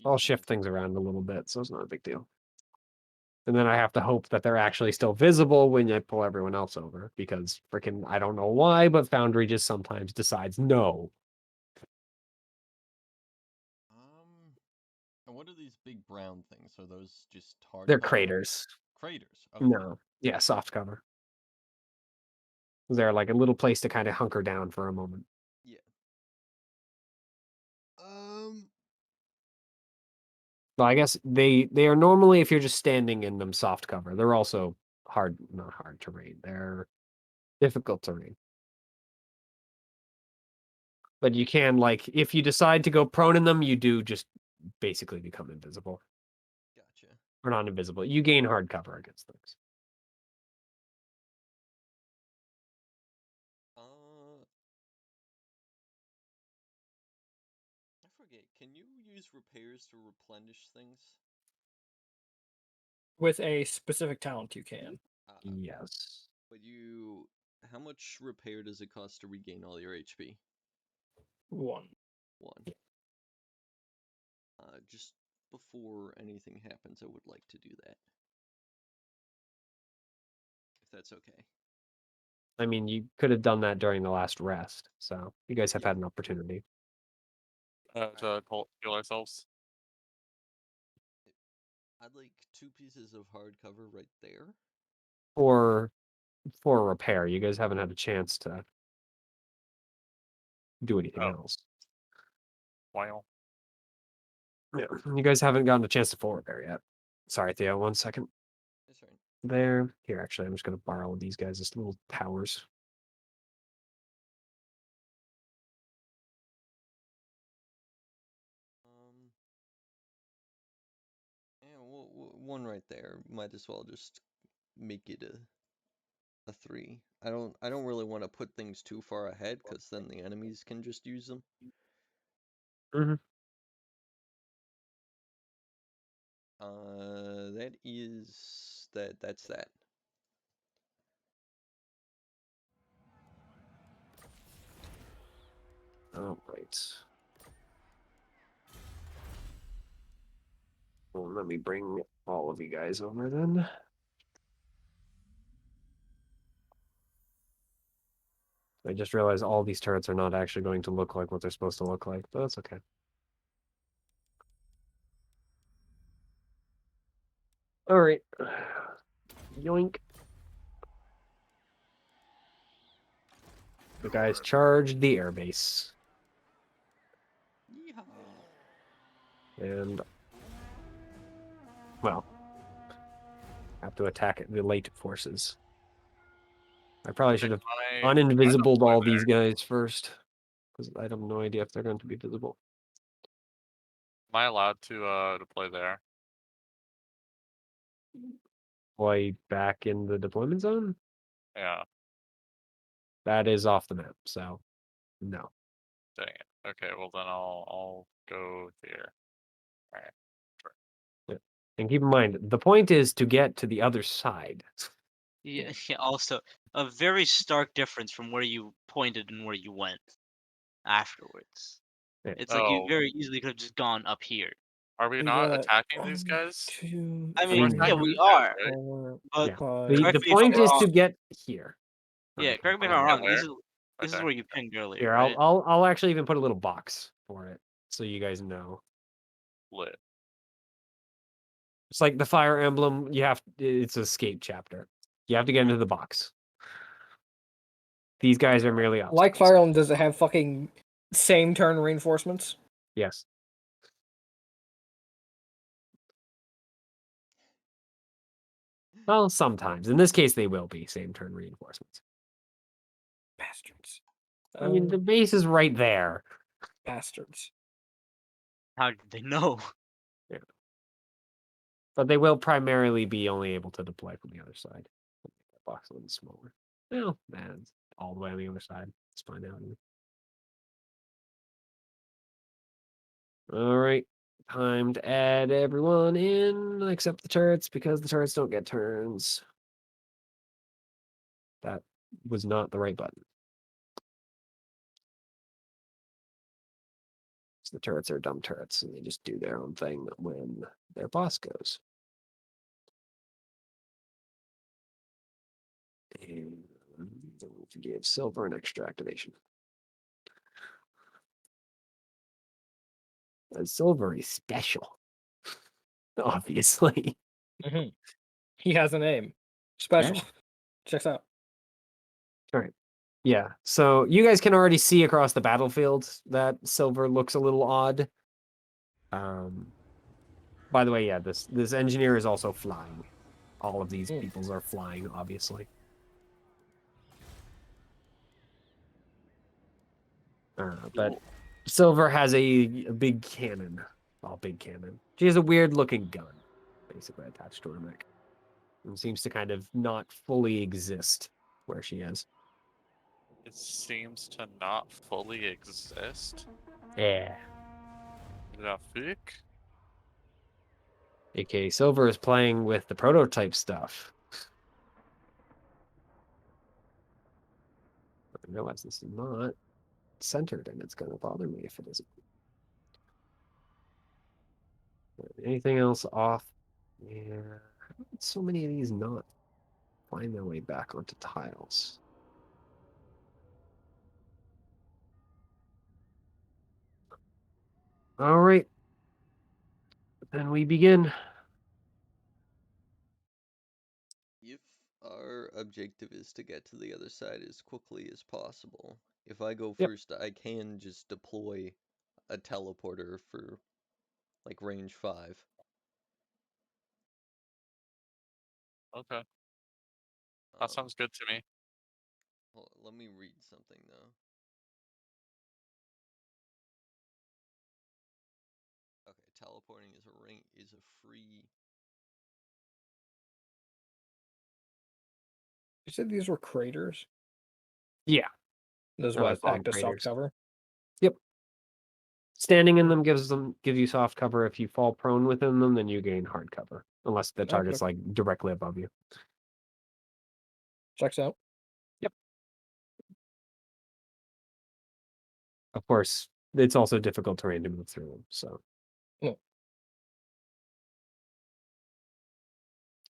I'll Use shift my- things around a little bit, so it's not a big deal. And then I have to hope that they're actually still visible when I pull everyone else over, because freaking I don't know why, but Foundry just sometimes decides no. And what are these big brown things? Are those just hard They're cover? craters. Craters. Okay. No. Yeah, soft cover. They're like a little place to kind of hunker down for a moment. Yeah. Well, I guess they are normally, if you're just standing in them, soft cover. They're also not hard terrain. They're difficult terrain. But you can, like, if you decide to go prone in them, you do just basically become invisible. Gotcha. Or not invisible. You gain hard cover against things. I forget. Can you use repairs to replenish things? With a specific talent, you can. Yes. But how much repair does it cost to regain all your HP? 1. 1. Just before anything happens, I would like to do that. If that's okay. I mean, you could have done that during the last rest, so you guys have Yeah. had an opportunity. To heal ourselves. I'd like 2 pieces of hard cover right there. For repair, you guys haven't had a chance to do anything else. Wow. Yeah, you guys haven't gotten a chance to full repair yet. Sorry, Theo, 1 second. That's right. There. Here, actually, I'm just going to borrow these guys' little towers. Yeah, one right there. Might as well just make it a 3. I don't really want to put things too far ahead, because then the enemies can just use them. Mm-hmm. That's that. All right. Well, let me bring all of you guys over then. I just realized all these turrets are not actually going to look like what they're supposed to look like, but that's okay. All right. Yoink. You guys charge the airbase. Yeehaw. And, well, have to attack the late forces. I probably should have uninvisibled all these guys first, because I have no idea if they're going to be visible. Am I allowed to play there? Play back in the deployment zone? Yeah. That is off the map, so no. Dang it. Okay, well then I'll go here. Alright. Yeah. And keep in mind, the point is to get to the other side. Yeah, also, a very stark difference from where you pointed and where you went afterwards. Yeah. It's like you Oh. very easily could have just gone up here. Are we We not got attacking these guys? 2, I We're mean, yeah, attacking we these guys, are, right? 4, but Yeah. 5, The correct me if point I'm is wrong. to get here. Yeah, Okay. correct me if I'm Okay, wrong. where? This is Okay. where you pinged earlier, Here, right? I'll actually even put a little box for it, so you guys know. Lit. It's like the Fire Emblem. It's a escape chapter. You have to get into the box. These guys are merely Like obstacles. Fire Emblem, does it have fucking same turn reinforcements? Yes. Well, sometimes. In this case, they will be same turn reinforcements. Bastards. I mean, the base is right there. Bastards. How did they know? But they will primarily be only able to deploy from the other side. Make that box a little smaller. Well, man, it's all the way on the other side. It's fine now. All right. Time to add everyone in except the turrets because the turrets don't get turns. That was not the right button. So the turrets are dumb turrets and they just do their own thing when their boss goes. And to give silver an extra activation. And silver is special. Obviously. Mm-hmm. He has a name. Special. Yeah. Checks out. All right. Yeah. So you guys can already see across the battlefield that silver looks a little odd. By the way, yeah, this engineer is also flying. All of these peoples are flying, obviously. But Cool. silver has a big cannon. All big cannon. She has a weird looking gun, basically attached to her neck. And seems to kind of not fully exist where she is. It seems to not fully exist. Yeah. The fuck? AK Silver is playing with the prototype stuff. I realize this is not centered and it's going to bother me if it isn't. Anything else off? Yeah. How did so many of these not find their way back onto tiles? All right. Then we begin. If our objective is to get to the other side as quickly as possible, if I go Yep. first, I can just deploy a teleporter for like range 5. Okay, that Um, sounds good to me. let me read something though. Okay, teleporting is a free. You said these were craters? Yeah. Those I like what calling act as soft craters. cover? Yep. Standing in them gives you soft cover. If you fall prone within them, then you gain hard cover. Unless the target's like directly above you. Checks out. Yep. Of course, it's also difficult terrain to move through them. So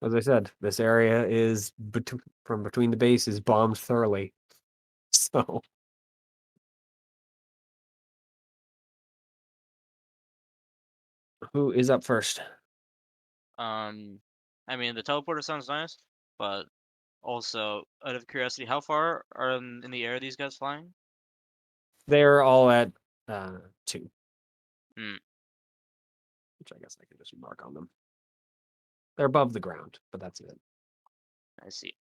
as I said, this area is from between the base is bombed thoroughly. So who is up first? I mean, the teleporter sounds nice, but also, out of curiosity, how far are in the air these guys flying? They're all at 2. Hmm. Which I guess I can just mark on them. They're above the ground, but that's it. I see.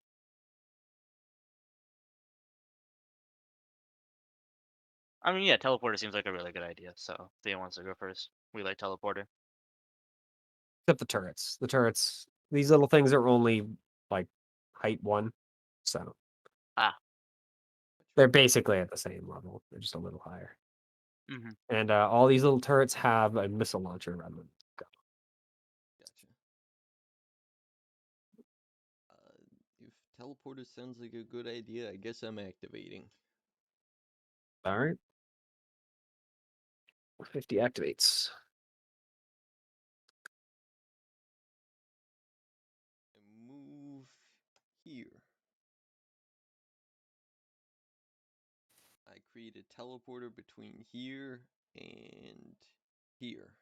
I mean, yeah, teleporter seems like a really good idea. So, if Thea wants to go first, we like teleporter. Except the turrets. The turrets, these little things are only like height 1. So Ah. they're basically at the same level. They're just a little higher. Mm-hmm. And all these little turrets have a missile launcher around them. Gotcha. If teleporter sounds like a good idea, I guess I'm activating. All right. 50 activates. Move here. I create a teleporter between here and here.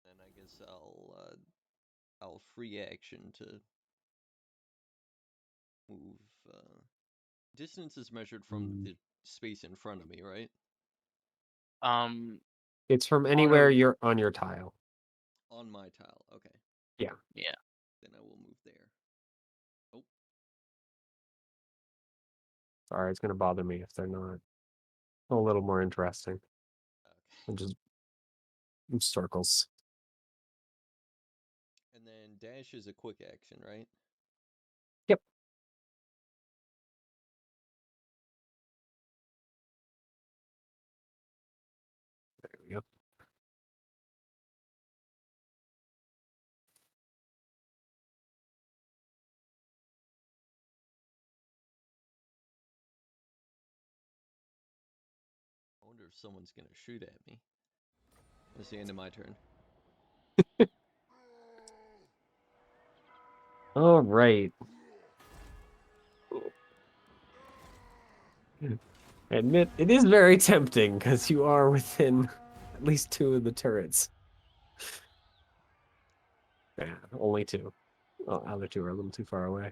Then I guess I'll free action to move. Distance is measured from the space in front of me, right? It's from On anywhere a- you're on your tile. On my tile. Okay. Yeah. Yeah. Then I will move there. Oh, Sorry, it's gonna bother me if they're not a little more interesting. okay. And just circles. And then dash is a quick action, right? Yep. There we go. I wonder if someone's gonna shoot at me. That's the end of my turn. All right. Admit it is very tempting because you are within at least 2 of the turrets. Yeah, only 2. Well, other 2 are a little too far away.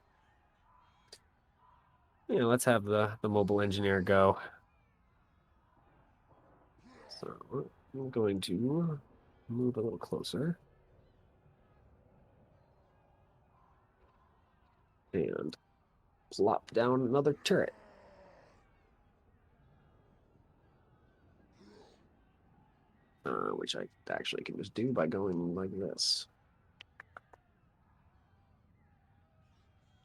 Yeah, let's have the mobile engineer go. So I'm going to move a little closer. And plop down another turret. Which I actually can just do by going like this.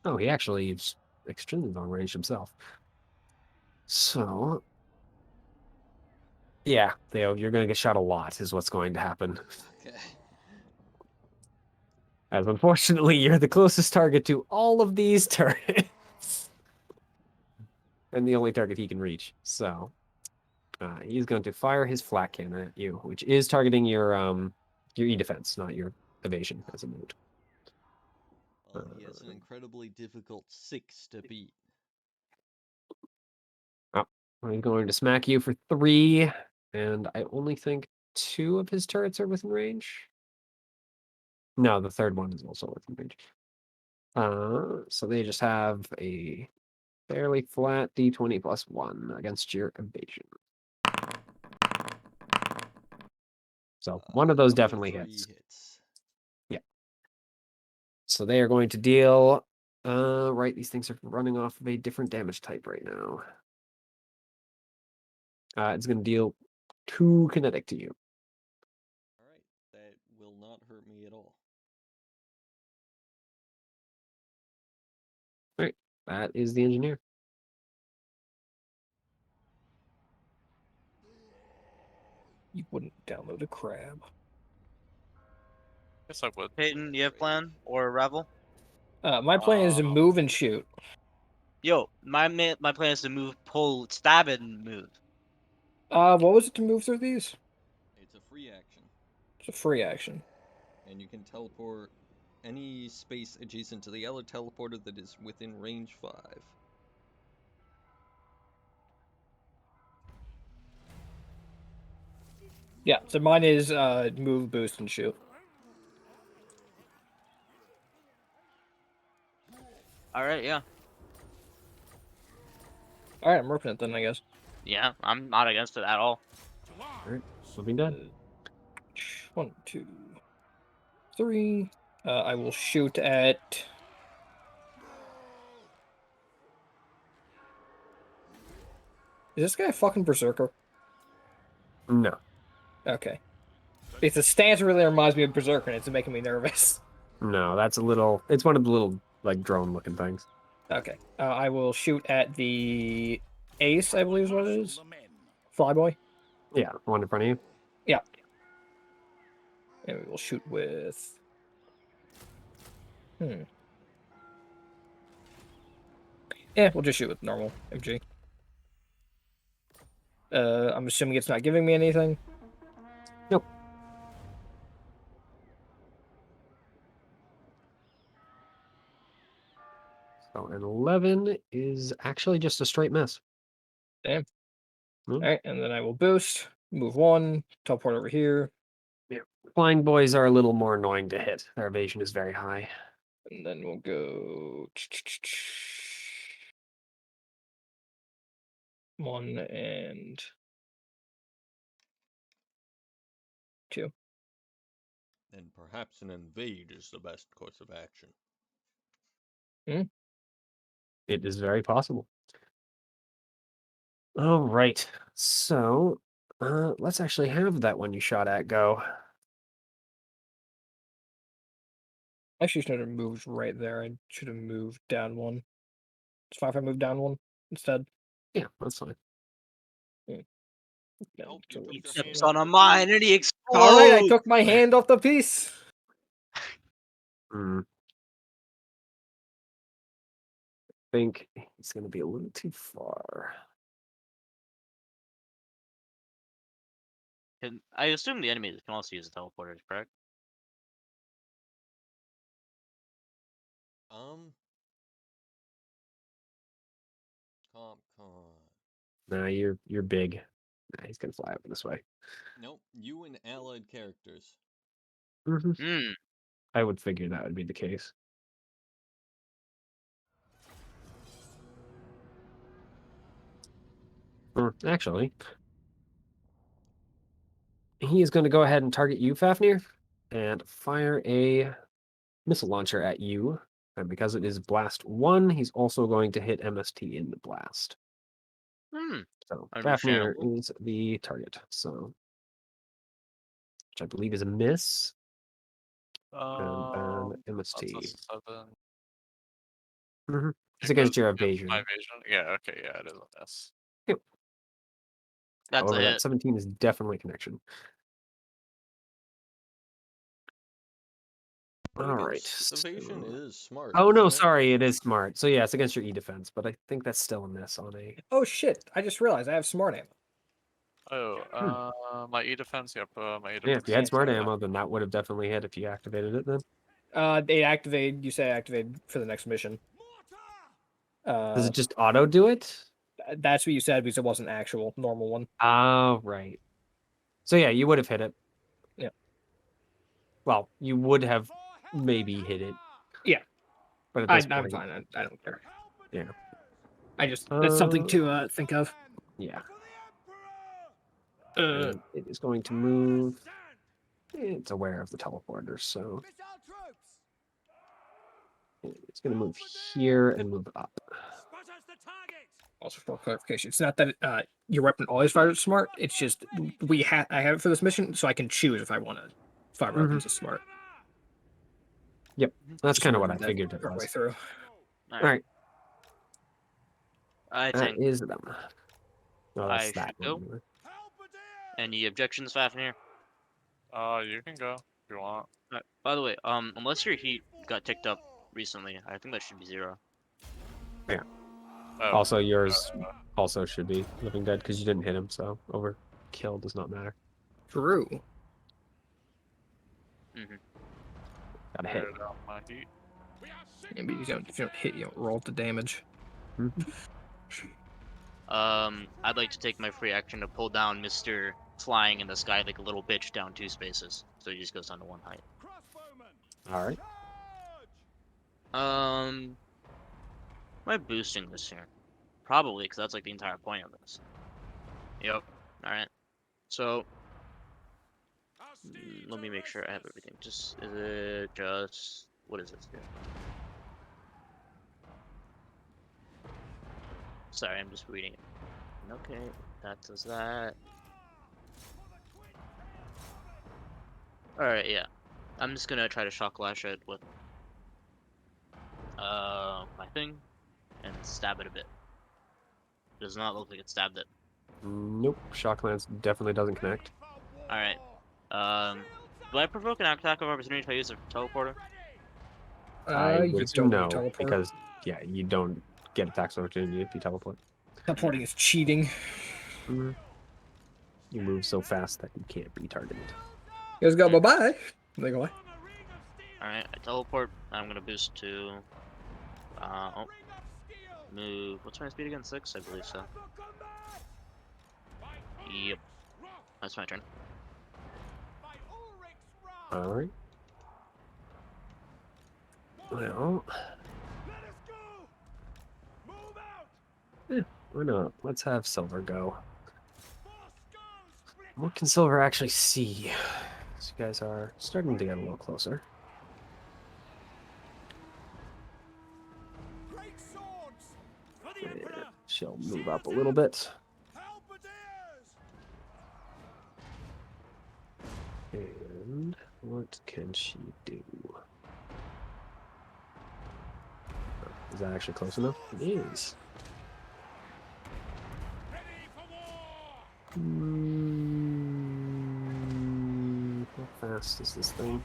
Oh, he actually is extremely long range himself. So, yeah, Theo, you're going to get shot a lot is what's going to happen. Okay. As unfortunately, you're the closest target to all of these turrets. And the only target he can reach. So, he's going to fire his flat cannon at you, which is targeting your E-defense, not your evasion as a note. Well, he has an incredibly difficult 6 to beat. I'm going to smack you for 3, and I only think 2 of his turrets are within range. No, the third one is also within range. So they just have a fairly flat d20 plus 1 against your evasion. So one of those Number definitely 3 hits. hits. Yeah. So they are going to deal. Right, these things are running off of a different damage type right now. It's going to deal 2 kinetic to you. All right, that will not hurt me at all. All right, that is the engineer. You wouldn't download a crab. Yes, I would. Peyton, you have plan or Ravel? My plan is to move and shoot. Yo, my plan is to move, pull, stab, and move. What was it to move through these? It's a free action, It's a free action. and you can teleport any space adjacent to the yellow teleporter that is within range 5. Yeah, so mine is move, boost, and shoot. All right, yeah, All right, I'm ripping it then, I guess. yeah. I'm not against it at all. All right, moving done. 1, 2, 3. I will shoot at. Is this guy a fucking berserker? No. Okay. Because the stance really reminds me of berserker, and it's making me nervous. No, that's a little. It's one of the little like drone looking things. Okay. I will shoot at the ace, I believe is what it is. Flyboy. Yeah, one in front of you. Yeah. And we will shoot with. Yeah, we'll just shoot with normal MG. I'm assuming it's not giving me anything. Nope. So an 11 is actually just a straight miss. Damn. Hmm. All right, and then I will boost, move 1, teleport over here. Yeah. Flying boys are a little more annoying to hit. Their evasion is very high. And then we'll go 1 and 2. And perhaps an invade is the best course of action. It is very possible. All right. So, let's actually have that one you shot at go. Actually, should have moved right there. I should have moved down 1. It's fine if I move down 1 instead. Yeah, that's fine. Yeah, Nope, you so took it's- your Steps hand on a off the mine piece. and he explodes. All right, I took my hand off the piece. Hmm. I think he's going to be a little too far. I assume the enemies can also use the teleporters, correct? Con. Nah, you're big. Nah, he's going to fly up this way. Nope, you and allied characters. Hmm. Hmm. I would figure that would be the case. Actually, he is going to go ahead and target you, Fafnir, and fire a missile launcher at you. And because it is blast 1, he's also going to hit MST in the blast. Hmm. So Fafnir Understandable. is the target. So, which I believe is a miss. And then That's a MST. 7. It's against Because your it's evasion. my evasion. Yeah, okay, yeah, it is a miss. That's However, a that hit. 17 is definitely connection. But All against right. evasion so- is smart. Oh no, isn't it? sorry, it is smart. So yeah, it's against your E defense, but I think that's still a miss on a. Oh shit! I just realized I have smart ammo. Oh, my E defense, yep, my E Yeah, defense. if you had is smart fine. ammo, then that would have definitely hit if you activated it then. They activate. You say activate for the next mission. Does it just auto do it? That's what you said because it wasn't actual normal one. Oh, right. So yeah, you would have hit it. Yeah. Well, you would have maybe hit it. Yeah. But at this I'm point, fine. I don't care. yeah. I just that's something to think of. Yeah. Uh, And it is going to move. It's aware of the teleporter, so it's going to move here and move up. also for clarification, it's not that your weapon always fires smart. It's just I have it for this mission, so I can choose if I want to fire my weapons as smart. Yep, that's Just kind of what I remember that figured it part way was. through. All right, I that think is them. No, that's I that should go. one. anyway. Any objections, Fafnir? You can go if you want. By the way, unless your heat got ticked up recently, I think that should be 0. Yeah. Oh, Also, yours also should be Living Dead because you didn't hit him, so overkill does not matter. True. Gotta hit. cleared out my heat. Maybe if you don't hit, you don't roll the damage. I'd like to take my free action to pull down Mr. Flying in the sky like a little bitch down 2 spaces, so he just goes down to 1 height. All right. Am I boosting this here? Probably, because that's like the entire point of this. Yep. Alright. So, let me make sure I have everything. Just, is it just, what is this here? Sorry, I'm just reading it. Okay, that does that. Alright, yeah. I'm just gonna try to shock lash it with my thing and stab it a bit. It does not look like it stabbed it. Nope. Shock Lance definitely doesn't connect. Alright. Do I provoke an attack of opportunity if I use a teleporter? I You would assume don't no, teleport. because yeah, you don't get attacks opportunity if you teleport. Teleporting is cheating. You move so fast that you can't be targeted. You guys go bye bye. They go away. Alright, I teleport. I'm gonna boost to. Move. What's my speed again? 6? I believe so. Yep. That's my turn. All right. Well, Let us go! Move out! why not? Let's have Silver go. For skull split! What can Silver actually see? These guys are starting to get a little closer. Great swords! For the And Emperor! she'll move up a little bit. Halberdiers! And what can she do? Is that actually close enough? It is. Ready for war! How fast is this thing?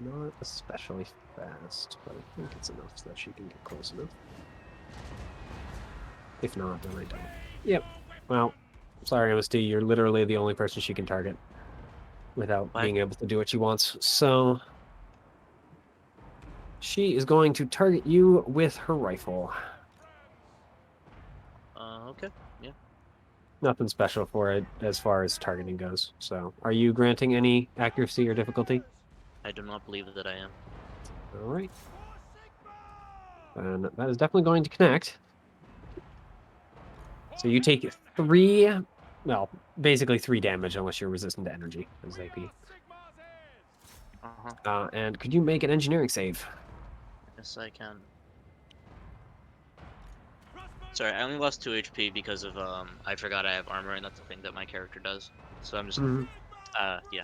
Not especially fast, but I think it's enough so that she can get close enough. If not, then I don't. Yep. Well, sorry, MSD, you're literally the only person she can target without What? being able to do what she wants. So she is going to target you with her rifle. Okay. Nothing special for it as far as targeting goes. So, are you granting any accuracy or difficulty? I do not believe that I am. All right. For And that is definitely going to connect. So you take 3, well, basically 3 damage unless you're resistant to energy as AP. Sigma's heirs! And could you make an engineering save? Yes, I can. Sorry, I only lost 2 HP because of I forgot I have armor, and that's the thing that my character does. So I'm just yeah,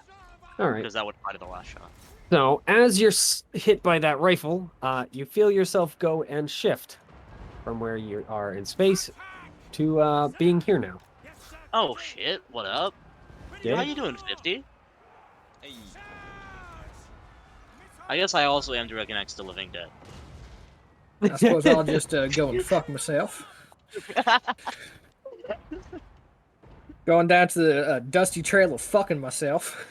All right. because that would apply to the last shot. So as you're hit by that rifle, you feel yourself go and shift from where you are in space to being here now. Oh shit! What up? Yeah. How you doing, 50? Hey, I guess I also am directly next to Living Dead. I suppose I'll just go and fuck myself. Going down to the dusty trail of fucking myself.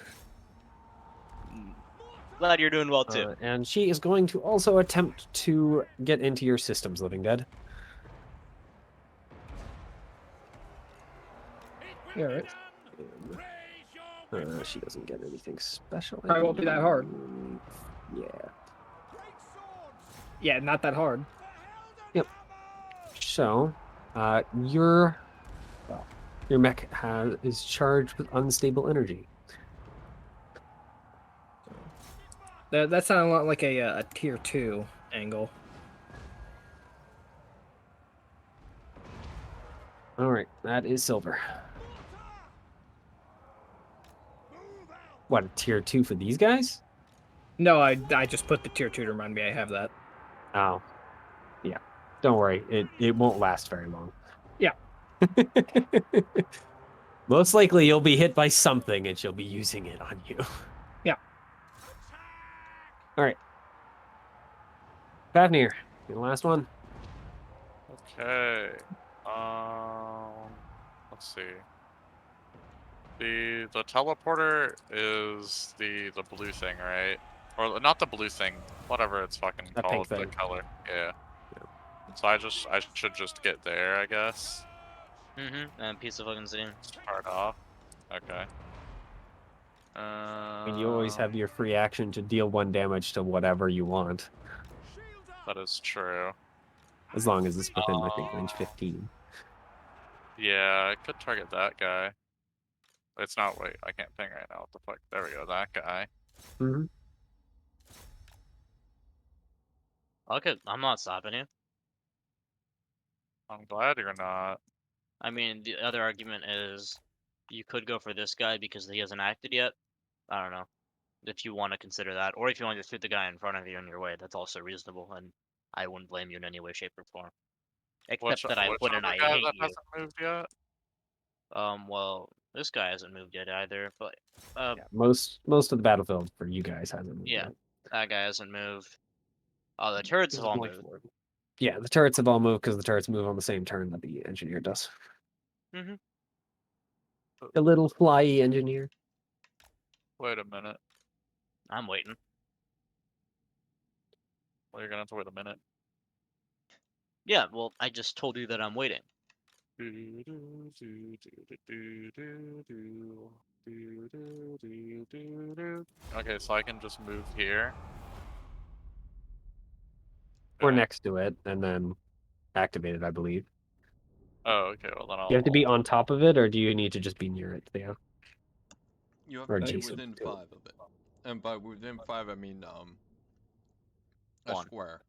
Glad you're doing well too. And she is going to also attempt to get into your systems, Living Dead. Yeah, right. She doesn't get anything special. Probably won't be that hard. Yeah. Yeah, not that hard. Yep. So, your mech is charged with unstable energy. That sounded a lot like a tier 2 angle. All right, that is Silver. What, a tier 2 for these guys? No, I just put the tier 2 to remind me I have that. Oh, yeah. Don't worry, it won't last very long. Yeah. Most likely you'll be hit by something and she'll be using it on you. Yeah. All right. Fafnir, you're the last one. Okay. Let's see. The teleporter is the blue thing, right? Or not the blue thing, whatever it's fucking That called, pink the thing. color. Yeah. So I should just get there, I guess. And piece of fucking scene. Start off. Okay. I mean, you always have your free action to deal 1 damage to whatever you want, That is true. as long as it's within, I think, range 15. Yeah, I could target that guy. It's not, wait, I can't ping right now. What the fuck? There we go, that guy. Mm-hmm. Okay, I'm not stopping you. I'm glad you're not. I mean, the other argument is you could go for this guy because he hasn't acted yet. I don't know if you want to consider that, or if you want to shoot the guy in front of you in your way. That's also reasonable, and I wouldn't blame you in any way, shape, or form. Which Except that I wouldn't. other I guy hate that you. hasn't moved yet? Well, this guy hasn't moved yet either, but Yeah, most of the battlefield for you guys hasn't moved yeah, yet. that guy hasn't moved. Oh, the turrets This have is all only moved. 4. Yeah, the turrets have all moved because the turrets move on the same turn that the engineer does. Mhm. The little flyy engineer. Wait a minute. I'm waiting. Well, you're gonna have to wait a minute. Yeah, well, I just told you that I'm waiting. Okay, so I can just move here. We're Okay. next to it, and then activate it, I believe. Oh, okay. Well, then You have to be I'll on top of it, or do you need to just be near it, Theo? You have Or to be adjacent within to it. 5 of it. And by within 5, I mean, a One. square.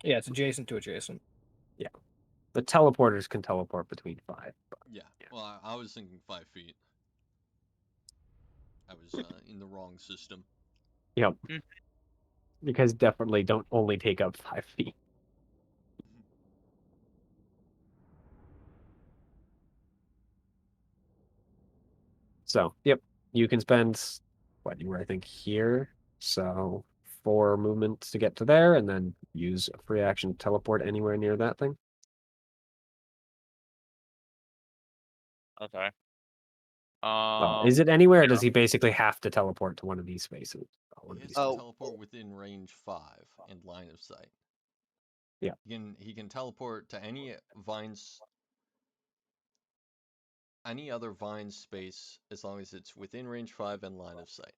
Yeah, it's adjacent to adjacent. The teleporters can teleport between 5. Yeah. Yeah. Well, I was thinking 5 feet. I was in the wrong system. Yep. Mm. Because definitely don't only take up 5 feet. So, yep. You can spend, what, you were, I think, here. So, 4 movements to get to there, and then use a free action to teleport anywhere near that thing. Okay. Well, is it anywhere, or yeah. does he basically have to teleport to one of these spaces? One He of has these to Oh. spaces. teleport within range 5 and line of sight. Yeah. He can teleport to any vines, any other vine space as long as it's within range 5 and line of sight.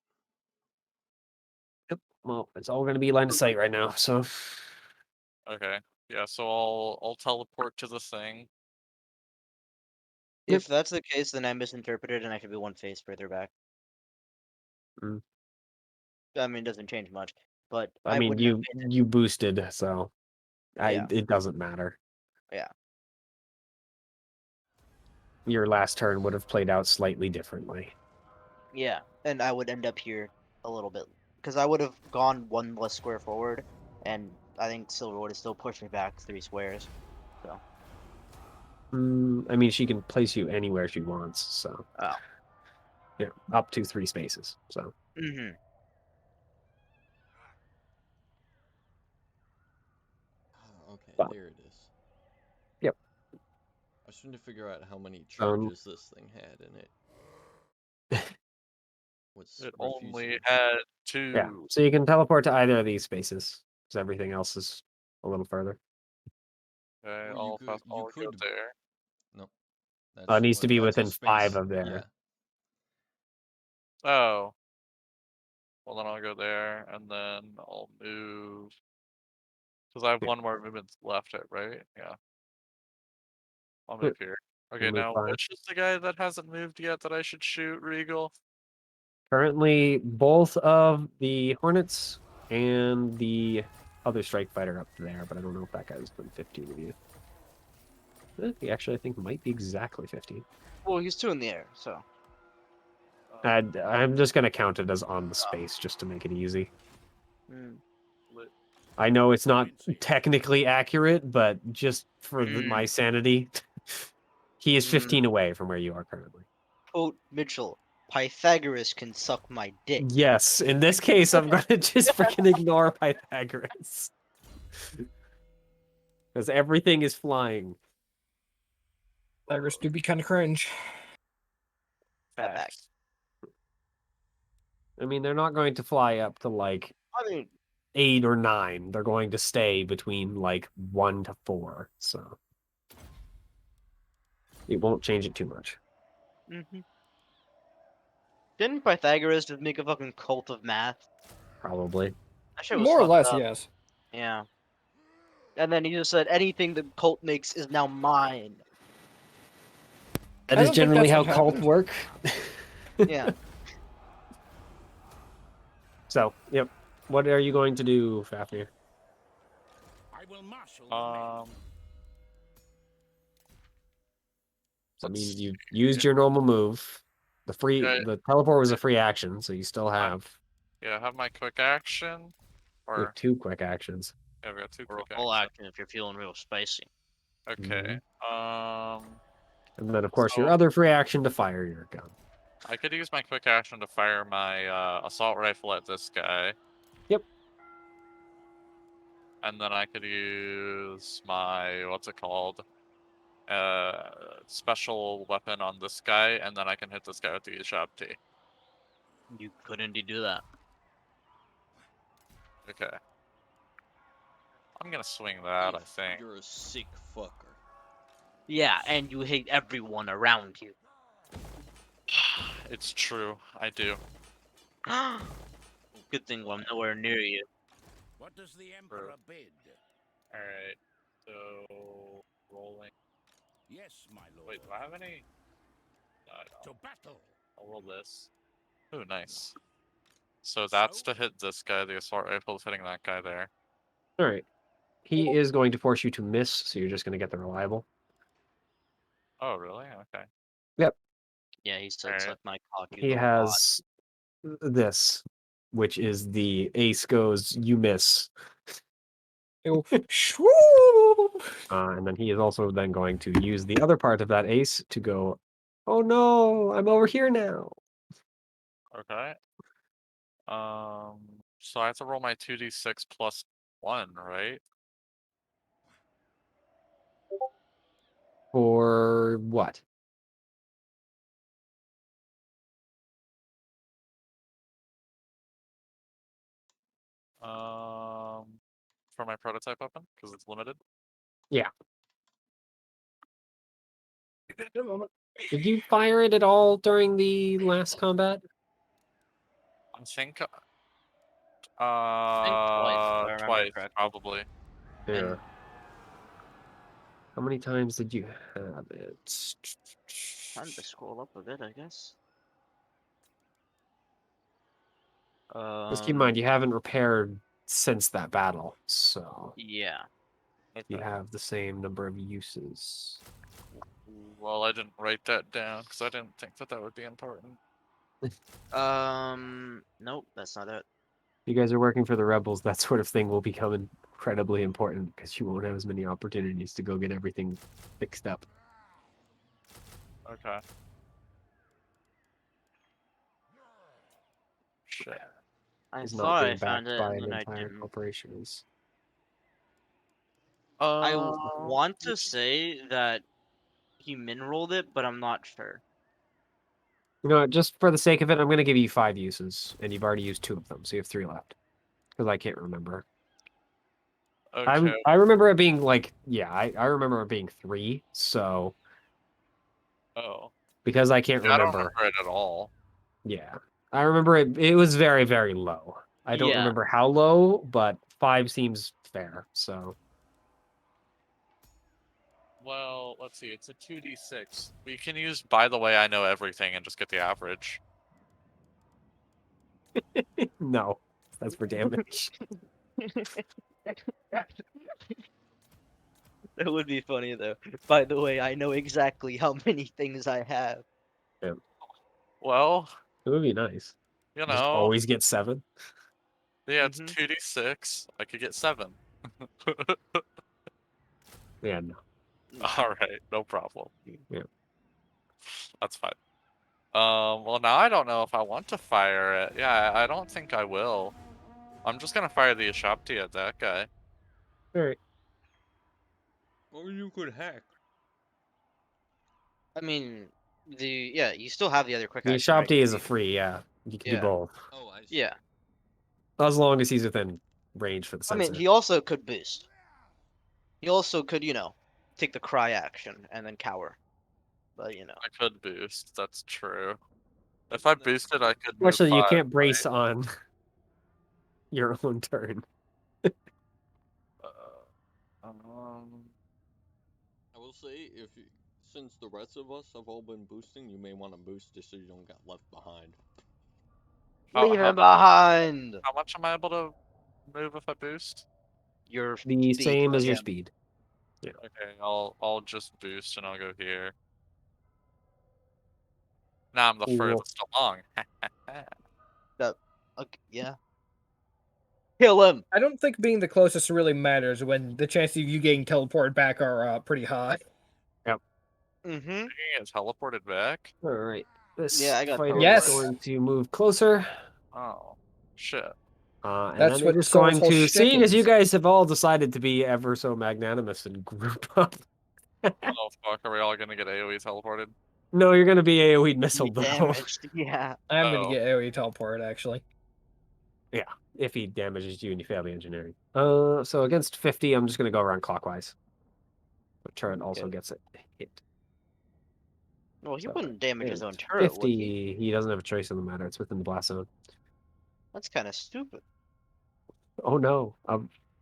Yep. Well, it's all going to be line of sight right now, so. Okay. Yeah, so I'll teleport to the thing. If that's the case, then I misinterpreted and I should be one phase further back. Mm. I mean, it doesn't change much, but I mean, wouldn't have you boosted, so Yeah. it doesn't matter. Yeah. Your last turn would have played out slightly differently. Yeah, and I would end up here a little bit because I would have gone one less square forward, and I think Silver would have still pushed me back 3 squares. I mean, she can place you anywhere she wants, so Oh. yeah, up to 3 spaces. So Mm-hmm. Okay, But- there it is. Yep. I was trying to figure out how many charges this thing had in it. What's It refusing? only had yeah, 2. so you can teleport to either of these spaces because everything else is a little further. Okay, Well, I'll go could. there. No, It needs to be that's a within 5 space. of there. Yeah. Oh. Well, then I'll go there, and then I'll move. Because I have Yeah. 1 more movement left, right? Yeah. I'll Yep. move here. Okay, Move now 5. which is the guy that hasn't moved yet that I should shoot, Regal? Currently, both of the Hornets and the other strike fighter up there, but I don't know if that guy's been 15 of you. He actually, I think, might be exactly 15. Well, he's 2 in the air, so. I'm just going to count it as on the space just to make it easy. Mm. I know it's not technically accurate, but just for my sanity, he is 15 away from where you are currently. Quote Mitchell, Pythagoras can suck my dick. Yes, in this case, I'm going to just freaking ignore Pythagoras. Because everything is flying. Pythagoras do be kind of cringe. Facts. I mean, they're not going to fly up to like I mean, 8 or 9. They're going to stay between like 1 to 4. So it won't change it too much. didn't Pythagoras just make a fucking cult of math? Probably. That shit was More or fucked less, up. yes. Yeah. And then he just said, anything the cult makes is now mine. That I is don't think generally that's how what cults happened. work. Yeah. So, yep. What are you going to do, Fafnir? I will marshal the men. I mean, Let's you used your normal move. The teleport was a free action, so you still have Yeah, have my quick action. you Or have 2 quick actions. yeah, we got 2 Or a quick full actions. action if you're feeling real spicy. Okay. And then, of course, your So- other free action to fire your gun. I could use my quick action to fire my assault rifle at this guy. Yep. And then I could use my what's it called? Special weapon on this guy, and then I can hit this guy with the Shabti. You could indeed do that. Okay. I'm gonna swing that, I think. You're a sick fucker. Yeah, and you hate everyone around you. It's true. I do. Good thing I'm nowhere near you. What does the Emperor bid? All right. So rolling. Yes, my lord. Wait, do I have any? No, I don't. To battle. I'll roll this. Ooh, nice. So that's to hit this guy. The assault rifle is hitting that guy there. All right. He is going to force you to miss, so you're just going to get the reliable. Oh, really? Okay. Yep. Yeah, he said, Alright. "Suck my cock, you He little bot." has this, which is the ace goes, you miss. It'll shwoo! And then he is also then going to use the other part of that ace to go, oh no, I'm over here now. Okay. So I have to roll my 2d6 plus 1, right? For what? For my prototype weapon, because it's limited. Yeah. Did you fire it at all during the last combat? I think, I think twice, if I remember twice, correctly. probably. Yeah. And How many times did you have it? time to scroll up a bit, I guess. Just keep in mind, you haven't repaired since that battle, so Yeah. you Okay. have the same number of uses. Well, I didn't write that down, because I didn't think that that would be important. Nope, that's not it. You guys are working for the rebels, that sort of thing will become incredibly important because you won't have as many opportunities to go get everything fixed up. Okay. Shit. I Is not thought I being found backed it, by and an then I entire didn't. corporation is. I Uh, want to say that he min-rolled it, but I'm not sure. You know what, just for the sake of it, I'm going to give you 5 uses, and you've already used 2 of them, so you have 3 left. Because I can't remember. okay. I remember it being like, yeah, I remember it being 3, so Oh. because I can't Yeah, I don't remember, remember it at all. yeah. I remember it was very, very low. I don't Yeah. remember how low, but 5 seems fair, so. Well, let's see. It's a 2d6. We can use, by the way, I know everything and just get the average. No, that's for damage. That would be funny though. By the way, I know exactly how many things I have. Well, It would be nice. you Just know, always get 7. yeah, it's Mhm. 2d6. I could get 7. Yeah, no. Alright, no problem. Yeah. That's fine. Well, now I don't know if I want to fire it. Yeah, I don't think I will. I'm just gonna fire the Ashapti at that guy. Alright. Or you could hack. I mean, yeah, you still have the other quick The action, right? Shabti is a free, yeah. You can do Yeah. both. Oh, I see. Yeah. As long as he's within range for the I mean, sensor. he also could boost. He also could, take the cry action and then cower. But I could boost, that's true. If Isn't I that boosted, I could move Unfortunately, you 5, can't brace right? on your own turn. I will say, since the rest of us have all been boosting, you may want to boost just so you don't get left behind. leave him behind. How much am I able to move if I boost? Your The speed, same like as your him. speed. Yeah. Okay, I'll just boost and I'll go here. Now I'm the Cool. furthest along. Okay, yeah. Kill him. I don't think being the closest really matters when the chances of you getting teleported back are pretty high. Mm-hmm. He gets teleported back? Alright. This Yeah, I got fighter is Yes. teleported. going to move closer. Oh, shit. And That's then what it is Soul's going whole to, shtick seeing as you is. guys have all decided to be ever so magnanimous and group up. Oh, fuck, are we all gonna get AoE teleported? No, you're going to be AoE Be missile though. damaged. Yeah. I'm gonna Oh. get AoE teleport actually. Yeah, if he damages you and you fail the engineering. So against 50, I'm just going to go around clockwise. turret also Okay. gets a hit. Well, he So wouldn't damage his it's own turret, would he? 50. He doesn't have a choice in the matter. It's within the blast zone. That's kind of stupid. Oh no,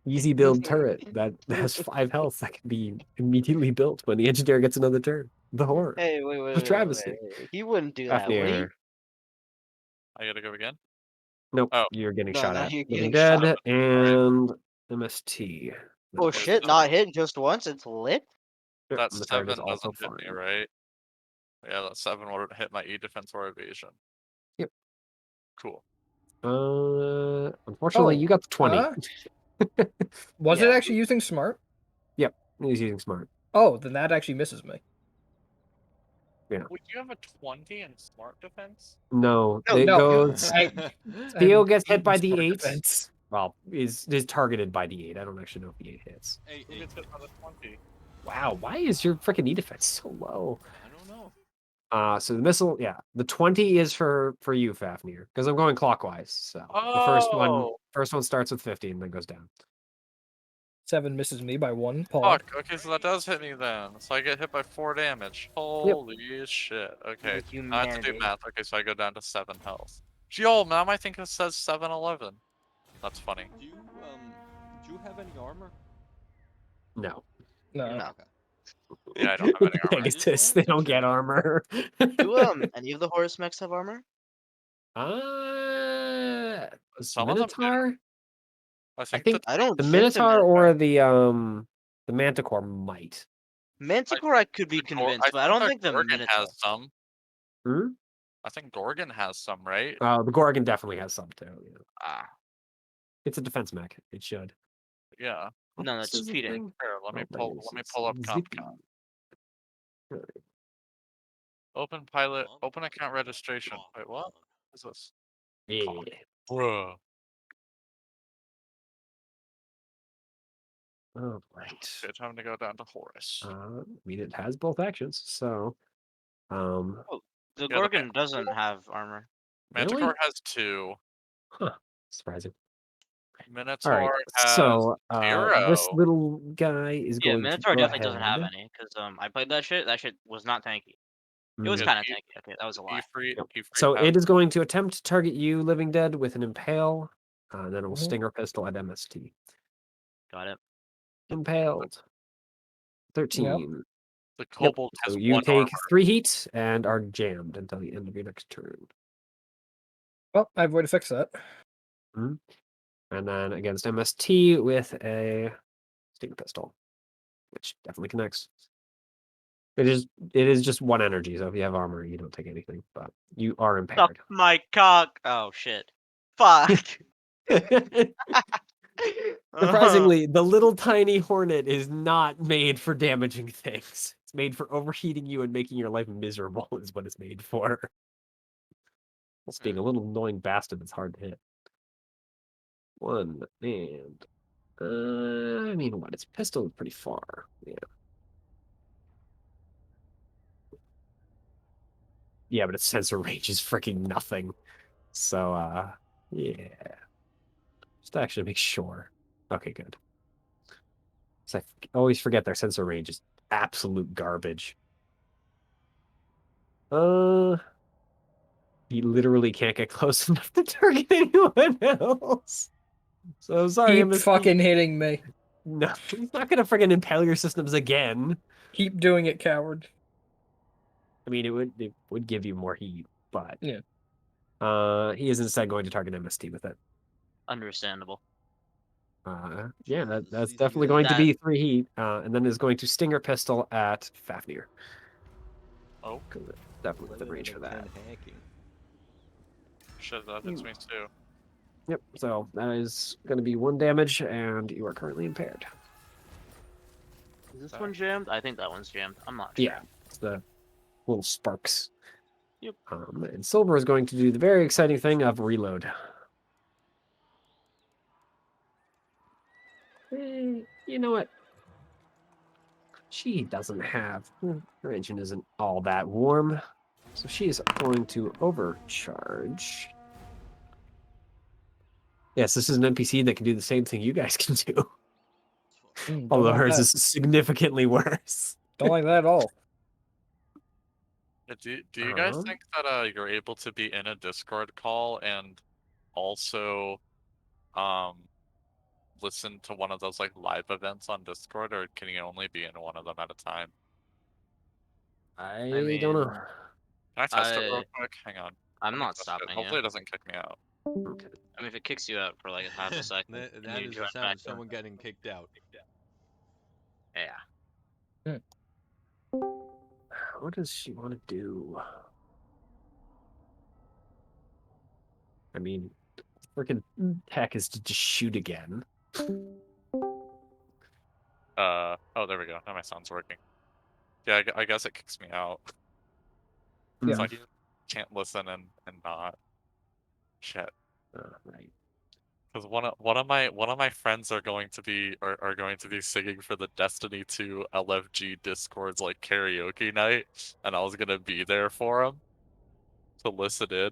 easy build turret that has 5 health that can be immediately built when the engineer gets another turn. The horror. Hey, wait, The travesty. wait. He wouldn't do that, would he? Fafnir. I gotta go again. Nope, Oh. you're getting No, shot no, at. you're Living getting shot Dead at. and MST. Oh No, shit, not hitting just once, it's lit? yep, That the turret is 7 also doesn't hit me, fine. right? Yeah, that 7 would hit my E defense or evasion. Yep. Cool. Unfortunately, Oh, you got the 20. Was it Yeah. actually using smart? Yep, he's using smart. Oh, then that actually misses me. Would you have a 20 in smart defense? No, No, it no. goes. I- Theo I'm gets hit eating by the smart 8. defense. Well, is targeted by the 8. I don't actually know if the 8 hits. Hey, Who hey, gets hit by the 20? Wow, why is your freaking E defense so low? I don't know. So the missile, yeah, the 20 is for you, Fafnir, because I'm going clockwise. So the Oh, first one starts with 50 and then goes down. 7 misses me by 1. Paul. fuck. Okay, so that does hit me then. So I get hit by 4 damage. Holy shit. Okay, The I have to do humanity. math. Okay, so I go down to 7 health. Yo, now I think it says 711. That's funny. Do you have any armor? No, No. No. Okay. Yeah, I don't have any the armor. Pegasus, they don't get armor. Do any of the horse mechs have armor? Some of them do. Minotaur? I I think think I don't the think Minotaur or the Manticore might. Manticore I could be convinced, but I don't think the Gorgon Minotaur. has some. Hmm? I think Gorgon has some, right? The Gorgon definitely has some too. Yeah. Ah, It's a defense mech. It should. yeah. No, This that's is the cheating. thing. Here, let me Oh, pull up zippy. CompCon. Alright. Open pilot, open account registration. Wait, what? What is this? Yeah. Bruh. All right. Okay, time to go down to Horus. I mean, it has both actions, so The the Gorgon doesn't have armor. Manticore really? has 2. Huh. Surprising. All right. Minotaur has So this 0. little guy is Yeah, going Minotaur to go definitely doesn't have ahead. any, because I played that shit. That shit was not tanky. It was Mm, Yeah, kind of tanky. Okay, that was a lie. yep. He free So pass. it is going to attempt to target you, Living Dead, with an impale. Then it will Mhm. stinger pistol at MST. Got it. Impaled. 13. The Yep. Kobold has So you 1 take armor. 3 heat and are jammed until the end of your next turn. Well, I have a way to fix that. And then against MST with a stinger pistol, which definitely connects. It is just 1 energy, so if you have armor, you don't take anything, but you are Suck impaired. my cock. Oh shit. Fuck. Surprisingly, the little tiny hornet is not made for damaging things. It's made for overheating you and making your life miserable, is what it's made for. It's being a little annoying bastard that's hard to hit. 1 and I mean, what? Its pistol is pretty far. Yeah. Yeah, but its sensor range is freaking nothing. So, yeah. Just to actually make sure. Okay, good. So I always forget their sensor range is absolute garbage. He literally can't get close enough to target anyone else. So sorry, Keep MST. fucking hitting me. No, he's not gonna friggin' impale your systems again. Keep doing it, coward. I mean, it would give you more heat, but Yeah. he is instead going to target MST with it. Understandable. Yeah, Jesus, that's these definitely guys- going to be 3 heat, and then is going to stinger pistol at Fafnir. Oh, Definitely within 11 range out for of that. 10 hacking. shit, that hits me too. Yep, so that is going to be 1 damage, and you are currently impaired. Is this one jammed? I think that one's jammed. I'm not sure. Yeah, it's the little sparks. Yep. And Silver is going to do the very exciting thing of reload. You know what? She doesn't have... Her engine isn't all that warm. So she is going to overcharge. Yes, this is an NPC that can do the same thing you guys can do. Don't Although like hers that. is significantly worse. Don't like that at all. Do you guys Um, think that you're able to be in a Discord call and also listen to one of those like live events on Discord, or can you only be in one of them at a time? I don't know. mean, Can I test it real quick? Hang on. I'm Let me not test it. stopping you. Hopefully it doesn't kick me out. Okay. I mean, if it kicks you out for like a half a second, and That you is join the sound back of someone getting kicked out. in, yeah. What does she want to do? I mean, freaking tech is to just shoot again. Oh, there we go. Now my sound's working. Yeah, I guess it kicks me out. Yeah. So I can't listen and not. Shit. Right. Because one of my friends are going to be singing for the Destiny 2 LFG Discord's like karaoke night, and I was gonna be there for him to listen in.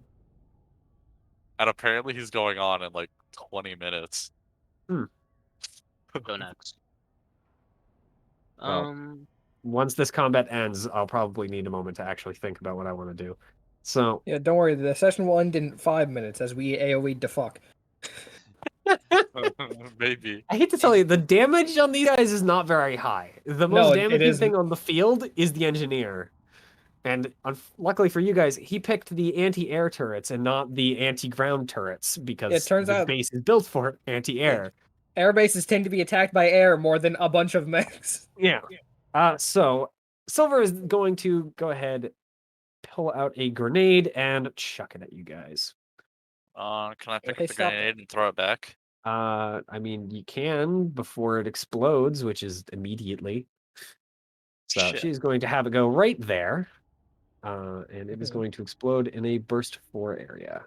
And apparently he's going on in like 20 minutes. Go next. Well, once this combat ends, I'll probably need a moment to actually think about what I want to do. So, Yeah, don't worry. The session will end in 5 minutes as we AoE the fuck. Maybe. I hate to tell you, the damage on these guys is not very high. The No, most it damaging isn't. thing on the field is the engineer. And luckily for you guys, he picked the anti-air turrets and not the anti-ground turrets because It turns the out- base is built for anti-air. Air bases tend to be attacked by air more than a bunch of mechs. Yeah. So Silver is going to go ahead, pull out a grenade, and chuck it at you guys. Can I pick Okay, up the stop grenade and throw it back? I mean, you can before it explodes, which is immediately. So Shit. she's going to have it go right there. And it is Mhm. going to explode in a burst 4 area.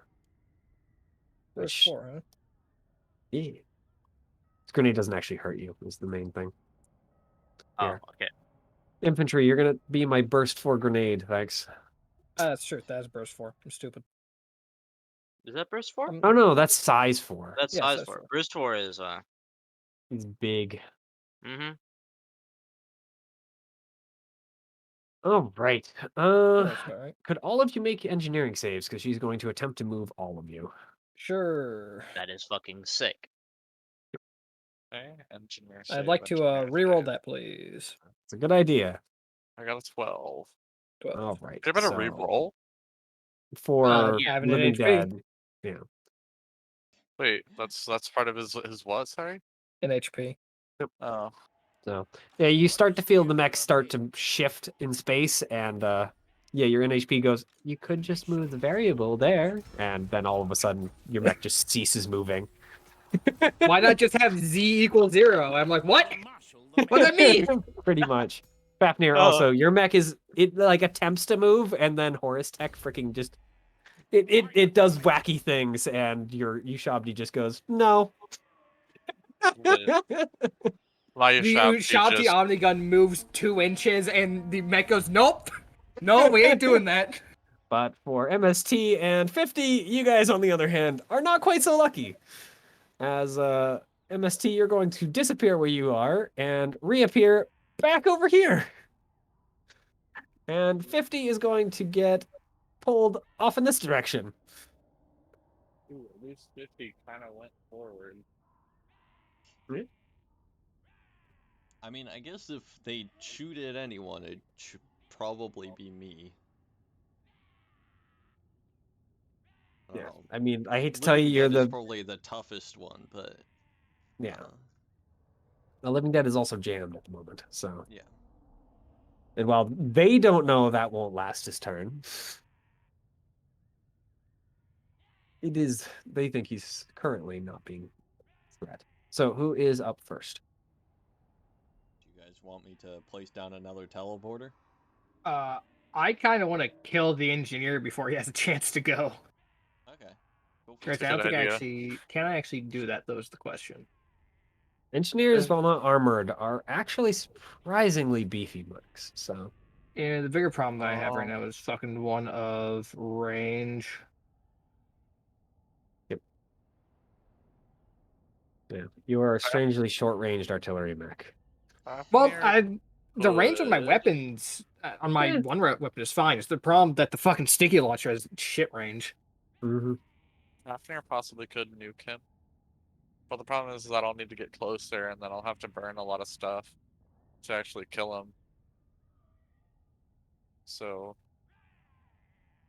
Burst Which, 4, huh? yeah. This grenade doesn't actually hurt you, is the main thing. Oh, Here. okay. Infantry, you're going to be my burst 4 grenade, thanks. That's true. That's burst 4. I'm stupid. Is that burst 4? Oh no, that's size 4. That's yeah, size size 4. four. Burst 4 is He's big. mm-hmm. All right. That's about right. Could all of you make engineering saves? Because she's going to attempt to move all of you. Sure. That is fucking sick. Okay, engineer I'd save, like to engineer reroll save. that, please. It's a good idea. I got a 12. 12. All right. Give it a so reroll. for yeah. Having an Living HP. Dead. Yeah. Wait, that's part of his what? Sorry. In HP. Oh. So yeah, you start to feel the mech start to shift in space, and yeah, your NHP goes, you could just move the variable there, and then all of a sudden your mech just ceases moving. Why not just have Z equals 0? I'm like, what? What does that mean? Pretty much. Fafnir, Oh. also, your mech it like attempts to move, and then Horus Tech freaking just it does wacky things, and your Ushabdi just goes, no. My The Ushabti Shanti just Omnigun moves 2 inches, and the mech goes, nope. No, we ain't doing that. But for MST and 50, you guys, on the other hand, are not quite so lucky. As MST, you're going to disappear where you are and reappear back over here. And 50 is going to get pulled off in this direction. Ooh, at least 50 kind of went forward. I mean, I guess if they shoot at anyone, it should probably be me. I don't Yeah, know. I mean, I hate to tell you, Living you're Dead is the probably the toughest one, but yeah. uh, The Living Dead is also jammed at the moment, so. yeah. And while they don't know that won't last his turn, it is. They think he's currently not being a threat. So who is up first? Do you guys want me to place down another teleporter? I kind of want to kill the engineer before he has a chance to go. Okay. Go for Granted, it. I don't good think I idea. actually can. I actually do that. Though is the question. Engineers, while not armored, are actually surprisingly beefy mechs. So Yeah, the bigger problem that I have right Oh. now is fucking one of range. Yep. Yeah, you are a strangely short-ranged artillery mech. Well, Fafnir the range on my could- weapons, on my Eh. one weapon is fine. It's the problem that the fucking sticky launcher has shit range. Mm-hmm. Fafnir possibly could nuke him. But the problem is that I'll need to get closer, and then I'll have to burn a lot of stuff to actually kill him. So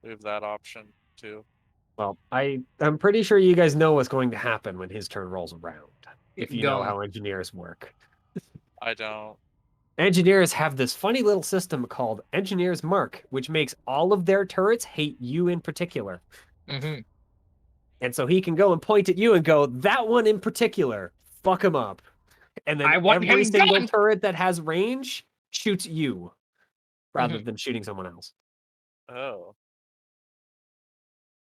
we have that option too. Well, I'm pretty sure you guys know what's going to happen when his turn rolls around. If you know Go. how engineers work. I don't. Engineers have this funny little system called Engineer's Mark, which makes all of their turrets hate you in particular. Mm-hmm. And so he can go and point at you and go, that one in particular, fuck him up. And then I want every him single gone! turret that has range shoots you rather Mhm. than shooting someone else. Oh.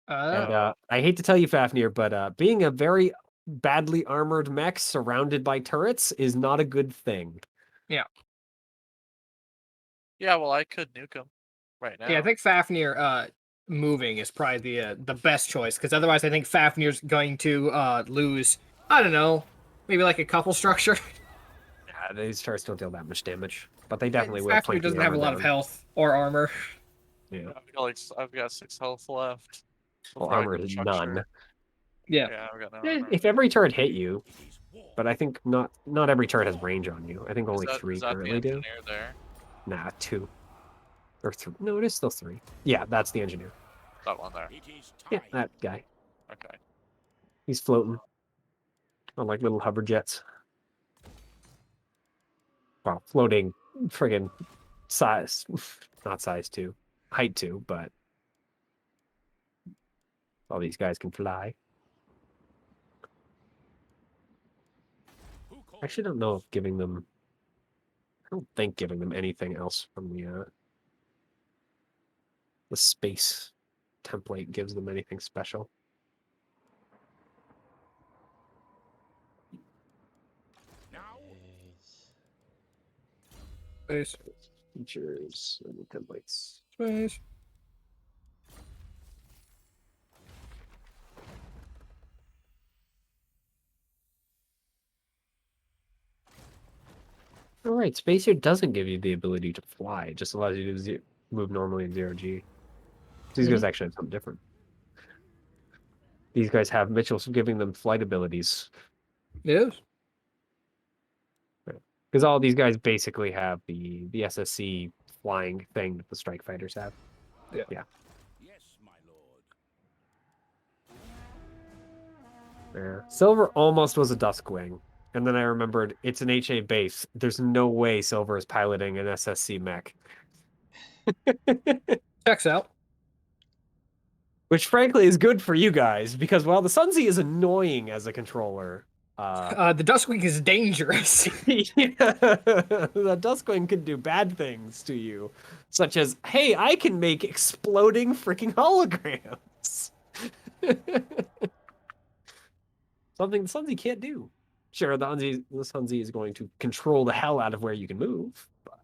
And Oh. I hate to tell you, Fafnir, but being a very badly armored mech surrounded by turrets is not a good thing. Yeah, well, I could nuke him right now. Yeah, I think Fafnir moving is probably the best choice, because otherwise I think Fafnir's going to lose, I don't know, maybe like a couple structure. Yeah, these turrets don't deal that much damage, but they definitely will Fafnir plink the doesn't have a armor lot of down. health or armor. Yeah. I've got 6 health left. Well, before I armor get is structure. none. Yeah. Yeah, I've got no Eh, armor. if every turret hit you, but I think not every turret has range on you. I think only Is 3 that the currently do. engineer there? Nah, 2. Or 3. No, it is still 3. Yeah, that's the engineer. That one there. Yeah, that guy. Okay. He's floating on like little hover jets. Well, floating friggin' size, not size 2, height 2, but all these guys can fly. I actually don't know if giving them, I don't think giving them anything else from the space template gives them anything special. Space. Features and templates. Space. All right, Spacer doesn't give you the ability to fly. It just allows you to move normally in 0G. These guys actually have something different. These guys have Mitchell's giving them flight abilities. Yes. Because all these guys basically have the SSC flying thing that the strike fighters have. Yeah. Yeah. Yes, my lord. There. Silver almost was a Duskwing. And then I remembered it's an HA base. There's no way Silver is piloting an SSC mech. Checks out. Which frankly is good for you guys, because while the Sunzi is annoying as a controller, The Duskwing is dangerous. the Duskwing can do bad things to you, such as, hey, I can make exploding freaking holograms. Something the Sunzi can't do. Sure, the Sunzi is going to control the hell out of where you can move, but...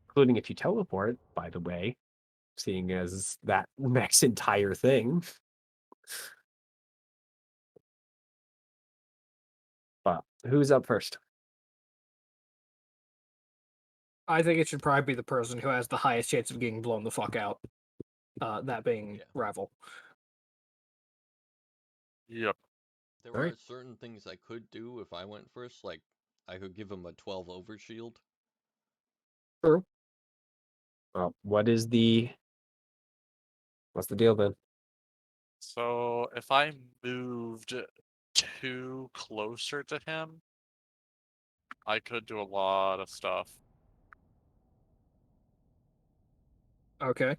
including if you teleport, by the way, seeing as that mech's entire thing. But who's up first? I think it should probably be the person who has the highest chance of getting blown the fuck out. That being Ravel. Yep. There Alright. are certain things I could do if I went first, like I could give him a 12 overshield. True. Well, what's the deal then? So if I moved too closer to him, I could do a lot of stuff. Okay. Mhm.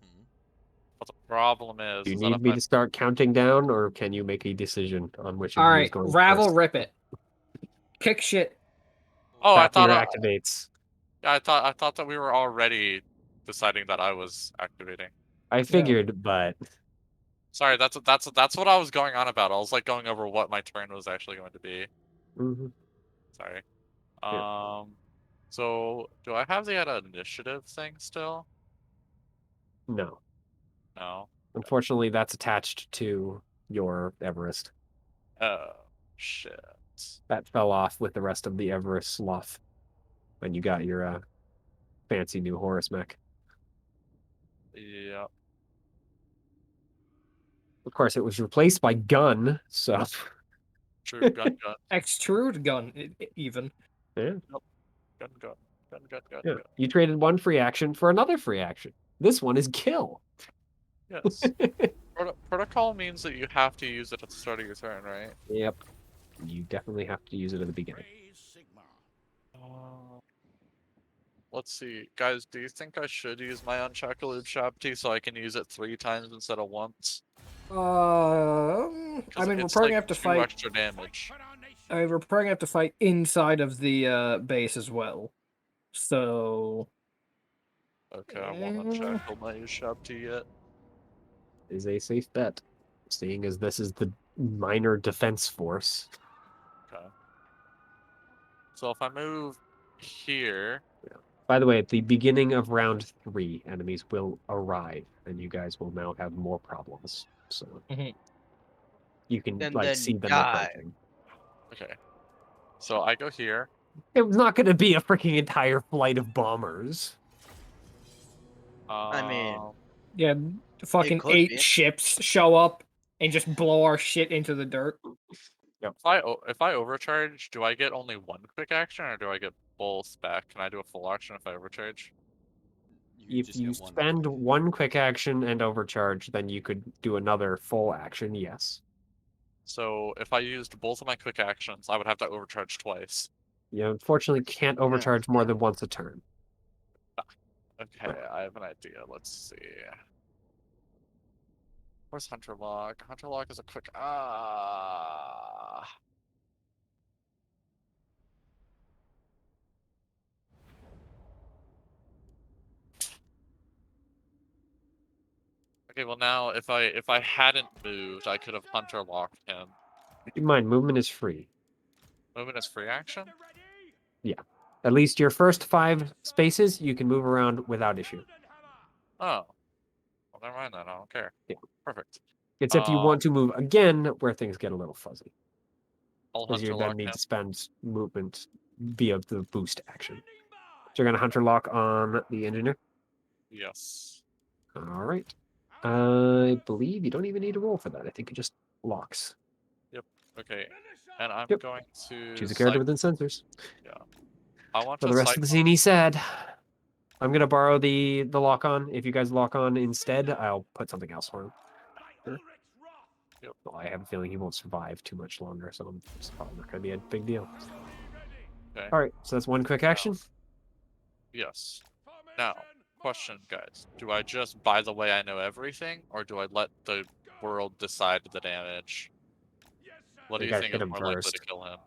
But the problem Do you is that need if me I to start counting down, or can you make a decision on which of All you is right. going Ravel, first? rip it. Kick shit. Oh, I Fafnir thought activates. I thought that we were already deciding that I was activating. I figured, but Sorry, that's what I was going on about. I was like going over what my turn was actually going to be. mhm. Sorry. Yeah. So do I have the initiative thing still? No. No. Unfortunately, that's attached to your Everest. Oh, shit. That fell off with the rest of the Everest slough when you got your fancy new Horus mech. Yep. Of course, it was replaced by Gun, so True. Gun. Extrude gun, even. yeah. Gun. Yeah. You traded one free action for another free action. This one is kill. Yes. Protocol means that you have to use it at the start of your turn, right? Yep. You definitely have to use it at the beginning. Let's see. Guys, do you think I should use my Unshackled Shabti so I can use it 3 times instead of once? I mean, we're It's probably like gonna have to 2 fight. extra damage. I mean, we're probably gonna have to fight inside of the base as well. So. Okay, I won't unshackle my Shabti yet. Is a safe bet, seeing as this is the minor defense force. Okay. So if I move here... By the way, at the beginning of round 3, enemies will arrive, and you guys will now have more problems. So you can And like then see them die. approaching. Okay. So I go here. It was not going to be a freaking entire flight of bombers. I mean, Yeah, fucking could 8 be. ships show up and just blow our shit into the dirt. If I overcharge, do I get only 1 quick action, or do I get both back? Can I do a full action if I overcharge? If you spend 1 quick action and overcharge, then you could do another full action, yes. So if I used both of my quick actions, I would have to overcharge twice. You unfortunately can't overcharge more than once a turn. Okay, I have an idea. Let's see. Where's Hunter Lock? Hunter Lock is a quick... Okay, well now, if I hadn't moved, I could have Hunter Locked him. Keep in mind, movement is free. Movement is free action? Yeah. At least your first 5 spaces, you can move around without issue. Oh. Well, never mind then. I don't care. Yeah. Perfect. It's if you want to move again, where things get a little fuzzy. I'll Because you Hunter then Lock need him. to spend movement via the boost action. So you're going to Hunter Lock on the engineer? Yes. All right. I believe you don't even need to roll for that. I think it just locks. Yep. Okay. And I'm Yep. going to... Choose a character within sensors. Yeah. I want For to the rest of the scene, he said. I'm going to borrow the lock on. If you guys lock on instead, I'll put something else for him. Sure. Yep. Well, I have a feeling he won't survive too much longer, so it's probably not going to be a big deal. Okay. All right, so that's 1 quick action. Yes. Now, question, guys. Do I just, by the way, I know everything, or do I let the world decide the damage? What do You you gotta think hit is him more likely to first. kill him?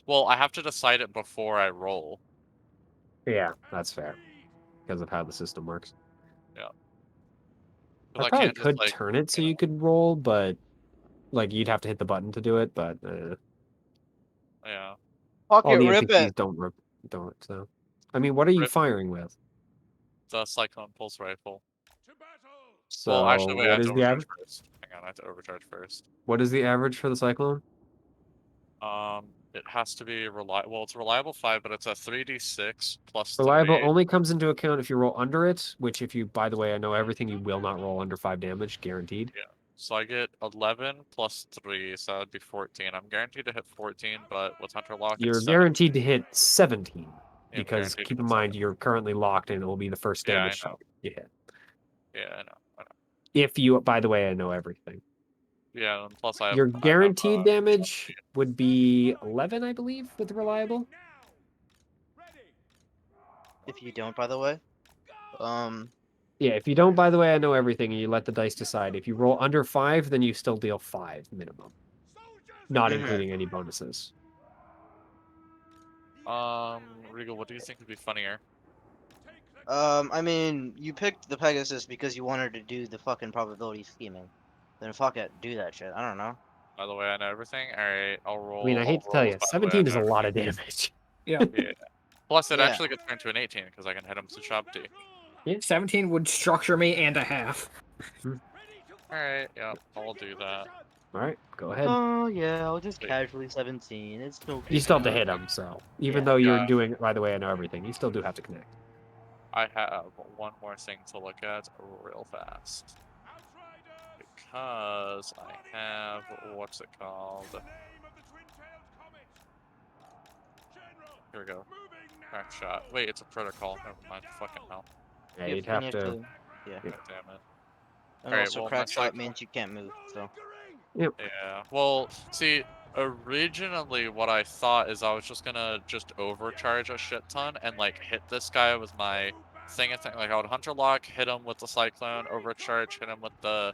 Well, I have to decide it before I roll. Yeah, that's fair. Because of how the system works. Yeah. I probably could turn it so you could roll, but like you'd have to hit the button to do it. But yeah, all Pocket the rip NPCs it. don't. So, I mean, what are you Rip. firing with? The Cyclone Pulse Rifle. So, Well, actually, wait, I have what to is the overcharge average? first. Hang on, I have to overcharge first. What is the average for the Cyclone? It has to be reliable. Well, it's reliable 5, but it's a 3d6 plus Reliable 3. only comes into account if you roll under it. Which, if you, by the way, I know everything. You will not roll under 5 damage, guaranteed. Yeah. So I get 11 plus 3, so that would be 14. I'm guaranteed to hit 14, but with Hunter Lock, You're it's 7. guaranteed to hit 17. Yeah, Because guaranteed to keep in hit mind, 7. you're currently locked and it will be the first Yeah, I damage know. you hit. Yeah, I know. If you, by the way, I know everything. Yeah, and plus I have... Your guaranteed damage would be 11, I believe, with reliable. If you don't, by the way. Yeah, if you don't, by the way, I know everything, and you let the dice decide. If you roll under 5, then you still deal 5 minimum. Not including any bonuses. Regal, what do you think would be funnier? I mean, you picked the Pegasus because you wanted to do the fucking probability scheming. Then fuck it, do that shit. I don't know. By the way, I know everything. Alright, I'll roll. I mean, I hate to tell you, by the way, I 17 is know a lot of everything. damage. Yeah. Yeah. Plus, it Yeah. actually gets turned to an 18 because I can hit him with Shabti. Yeah, 17 would structure me and a half. Alright, yeah, I'll do that. All right, go ahead. Oh yeah, I'll just Wait. casually 17. It's no big You still have to deal. hit him, so even Yeah. though you're Yeah. doing, by the way, I know everything. You still do have to connect. I have one more thing to look at real fast. Outriders! Because I have, what's it called? In the name of the twin-tailed comet! General, Here we go. moving Crack now! shot. Wait, it's a protocol. Never mind. Fucking hell. Yeah, Yep, you'd and have you to. Yeah. Yeah. God damn it. And Alright, also, well, crack that's shot like. means you can't move. So. Yep. Yeah. Well, see, originally what I thought is I was just gonna just overcharge a shit ton and like hit this guy with my thing. I think like I would hunter lock, hit him with the cyclone, overcharge, hit him with the,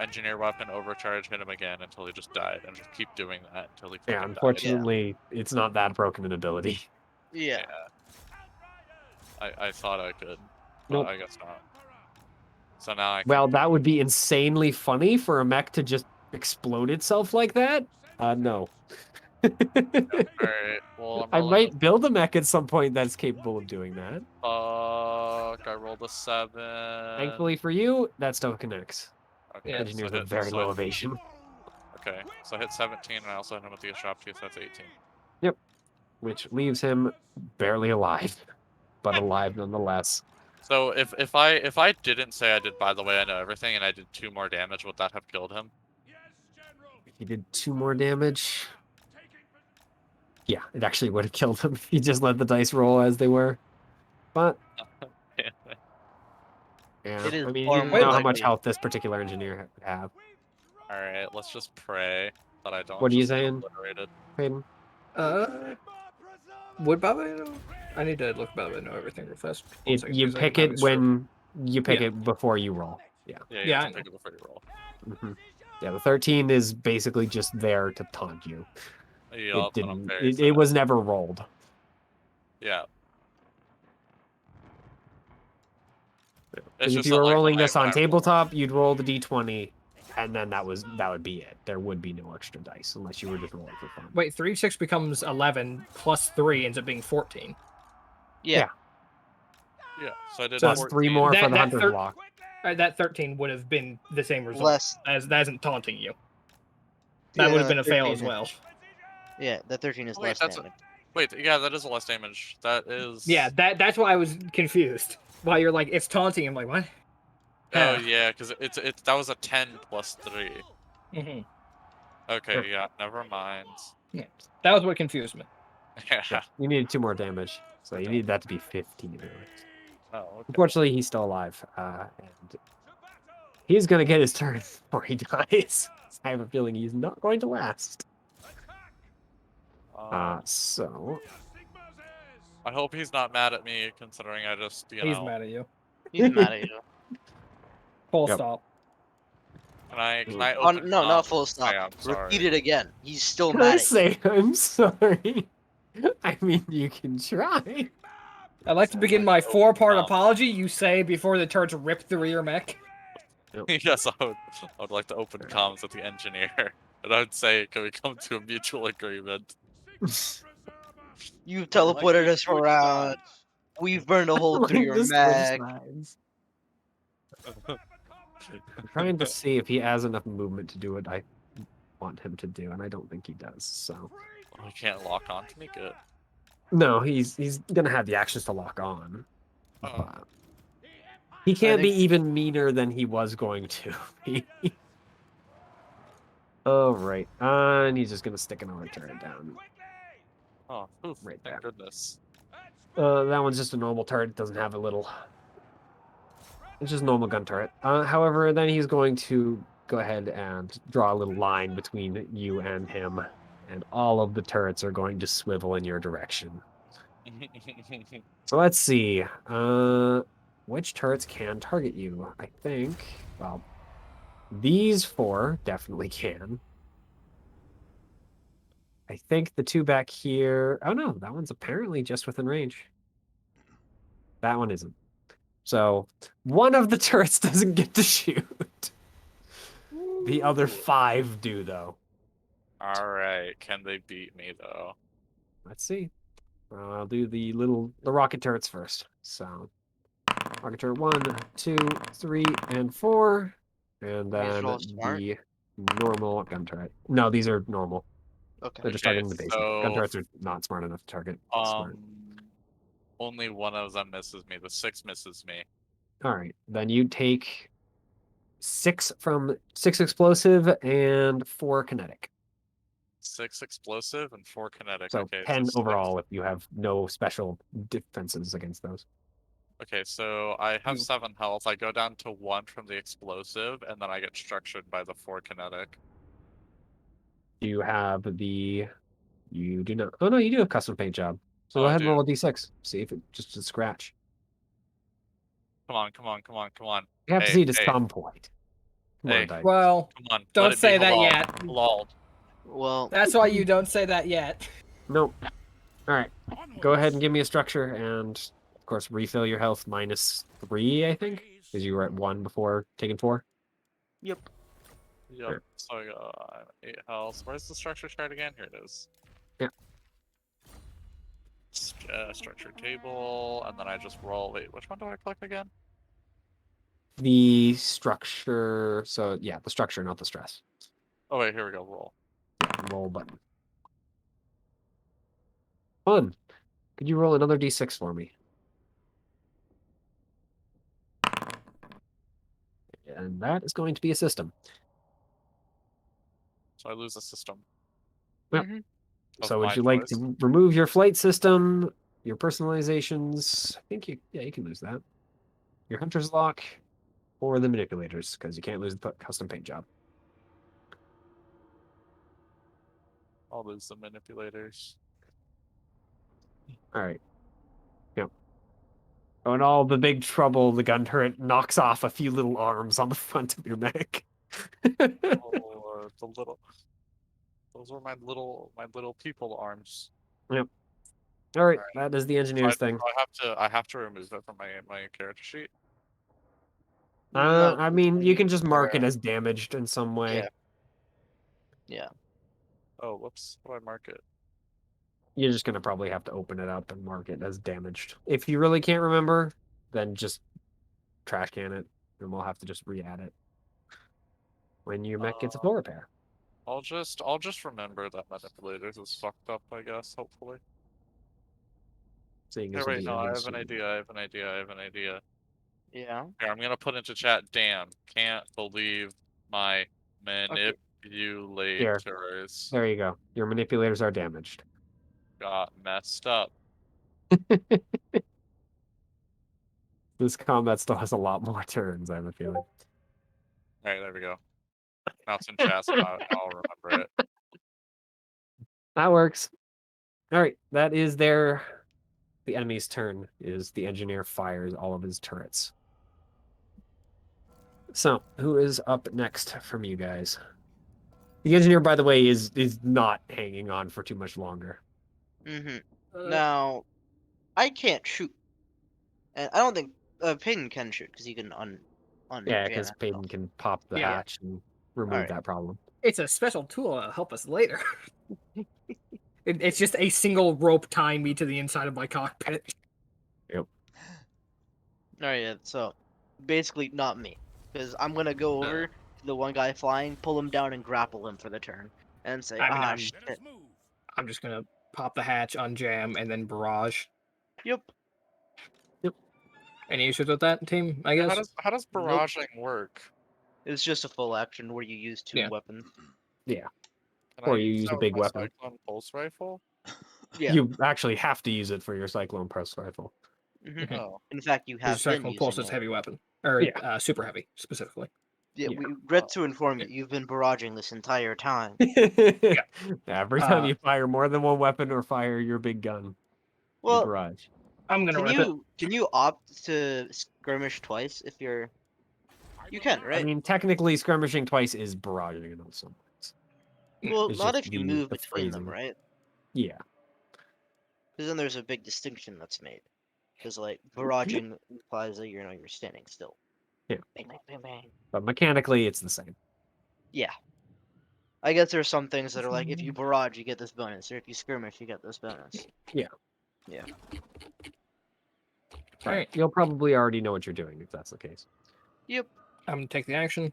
engineer weapon, overcharge, hit him again until he just died, and just keep doing that until he Yeah. fucking died. Unfortunately, it's not that broken an ability. Yeah. I thought I could, but Nope. I guess not. So now I can. Well, that would be insanely funny for a mech to just explode itself like that. No. Alright, well, I'm I rolling might build a mech at some point that's capable of doing that. fuck. I rolled a 7. Thankfully for you, that still connects. Okay, Yeah. Engineers so with very low evasion. Okay, so I hit 17, and I also hit him with the shop too, so that's 18. Yep. Which leaves him barely alive, but alive nonetheless. So if I didn't say I did, by the way, I know everything, and I did 2 more damage, would that have killed him? He did 2 more damage. Yeah, it actually would have killed him if he just let the dice roll as they were. But Damn it. yeah, It is I mean, far you didn't more know how much likely. health this particular engineer would have. All right, let's just pray that I don't. What are you just get saying? obliterated. Paeden? Would Baba know? I need to look Baba know everything real fast. One second, You because I can pick have it his stroke. when you pick Yeah. it before you roll. Yeah. Yeah, Yeah, have I to know. pick it before you roll. Yeah, the 13 is basically just there to taunt you. Yup, It and I'm didn't. very It sad. was never rolled. Yeah. It's Because if just you that, were like, rolling when this on I roll- tabletop, you'd roll the d20, and then that would be it. There would be no extra dice unless you were just rolling for fun. Wait, 3 6 becomes 11 plus 3 ends up being 14. Yeah. Yeah, so I did So that's 14. 3 more for That- the that hunter's thir- block. That 13 would have been the same result. Less. As that isn't taunting you. That Yeah, would have been a fail 13 as well. Yeah, that 13 is Oh, wait, less that's damage. Wait, yeah, that is a less damage. That is. Yeah, that's why I was confused. Why you're like, it's taunting. I'm like, what? Oh Huh. yeah, because that was a 10 plus 3. hmm Okay, yeah, never mind. Yeah, that was what confused me. Yeah. Yeah, you needed 2 more damage, so you need that to be 15. Oh, okay. Unfortunately, he's still alive, and he's gonna get his turn before he dies. I have a feeling he's not going to last. So I hope he's not mad at me, considering I just, He's mad at you. He's mad at you. Full Yep. stop. Can I Oh, open? no, not full stop. I'm sorry. Repeat it again. He's still can I mad at you. say I'm sorry? I mean, you can try. I'd like to begin my 4-part Um, apology. You say before the turrets rip through your mech. Yes, I would like to open comms with the engineer, and I would say, can we come to a mutual agreement? You've Like teleported the us switch around. sides. We've burned a hole through Like your the switch mech. sides. I'm trying to see if he has enough movement to do what I want him to do, and I don't think he does. So He can't lock on to me. Good. no, he's gonna have the actions to lock on. Oh. But he can't be think- even meaner than he was going to be. All right, and he's just gonna stick another turret down. Oh, oof, Right thank there. goodness. That one's just a normal turret. It doesn't have a little. It's just a normal gun turret. However, then he's going to go ahead and draw a little line between you and him, and all of the turrets are going to swivel in your direction. So let's see. Which turrets can target you? I think. Well, these 4 definitely can. I think the 2 back here. Oh no, that one's apparently just within range. That one isn't. So one of the turrets doesn't get to shoot. The other 5 do, though. All right, can they beat me though? Let's see. I'll do the rocket turrets first. So rocket turret 1, 2, 3, and 4. and These then are all smart? the normal gun turret. No, these are normal. Okay. They're just Okay, targeting the base. Gun so turrets are not smart enough to target smart. only one of them misses me. The 6 misses me. All right, then you take 6 explosive and 4 kinetic. 6 explosive and 4 kinetic. So Okay, 10 so overall if you have no special defenses against those. Okay, so I have You- 7 health. I go down to 1 from the explosive, and then I get structured by the 4 kinetic. You have the. You do not. Oh no, you do have custom paint job. So Oh, go I ahead and do. roll a d6. See if it just a scratch. Come on, come on, come on, come on. You have to Hey, see it at hey, some point. Come on, hey, dice. Well, come on. Let don't it be say that halal. yet. Halal. Well, That's why you don't say that yet. Nope. All right. Go ahead and give me a structure, and of course refill your health -3, I think, because you were at 1 before taking 4. yep. Yep. Sure. So I got 8 health. Where's the structure chart again? Here it is. Yeah. Structure table, and then I just roll. Wait, which one do I click again? The structure. So yeah, the structure, not the stress. Oh wait, here we go. Roll. Roll button. Fun. Could you roll another d6 for me? And that is going to be a system. So I lose a system. Yep. Mhm. Of So would my you like choice. to remove your flight system, your personalizations? I think you can lose that. Your hunter's lock, or the manipulators, because you can't lose the custom paint job. I'll lose the manipulators. All right. Yep. Oh, and all the big trouble, the gun turret knocks off a few little arms on the front of your mech. Oh, the little. Those were my little people arms. Yep. All right, Alright. that is the So engineer's thing. I have to remove that from my character sheet. No, I mean, you can just mark it Or- as damaged in some way. Yeah. Yeah. Oh, whoops. How do I mark it? You're just gonna probably have to open it up and mark it as damaged. If you really can't remember, then just trash can it, and we'll have to just re-add it when your mech gets a full repair. I'll just remember that manipulators is fucked up, I guess, hopefully. Seeing Hey, as you'll wait, be no, I ending have an soon. idea, I have an idea, I have an idea. Yeah. Here, I'm gonna put into chat, damn, can't believe my Okay. manipulators There you go. Your manipulators are damaged. got messed up. This combat still has a lot more turns, I have a feeling. Alright, there we go. Now it's in chat, so now I'll remember it. That works. All right, that is the enemy's turn. Is the engineer fires all of his turrets. So, who is up next from you guys? The engineer, by the way, is not hanging on for too much longer. Mhm. Uh, Now, I can't shoot, and I don't think Paeden can shoot because he can Yeah, unjam because himself. Paeden can pop the Yeah. hatch and remove Alright. that problem. It's a special tool to help us later. It's just a single rope tying me to the inside of my cockpit. Alright, yeah, so basically not me, because I'm gonna go over to the one guy flying, pull him down, and grapple him for the turn, and say, I mean, ah, I'm- shit. Let us move. I'm just gonna pop the hatch, unjam, and then barrage. Yep. Any issues with that, team? I guess. How does Nope. barraging work? It's just a full action where you use 2 Yeah. weapons. Yeah. Can Or I you use use a that with big my weapon. Cyclone pulse rifle? Yeah. You actually have to use it for your Cyclone Pulse Rifle. Mhm. Oh. In fact, you have His been Cyclone using Pulse is it. heavy weapon. Or Yeah. super heavy, specifically. Yeah, Yeah. we read to inform you, you've been barraging this entire time. Every time you fire more than one weapon or fire your big gun, you Well, barrage. I'm gonna can rip it. you opt to skirmish twice if you're? You can, I right? mean, technically, skirmishing twice is barraging in some ways. Well, It's not just if you move the between them, phrasing. right? Yeah. Because then there's a big distinction that's made. Because like barraging implies that you're standing still. Yeah. Bang, bang, bang, bang. But mechanically, it's the same. Yeah. I guess there's some things that are like if you barrage you get this bonus, or if you skirmish you get this bonus. Yeah. Yeah. But Alright. you'll probably already know what you're doing if that's the case. Yep. I'm gonna take the action.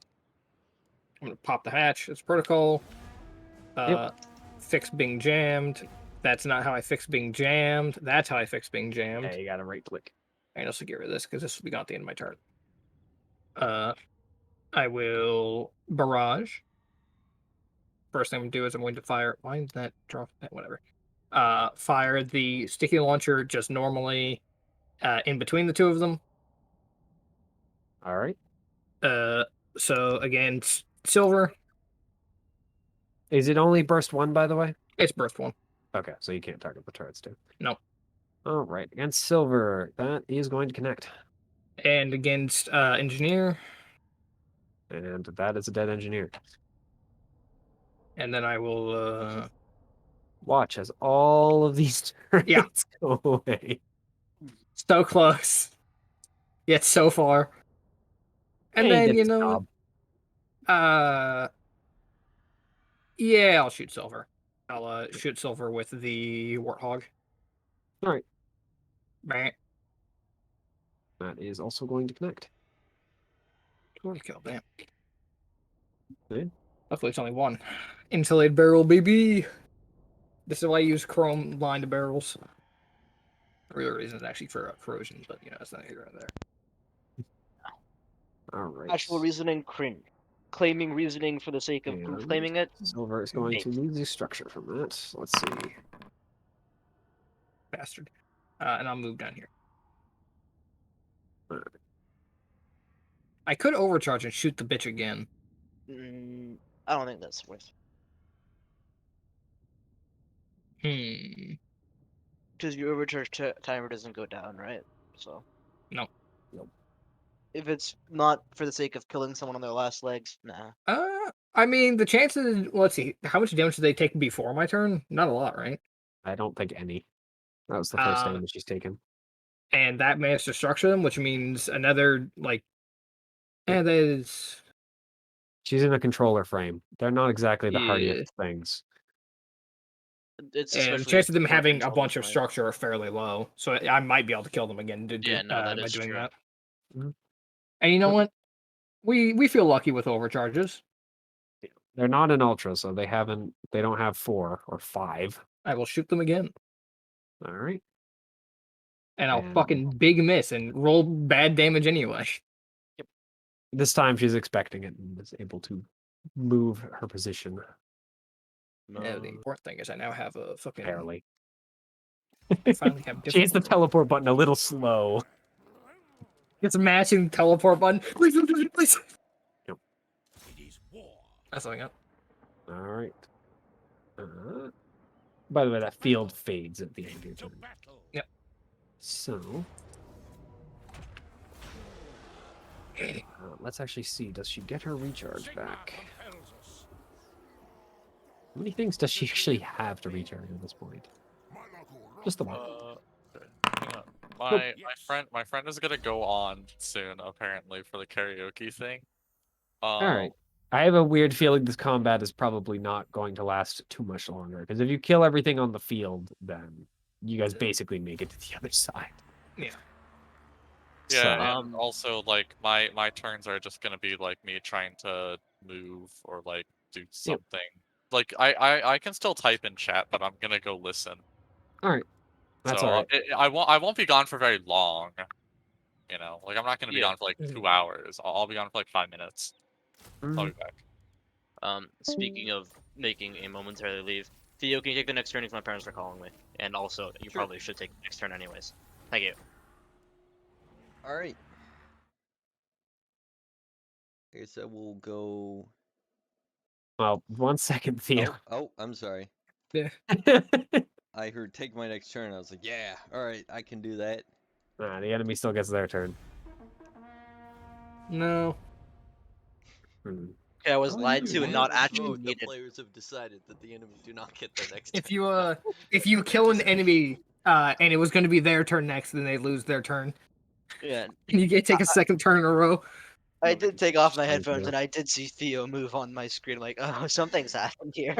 I'm gonna pop the hatch. It's protocol. Fix being jammed. That's not how I fix being jammed. That's how I fix being jammed. Yeah, you gotta right click. And also get rid of this because this will be gone at the end of my turn. I will barrage. First thing I'm gonna do is I'm going to fire. Why did that drop? Whatever. Fire the sticky launcher just normally in between the two of them. All right. So again, silver. Is it only burst one, by the way? It's burst one. Okay, so you can't target the turrets too. No. All right, against silver, that is going to connect, And against engineer. and that is a dead engineer. And then I will. Watch as all of these turrets Yeah. go away. So close. Yet so far. And Hey, then, did you its know, job. yeah, I'll shoot silver. I'll shoot silver with the warthog. All right, Bang. that is also going to connect. Kill, damn. Good. Hopefully it's only one. Insulated barrel, baby. This is why I use chrome lined barrels. The real reason is actually for corrosion, but you know, it's not here or there. All right. Actual reasoning, cringe. Claiming reasoning for the sake of And claiming it. silver is going to lose the structure from that. Let's see. Bastard. And I'll move down here. I could overcharge and shoot the bitch again. I don't think that's worth. Because your overcharge timer doesn't go down, right? So. No. Nope. If it's not for the sake of killing someone on their last legs, nah. I mean, the chances. Let's see. How much damage did they take before my turn? Not a lot, right? I don't think any. That was the first damage she's taken. And that managed to structure them, which means another like. And that is. She's in a controller frame. They're not exactly the Yeah. hardiest things. It's And especially chances of them for having a controllers, bunch of right? structure are fairly low, so I might be able to kill them again. Yeah, no, that by is doing true. that. Mhm. And you know what? We feel lucky with overcharges. They're not an ultra, so they don't have 4 or 5. I will shoot them again, All right. and I'll And- fucking big miss and roll bad damage anyway. This time she's expecting it and is able to move her position Yeah, the important thing is I now have a fucking. barely. I finally have. She hits the difficulty. teleport button a little slow. It's a matching teleport button. Please, please, please. It is war. That's all I got. All right. By the way, that field fades at the end of your To turn. battle. Yep. So, let's actually see. Does she get her recharge Sigma back? compels us. How many things does she actually have to recharge at this point? Just the one. Hang on. My friend is gonna go on soon, apparently, for the karaoke thing. All right. I have a weird feeling this combat is probably not going to last too much longer. Because if you kill everything on the field, then you guys basically make it to the other side. Yeah. Yeah, So, and also like my turns are just gonna be like me trying to move or like do something. Like I can still type in chat, but I'm gonna go listen. all right. That's So all right. I won't be gone for very long. You know, like I'm not gonna be Yeah. gone for like 2 hours. I'll be gone for like 5 minutes. I'll be back. Speaking of making a momentary leave, Theo, can you take the next turn if my parents are calling me? And also, you Sure. probably should take the next turn anyways. Thank you. All right. I guess I will go. Well, 1 second, Theo. Oh, I'm sorry. Yeah. I heard take my next turn. I was like, yeah, all right, I can do that. The enemy still gets their turn. No. Hmm. Okay, I was Oh, lied you to and not have a actually vote. The needed. players have decided that the enemy do not get their next If turn. you kill an enemy, and it was going to be their turn next, then they lose their turn. Yeah, And you get take a second turn in a row. I did take off my Sorry, headphones Theo. and I did see Theo move on my screen. Like, oh, something's happened here.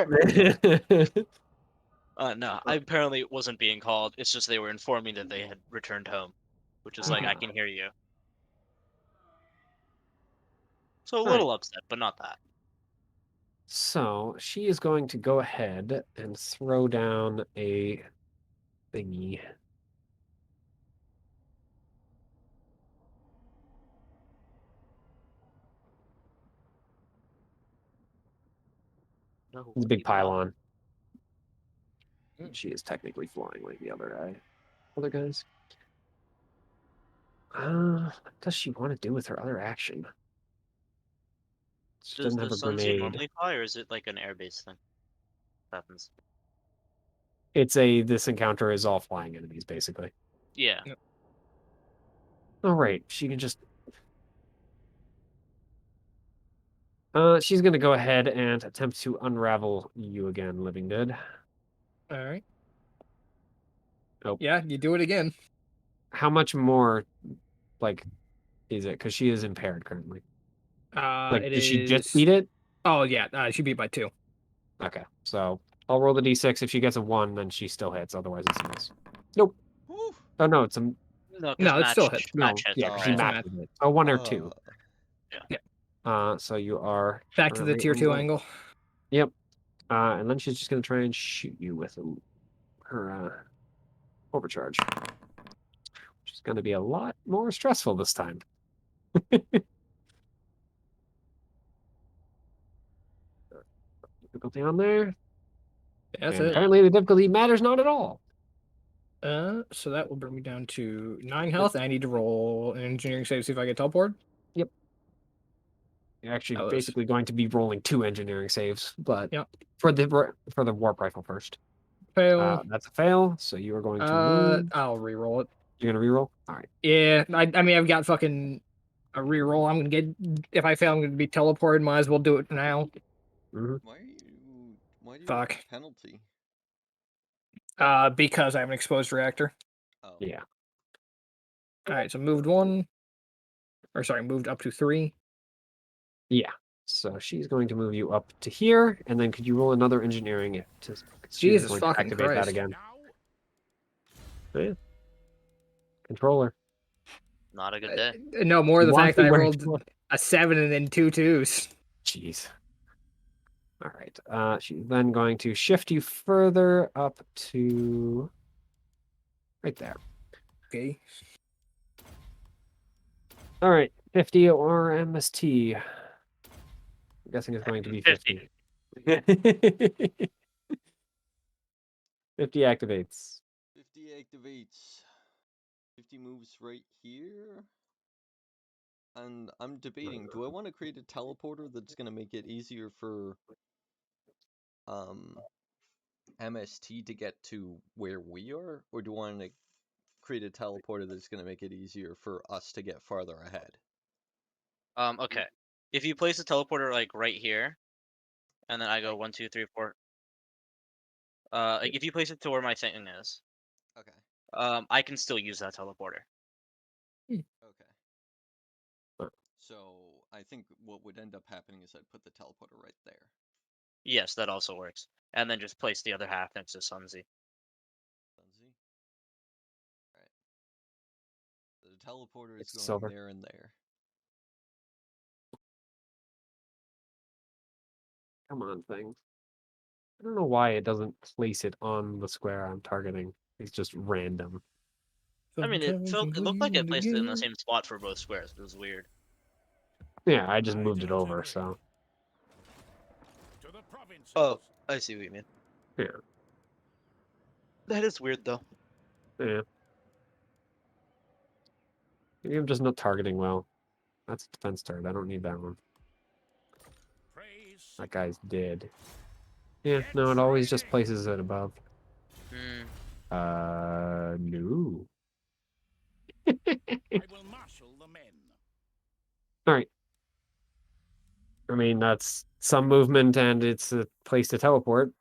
No, I apparently wasn't being called. It's just they were informing that they had returned home, which is like, I can hear you. So a Alright. little upset, but not that. So she is going to go ahead and throw down a thingy. No, It's a big you thought- pylon. Mm. She is technically flying like the other guys. What does she want to do with her other action? She Does doesn't the have a Sunzi grenade. normally fly, or is it like an airbase thing? Happens. This encounter is all flying enemies, basically. Yeah. Oh, right. She can just... she's gonna go ahead and attempt to unravel you again, Living Dead. All right. Nope. Yeah, you do it again. How much more, like, is it? Because she is impaired currently. Like, It did she just is. beat it? Oh yeah, she beat by 2. Okay, so I'll roll the d6. If she gets a 1, then she still hits. Otherwise, it's a miss. Nope. Whew. Oh, no, it's a... No, because No, it still hits. No, match hits, yeah, 'cause she Oh. right? matches it. A 1 or Uh, 2. Yeah. So you are... Back to the currently tier 2 unrolled. angle. Yep. And then she's just gonna try and shoot you with her overcharge. Which is gonna be a lot more stressful this time. Difficulty on there. That's And it. apparently the difficulty matters not at all. So that will bring me down to 9 health. I need to roll an engineering save to see if I get teleported. You're actually That was- basically going to be rolling 2 engineering saves, but Yep. for the warp rifle first. Fail. That's a fail, so you are going to move. I'll re-roll it. You're gonna reroll? Alright. Yeah, I mean I've got fucking a re-roll. I'm gonna get, if I fail, I'm gonna be teleported. Might as well do it now. Mm-hmm. why do you Fuck. get the penalty? Because I have an exposed reactor. Oh. Yeah. All right, so moved 1, or sorry, moved up to 3. Yeah. So she's going to move you up to here, and then could you roll another engineering to she is Jesus going to fucking activate that Christ. again. Now, Yeah. Controller. Not a good day. No, more You the want fact to that I wear rolled controller. a 7 and then 2 2s. Jeez. All right. She's then going to shift you further up to right there. Okay. All right. 50 or MST. I'm guessing it's going to be 50. 50 activates. 50 activates. 50 moves right here. And I'm debating, do I want to create a teleporter that's going to make it easier for MST to get to where we are? Or do I want to create a teleporter that's going to make it easier for us to get farther ahead? Okay. If you place a teleporter like right here, and then I go 1, 2, 3, 4. Like if you place it to where my thing is, Okay. I can still use that teleporter. Okay. Huh. So I think what would end up happening is I'd put the teleporter right there. Yes, that also works. And then just place the other half next to Sunzi. Funzy. Alright. The teleporter is It's going silver. there and there. Come on, thing. I don't know why it doesn't place it on the square I'm targeting. It's just random. I mean, it looked like it placed it in the same spot for both squares. It was weird. Yeah, I just moved it over, so. to the provinces. Oh, I see what you mean. Yeah. That is weird though. Yeah. Maybe I'm just not targeting well. That's a defense turret. I don't need that one. Praise That guy's dead. Yeah, no, it always just places it above. Hmm. No. I will marshal the men. Alright. I mean, that's some movement and it's a place to teleport.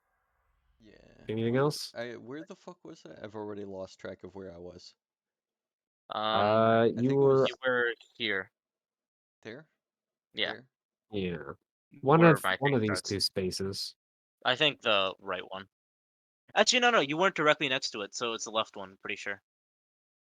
Yeah. Anything else? Where the fuck was I? I've already lost track of where I was. Um, think it You was- were... you were here. There? Yeah. There? Yeah. Where my One thing of these starts. two spaces. I think the right one. Actually, no, you weren't directly next to it, so it's the left one. Pretty sure.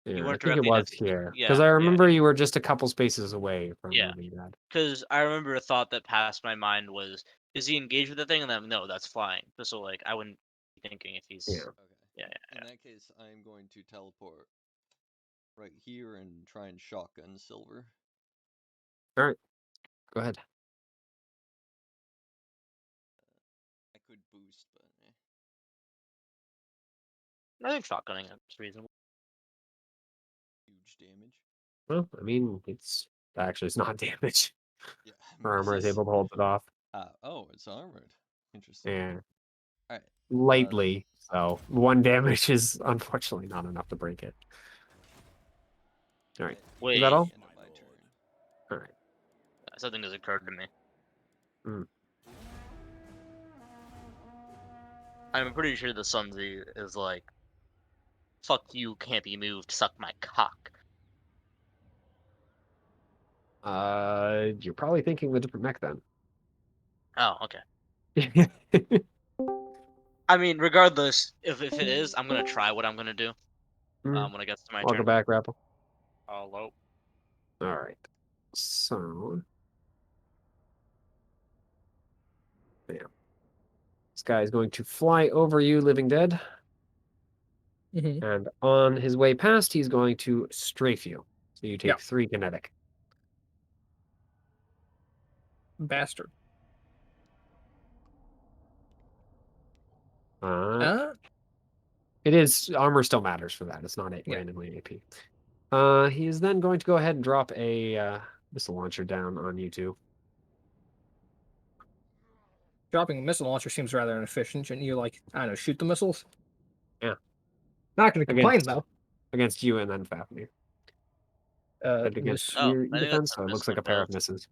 Yeah, I weren't think it directly was next to it. here. Yeah, Because I yeah. remember you were just a couple spaces away from Yeah. moving that. Because I remember a thought that passed my mind was is he engaged with the thing? And then no, that's flying. So like I wouldn't be thinking if he's Yeah. Okay. yeah. In that case, I'm going to teleport right here and try and shotgun Silver. All right. Go ahead. I could boost, but I think shotgunning is reasonable. huge damage. Well, I mean, it's not damage. Yeah. Her armor is misses. able to hold it off. Oh, it's armored. Interesting. Yeah. Alright. Lightly. So 1 damage is unfortunately not enough to break it. All right. Wait, Is that all? End of my turn. All right. something has occurred to me. Mm. I'm pretty sure the Sunzi is like, fuck you, can't be moved, suck my cock. You're probably thinking the different mech then. Oh, okay. I mean, regardless, if it is, I'm gonna try what I'm gonna do. Mm. When it gets to my Welcome turn. back, Grapple. Hello. All right. So, yeah. This guy is going to fly over you, Living Dead. Mhm. And on his way past, he's going to strafe you. So you take Yep. 3 kinetic. Bastard. It is armor still matters for that. It's not Yeah. randomly AP. He is then going to go ahead and drop a missile launcher down on you two. Dropping a missile launcher seems rather inefficient. Shouldn't you, like, I don't know, shoot the missiles? Yeah. Not going to complain, Against though. against you and then Fafnir. But against This... Oh, your I think defense, that's so a it miss looks like a pair of both. misses.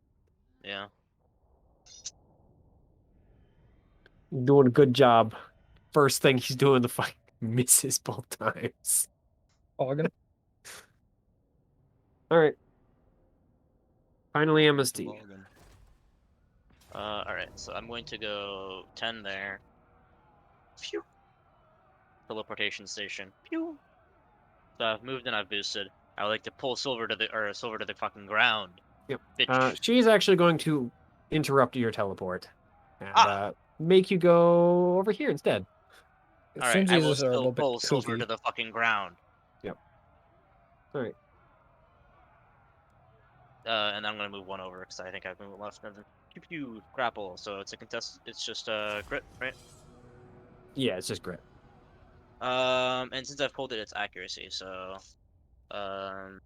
Yeah. Doing a good job. First thing he's doing the fight misses both times. Organ. All right. Finally, MSD. Toboggan. Alright, so I'm going to go 10 there. Phew. Teleportation station. Pew. So I've moved and I've boosted. I would like to pull Silver to the fucking ground. Yep. Bitch. She's actually going to interrupt your teleport and Ah! make you go over here instead. Alright, I will Sunzis are a still little bit pull Silver to kooky. the fucking ground. Yep. All right. And I'm gonna move 1 over because I think I've moved left. And then pew pew grapple. So it's a contest. It's just crit, right? Yeah, it's just grit. And since I've pulled it, it's accuracy. So um,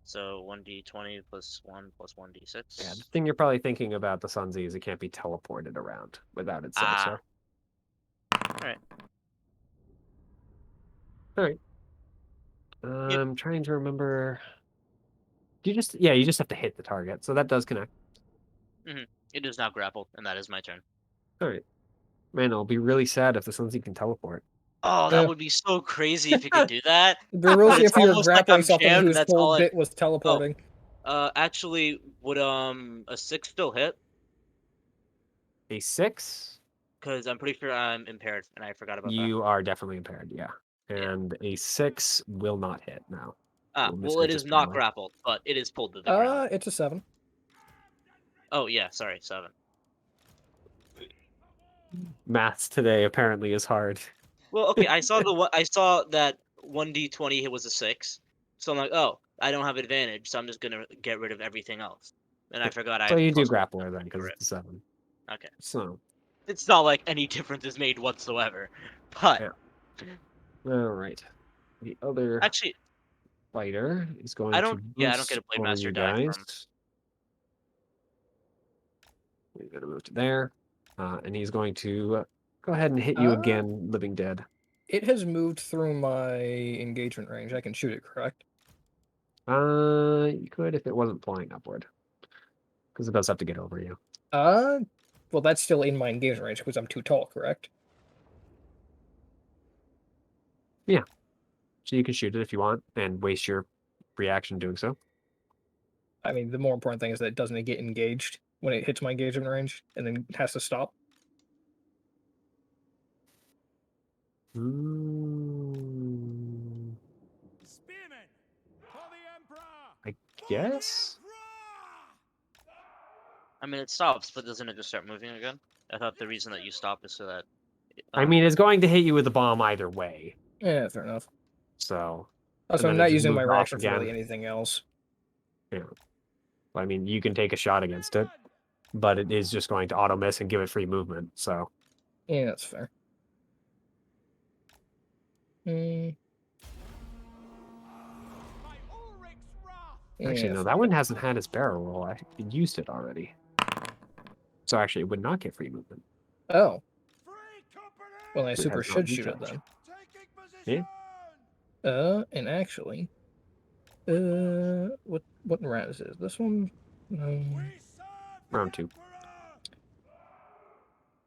so 1d20 plus 1 plus 1d6. Yeah, the thing you're probably thinking about the Sunzi is it can't be teleported around without it say so. Alright. All right. Yep. I'm trying to remember. You just have to hit the target, so that does connect. It is now grappled, and that is my turn. All right. Man, I'll be really sad if the Sunzi can teleport. Oh, that would be so crazy if you could do that. They're really It's if you're almost like grappling I'm something jammed, and whose that's whole all bit was teleporting. Actually, would a 6 still hit? A 6? Because I'm pretty sure I'm impaired, and I forgot about that. You are definitely impaired, yeah. Yeah. And a 6 will not hit now. Will Well, miscrit it is just not barely. grappled, but it is pulled to the ground. It's a 7. Oh yeah, sorry, 7. Maths today apparently is hard. Well, okay, I saw that 1d20 hit was a 6, so I'm like, oh, I don't have advantage, so I'm just gonna get rid of everything else. And I forgot I So have you do +1 grappler then, because crit. it's a 7. Okay, So, it's not like any difference is made whatsoever, but yeah. All right. The other actually, fighter is I going to don't. Yeah, I don't boost get a Blade over Master you die guys. from. We're going to move to there. And he's going to go ahead and hit you again, Living Dead. It has moved through my engagement range. I can shoot it, correct? You could if it wasn't flying upward. Because it does have to get over you. Well, that's still in my engagement range because I'm too tall, correct? Yeah. So you can shoot it if you want and waste your reaction doing so. I mean, the more important thing is that it doesn't get engaged when it hits my engagement range and then has to stop. Spearmen, for the Emperor! I guess? I mean, it stops, but doesn't it just start moving again? I thought the reason that you stop is so that. I mean, it's going to hit you with a bomb either way. Yeah, fair enough. So. Also, and I'm then it not just using my moves off reaction for again. really anything else. Yeah. I mean, you can take a shot against it, but it is just going to auto miss and give it free movement. So. Yeah, that's fair. Mm, My Ulrich's wrath. Actually, yeah, no, fuck that one it. hasn't had its barrel roll. I used it already. So actually, it would not get free movement. Oh, Free company. well, I It super has not should shoot it recharged. then. Taking position. And actually, what round is this? This one? No. We serve the Round 2. Emperor.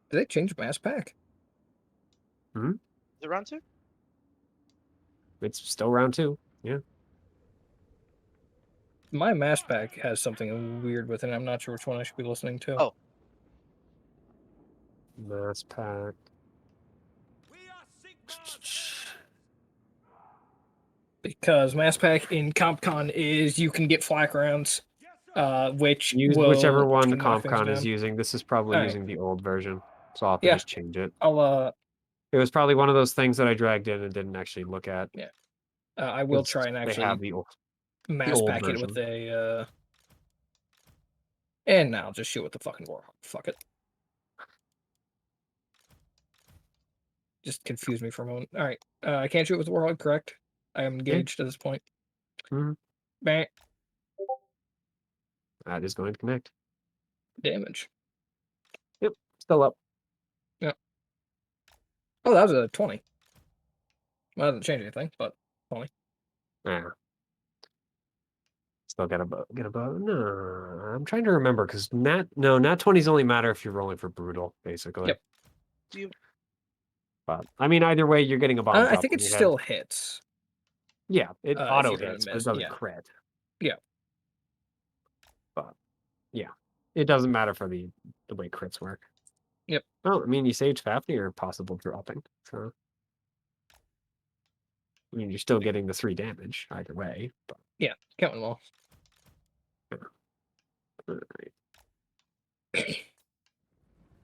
Did they change mass pack? Is it round 2? It's still round 2. Yeah. My mass pack has something weird with it. I'm not sure which one I should be listening to. Oh. Mass pack. We are Sigmar's Because mass pack in CompCon is you can get flak rounds, which Use will whichever one can knock things CompCon is down. using. This is probably Alright. using the old version. So I'll have to Yeah. just change it. I'll It was probably one of those things that I dragged in and didn't actually look at. I will It's- try and They actually have the old. mass old pack it with version. a and now I'll just shoot with the fucking Warhawk. Fuck it. Just confuse me for a moment. Alright. I can't shoot with the Warhawk, correct? I am engaged at this point. Mhm. Bang. That is going to connect. Damage. Yep. Still up. Oh, that was a 20. Well, that doesn't change anything, but 20. Yeah. Still get a bow. No, I'm trying to remember because nat 20s only matter if you're rolling for brutal, basically. Yep. But I mean, either way, you're getting a bomb I drop think on it your head. still hits. Yeah, it if auto you're gonna hits, but it miss, doesn't yeah. crit. Yeah. But yeah, it doesn't matter for the way crits work. Yep. Well, I mean, you saved Fafnir possible dropping, so I mean, you're still getting the 3 damage either way. But Yeah, counting them all. all right.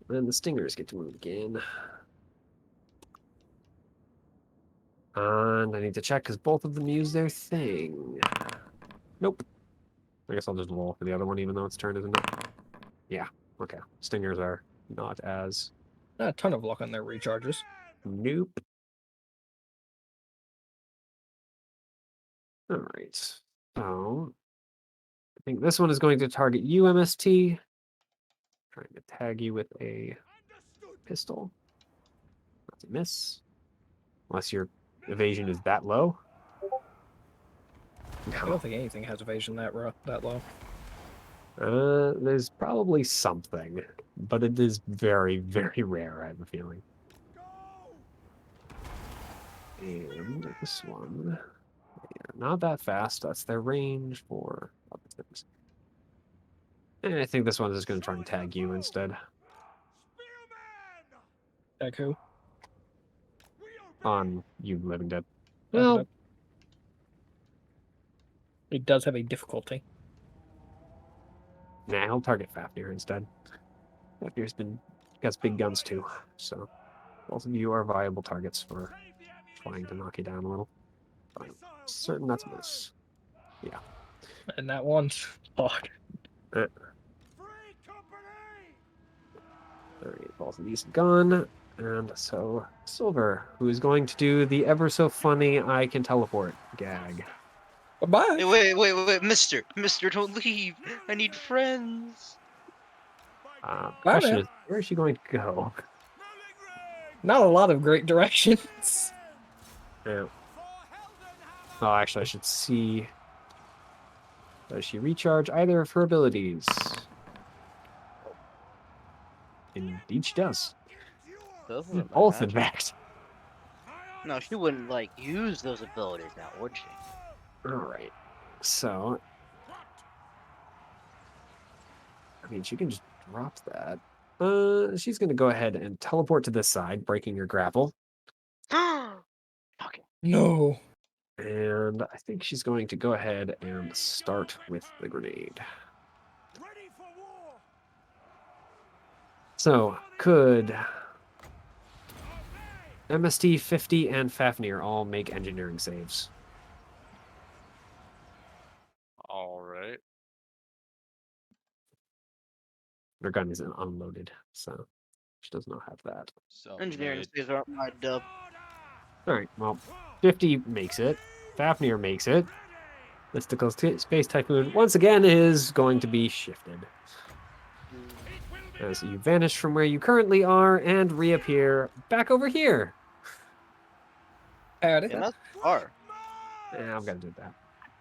Then the stingers get to move again. And I need to check because both of them use their thing. Nope. I guess I'll just roll for the other one, even though its turn, isn't it? Yeah. Okay. Stingers are not as. Not a ton of luck on their recharges. Nope. All right. So I think this one is going to target you, MST. Trying to tag you with a pistol. That's a miss. Unless your evasion is that low. I don't think anything has evasion that low. There's probably something, but it is very, very rare, I have a feeling. And this one, they're not that fast. That's their range for other things. And I think this one is just going to try and tag you instead. Tag who? On you, Living Dead. Well, Well, it does have a difficulty. nah, he'll target Fafnir instead. Fafnir's got big guns too, so both of you are viable targets for trying to knock you down a little. But I'm certain that's a miss. Yeah. And that one's fuck. Alright, both of these gone. And so Silver, who is going to do the ever so funny I can teleport gag. Bye-bye. Hey, wait, Mister, don't leave. I need friends. Bye, Question man. is, where is she going to go? Not a lot of great directions. Yeah. Oh, actually, I should see. Does she recharge either of her abilities? Indeed, she does. Both, in fact. No, she wouldn't like use those abilities now, would she? All right. So, I mean, she can just drop that. She's going to go ahead and teleport to this side, breaking your grapple. Okay. No. And I think she's going to go ahead and start with the grenade. Ready for war. So, could MST 50 and Fafnir all make engineering saves? All right. Their gun is unloaded, so she does not have that. Engineering Submit. saves aren't my dub. All right, well, 50 makes it. Fafnir makes it. Mystical Space Typhoon once again is going to be shifted. As you vanish from where you currently are and reappear back over here. Howdy. Yeah, that's far. Yeah, I'm gonna do that.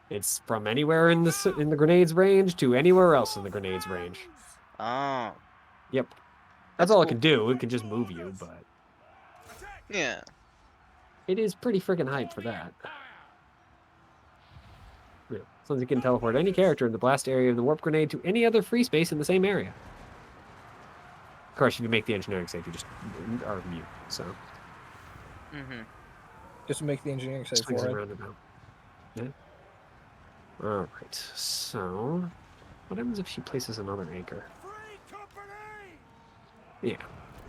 It's from anywhere in the grenades range to anywhere else in the grenades range. Oh. Yep. That's That's all cool. it can do. It can just move you, but Yeah. it is pretty freaking hype for that. Yeah. As long as you can teleport any character in the blast area of the warp grenade to any other free space in the same area. Of course, if you make the engineering save, you just are mute. So Mm-hmm. Just make the engineering save swings for and it. roundabout. Yeah. All right. So what happens if she places another anchor? Free company! Yeah,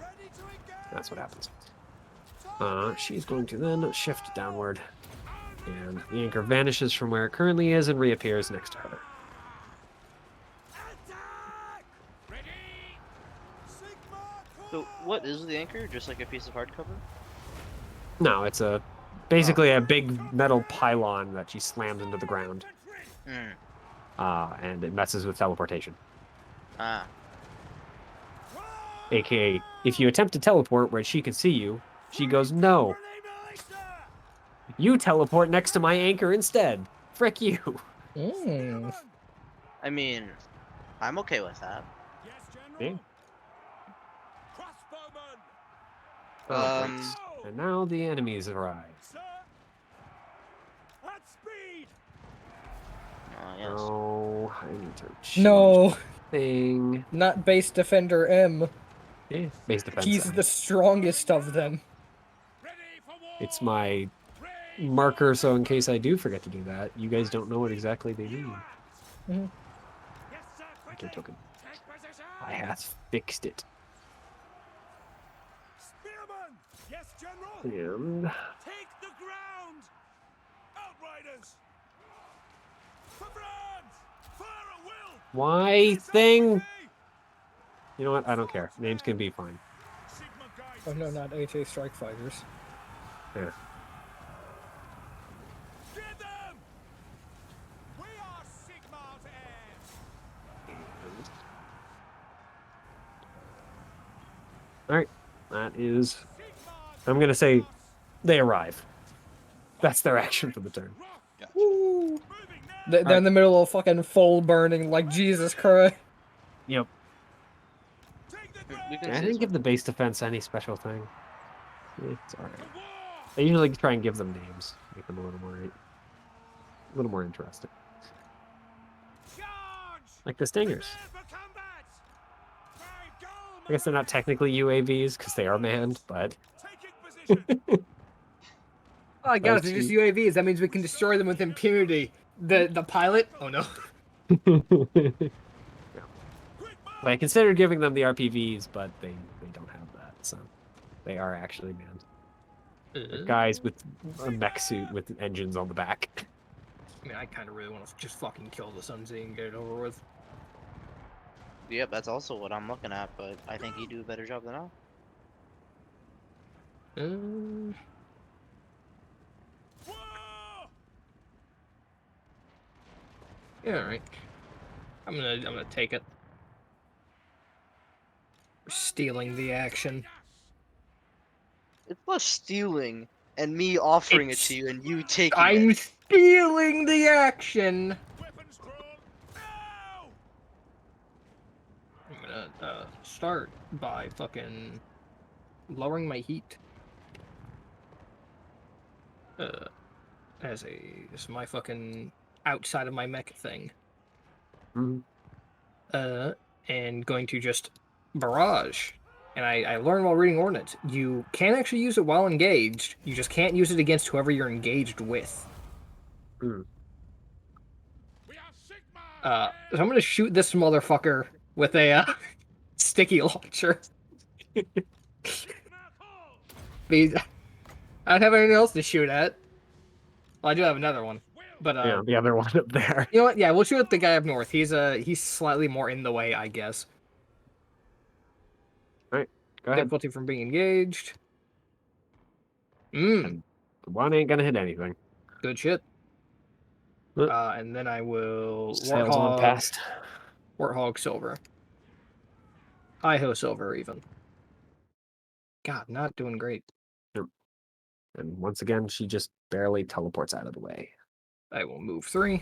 Ready to engage! that's what happens. She's going to then shift downward, and the anchor vanishes from where it currently is and reappears next to her. Attack! Ready! Sigma So core! what is the anchor? Just like a piece of hardcover? No, it's basically a big metal pylon that she slams into the ground, Mm. and it messes with teleportation. Ah. AKA, if you attempt to teleport where she can see you, she goes, "No, you teleport next to my anchor instead. Frick you." Mm. I mean, I'm okay with that. Yes, Yeah. General. Crossbowman! Alright, and now the enemies arrive. Sir! At speed! Yes. Oh, I need to change No, thing. not base defender M. Yeah, base defense. He's the strongest of them. Ready for war! It's my Raid marker, so in case I do forget to do that, you guys don't know what exactly they mean. Yes, sir, Okay, quickly! token. Take position! I have fixed it. Spearman! Yes, General! And Take the ground! Outriders! For France! Fire at will! why thing? You know what? I don't care. Names can be fine. Sigma guides Oh no, us. not HA Strike Fighters. Yeah. Get them! We are Sigma's heirs! Alright. That is. Sigma's I'm gonna say us! they arrive. That's their action for the turn. Gotcha. Moving now! They're in the middle of fucking full burning, like Jesus Christ. Yep. Take the We ground! can I say didn't so. give the base defense any special thing. It's alright. To war! I usually try and give them names, make them a little more interesting. Charge! Like the Stingers. Prepare for combat! Five goal, I guess they're not technically UAVs because they are manned, but Taking position! Oh my god, they're Let's just UAVs. That means we can destroy them with impunity. The pilot? Oh no. Quick I considered giving them the RPVs, but they don't have that, so they are actually manned. They're guys with a mech suit with engines on the back. I mean, I kind of really want to just fucking kill the Sun Z and get it over with. Yep, that's also what I'm looking at, but I think you do a better job than I. War! Yeah, alright. I'm gonna take it. We're stealing the action. It's less stealing and me offering It's- it to you and you taking I'm it. stealing the action! Weapons drawn! Now! I'm gonna start by fucking lowering my heat. As my fucking outside of my mech thing. Mhm. And going to just barrage. And I learned while reading Ordnance, you can actually use it while engaged, you just can't use it against whoever you're engaged with. Mm. We are Sigma! So I'm gonna shoot this motherfucker with a sticky launcher. These, I don't have anything else to shoot at. Well, I do have another one, but Yeah, the other one up there. you know what? Yeah, we'll shoot at the guy up north. He's slightly more in the way, I guess. All right, go ahead. Difficulty from being engaged. Mmm, And the one ain't gonna hit anything. good shit. Look. And then I will Sails on past. Warthog silver. Hi-ho silver even. God, not doing great. And once again, she just barely teleports out of the way. I will move 3.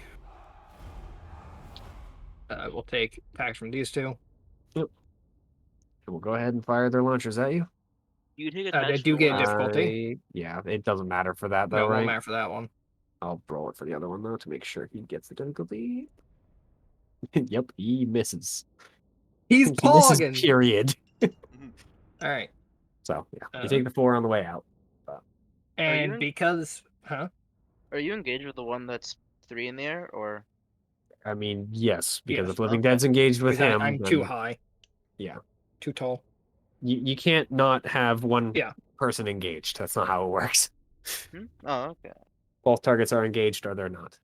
I will take packs from these two. And we'll go ahead and fire their launchers at you. You take I attached do for get one. difficulty. Yeah, it doesn't matter for that though, No, right? won't matter for that one. I'll roll it for the other one though to make sure he gets the difficulty. Yep, he misses. He's He misses, pogging. period. All right. So yeah, you take the 4 on the way out. And in- because, huh? Are you engaged with the one that's 3 in the air, or I mean, yes, because Yes, if Living okay. Dead's engaged with Because him, I'm then too high. Yeah. Too tall. you can't not have one Yeah. person engaged. That's not how it works. Oh, okay. Both targets are engaged or they're not.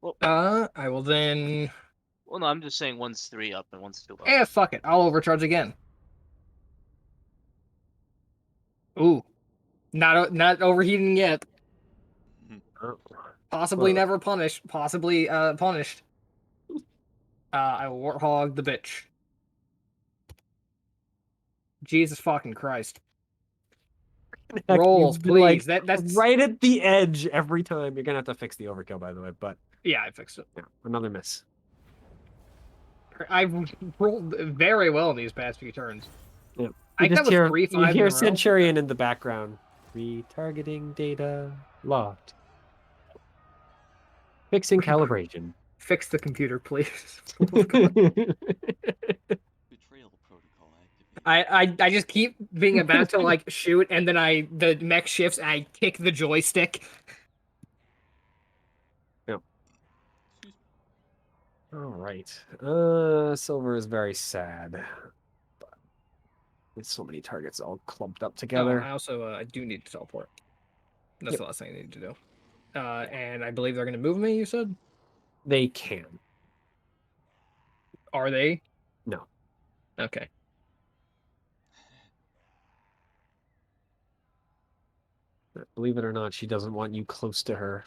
Well, I will then. well, no, I'm just saying one's 3 up and one's 2 up. Fuck it. I'll overcharge again. Ooh, not overheating yet. Possibly Well- never punished. Possibly punished. I will warthog the bitch. Jesus fucking Christ. Heck, Rolls, you've been, like, please. That's right at the edge every time. You're gonna have to fix the overkill, by the way. But yeah, I fixed it. yeah, another miss. I've rolled very well in these past few turns. Yep. I think that was 3 you 5 hear in a row. Centurion in the background. Retargeting data locked. Fixing calibration. Fix the computer, please. Betrayal protocol activated. I just keep being about to like shoot, and then the mech shifts, and I kick the joystick. All right. Silver is very sad. But with so many targets all clumped up Oh, together. I also I do need to teleport. That's the last thing I need to do. And I believe they're going to move me. You said? They can. Are they? No. Okay. Believe it or not, she doesn't want you close to her.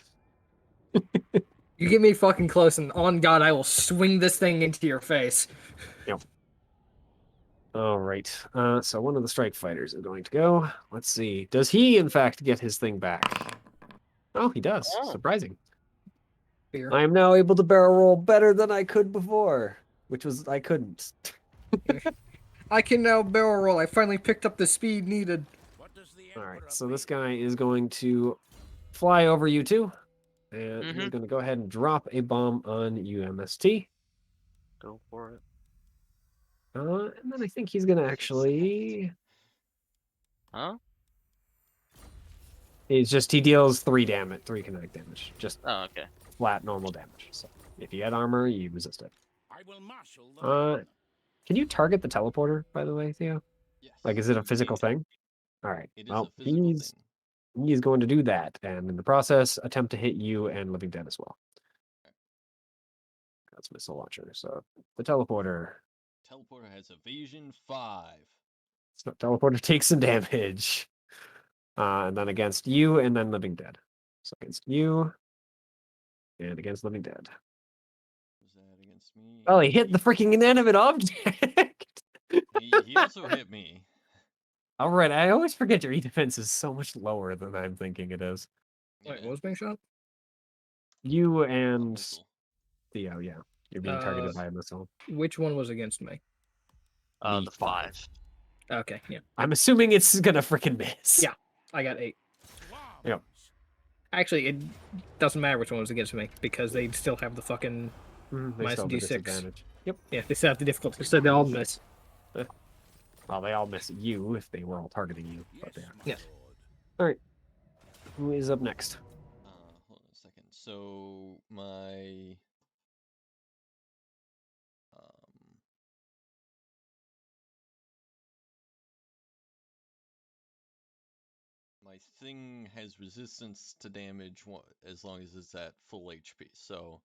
You get me fucking close, and on God, I will swing this thing into your face. All right. So one of the strike fighters is going to go. Let's see. Does he, in fact, get his thing back? Oh, he does. Oh. Surprising. Fear. I am now able to barrel roll better than I could before, which was I couldn't. I can now barrel roll. I finally picked up the speed needed. All right. So this guy is going to fly over you two, and he's going to go ahead and drop a bomb on UMST. Go for it. And then I think he's going to actually. Huh? He deals 3 kinetic damage, just Oh, okay. flat normal damage. So if you had armor, you resist it. I will marshal the Can you target the teleporter, by the way, Theo? Yes. Like, is it a physical thing? All right. It is Well, a physical thing. he's going to do that, and in the process, attempt to hit you and Living Dead as well. That's missile launcher. So the teleporter. Teleporter has evasion 5. So teleporter takes some damage. And then against you, and then Living Dead. So against you, and against Living Dead. Was that against me? Oh, he hit the freaking inanimate object! He also hit me. All right, I always forget your E-defense is so much lower than I'm thinking it is. Wait, what was being shot? You A and missile. Theo, yeah. You're being targeted by a missile. Which one was against me? The 5. Okay, yeah. I'm assuming it's gonna freaking miss. Yeah. I got 8. Yep. Actually, it doesn't matter which one was against me, because they still have the fucking... They Minus still have the D6. disadvantage. Yep. Yeah, they still have the difficulty, so they all miss. Well, they all miss you if they were all targeting you. But yeah. Yeah. All right. Who is up next? Hold on a second. So my my thing has resistance to damage as long as it's at full HP. So,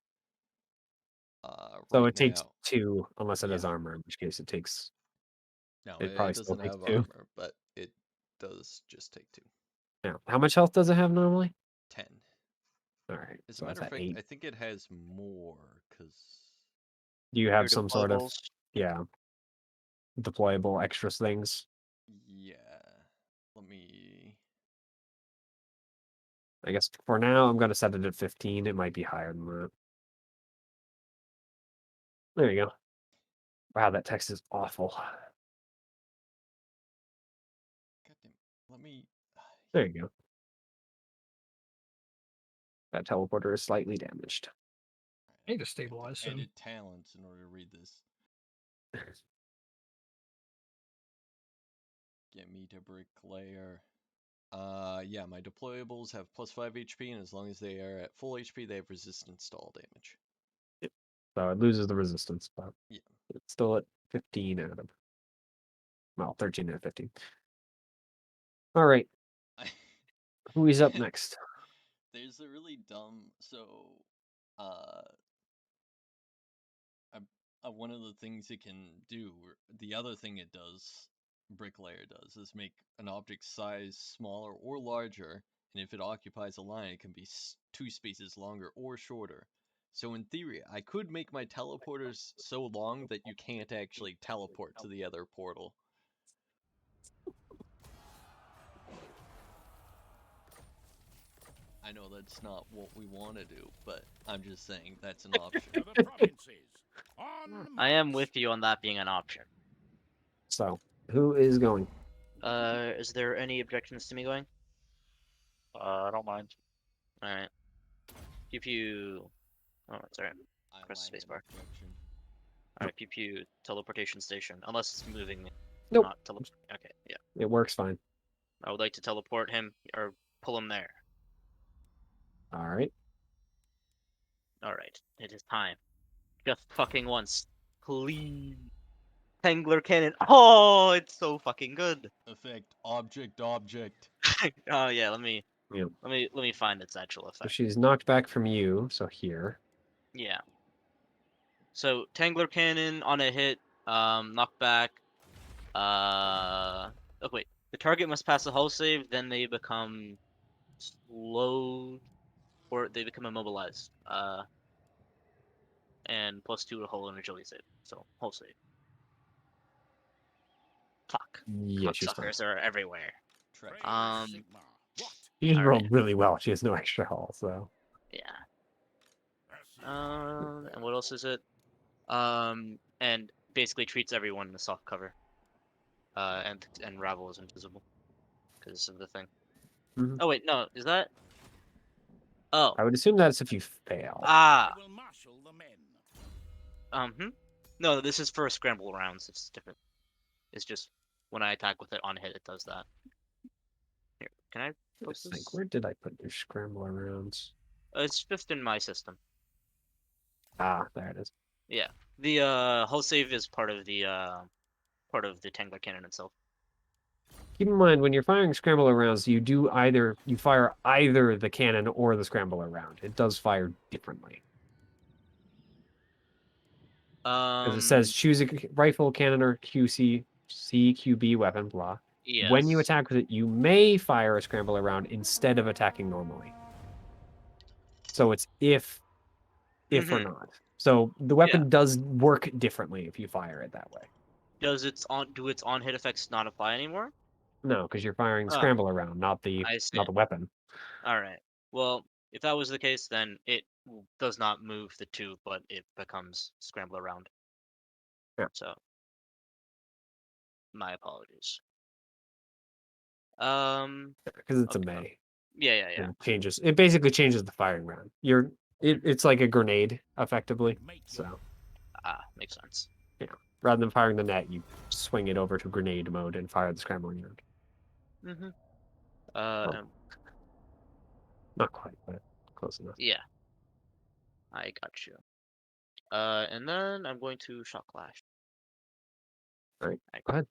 So right it takes now, 2, unless it has yeah. armor, in which case it takes. No, It probably it still doesn't takes have 2. armor, but it does just take 2. Yeah. How much health does it have normally? 10. All right. As a So it's matter of at fact, 8. I think it has more, because... Do you Your have some sort of deployables. deployable extras things? Yeah. Let me... I guess for now I'm gonna set it at 15. It might be higher than that. There you go. Wow, that text is awful. Goddamn. Let me... There you go. That teleporter is slightly damaged. I need to have stabilize soon. edit talents in order to read this. Get me to bricklayer. Yeah, my deployables have plus 5 HP, and as long as they are at full HP, they have resistance to all damage. So it loses the resistance, but Yeah. it's still at 15 out of. Well, 13 out of 15. All right. Who is up next? There's a really dumb. So, uh, one of the things it can do, or the other thing it does, bricklayer does, is make an object size smaller or larger, and if it occupies a line, it can be 2 spaces longer or shorter. So in theory, I could make my teleporters so long that you can't actually teleport to the other portal. I know that's not what we want to do, but I'm just saying that's an option. To the provinces. On I am march. with you on that being an option. So, who is going? Is there any objections to me going? I don't mind. All right. Pew pew. Oh, that's alright. I Press lack an spacebar. objection. Alright, pew pew. Teleportation station. Unless it's moving me. Nope. Not tele. Okay, yeah. It works fine. I would like to teleport him or pull him there. All right. Alright, it is time. Just fucking once. Please. Tangler cannon. Oh, it's so fucking good. Effect object object. Oh yeah, let me Yep. let me find its actual So effect. she's knocked back from you. So here. Yeah. So Tangler cannon on a hit, knockback. Oh wait, the target must pass a hull save, then they become slowed, or they become immobilized. And +2 to hull and agility save. So hull save. Fuck. Yeah, she's fine. Cocksuckers are everywhere. Track. Sigma. What? She just All rolled right. really well. She has no extra hull, so. Yeah. And what else is it? And basically treats everyone in a soft cover. And Ravel is invisible because of the thing. Mhm. Oh wait, no, is that? Oh, I would assume that's if you fail. ah, I will marshal the men. No, this is for scramble rounds. It's different. It's just when I attack with it on hit, it does that. Here, can I post Let's think. this? Where did I put your scrambler rounds? It's just in my system. Ah, there it is. Yeah, the hull save is part of the Tangler cannon itself. Keep in mind when you're firing scrambler rounds, you fire either the cannon or the scrambler round. It does fire differently. Because it says choose a rifle, cannon, or QC, CQB weapon, blah. When you Yes. attack with it, you may fire a scrambler round instead of attacking normally. So it's if or not. So the weapon does work differently if you fire it that way. Do its on hit effects not apply anymore? No, because you're firing the Oh, scrambler round, not the I see. weapon. All right. Well, if that was the case, then it does not move the 2, but it becomes scrambler round. Yeah. So, my apologies. Okay. Because it's a May. Yeah. It basically changes the firing round. It's like a grenade, effectively. So Makes sense. yeah. Rather than firing the net, you swing it over to grenade mode and fire the scrambling round. Not quite, but close enough. Yeah. I got you. And then I'm going to shock clash. All right, go ahead.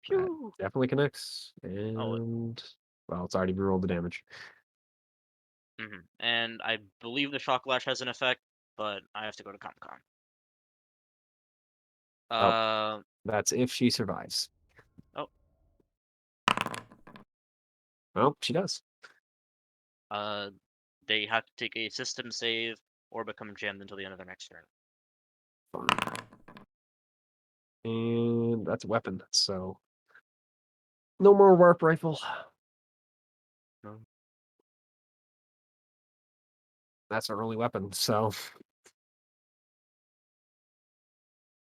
That Pew! definitely connects. And Well, it's already rolled the damage. And I believe the shock lash has an effect, but I have to go to Comic Con. Oh. That's if she survives. Oh. Well, she does. They have to take a system save or become jammed until the end of their next turn. Fine. And that's a weapon, so no more warp rifle. No. That's our only weapon, so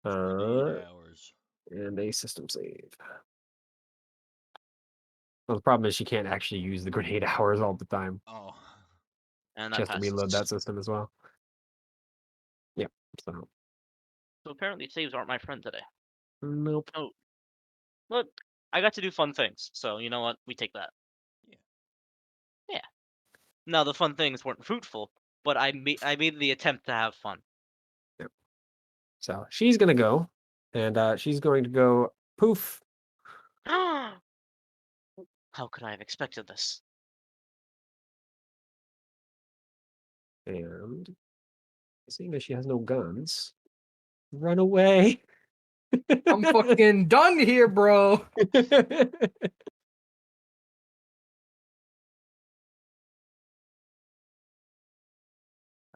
Grenade hours. and a system save. Well, the problem is she can't actually use the grenade hours all the time. Oh. And She that has to reload passes. that system as well. Yep. So So apparently saves aren't my friend today. nope. Oh. Look, I got to do fun things, so you know what? We take that. Yeah. Yeah. Now the fun things weren't fruitful, but I made the attempt to have fun. Yep. So she's gonna go, and she's going to go poof. How could I have expected this? And seeing that she has no guns, run away. I'm fucking done here, bro.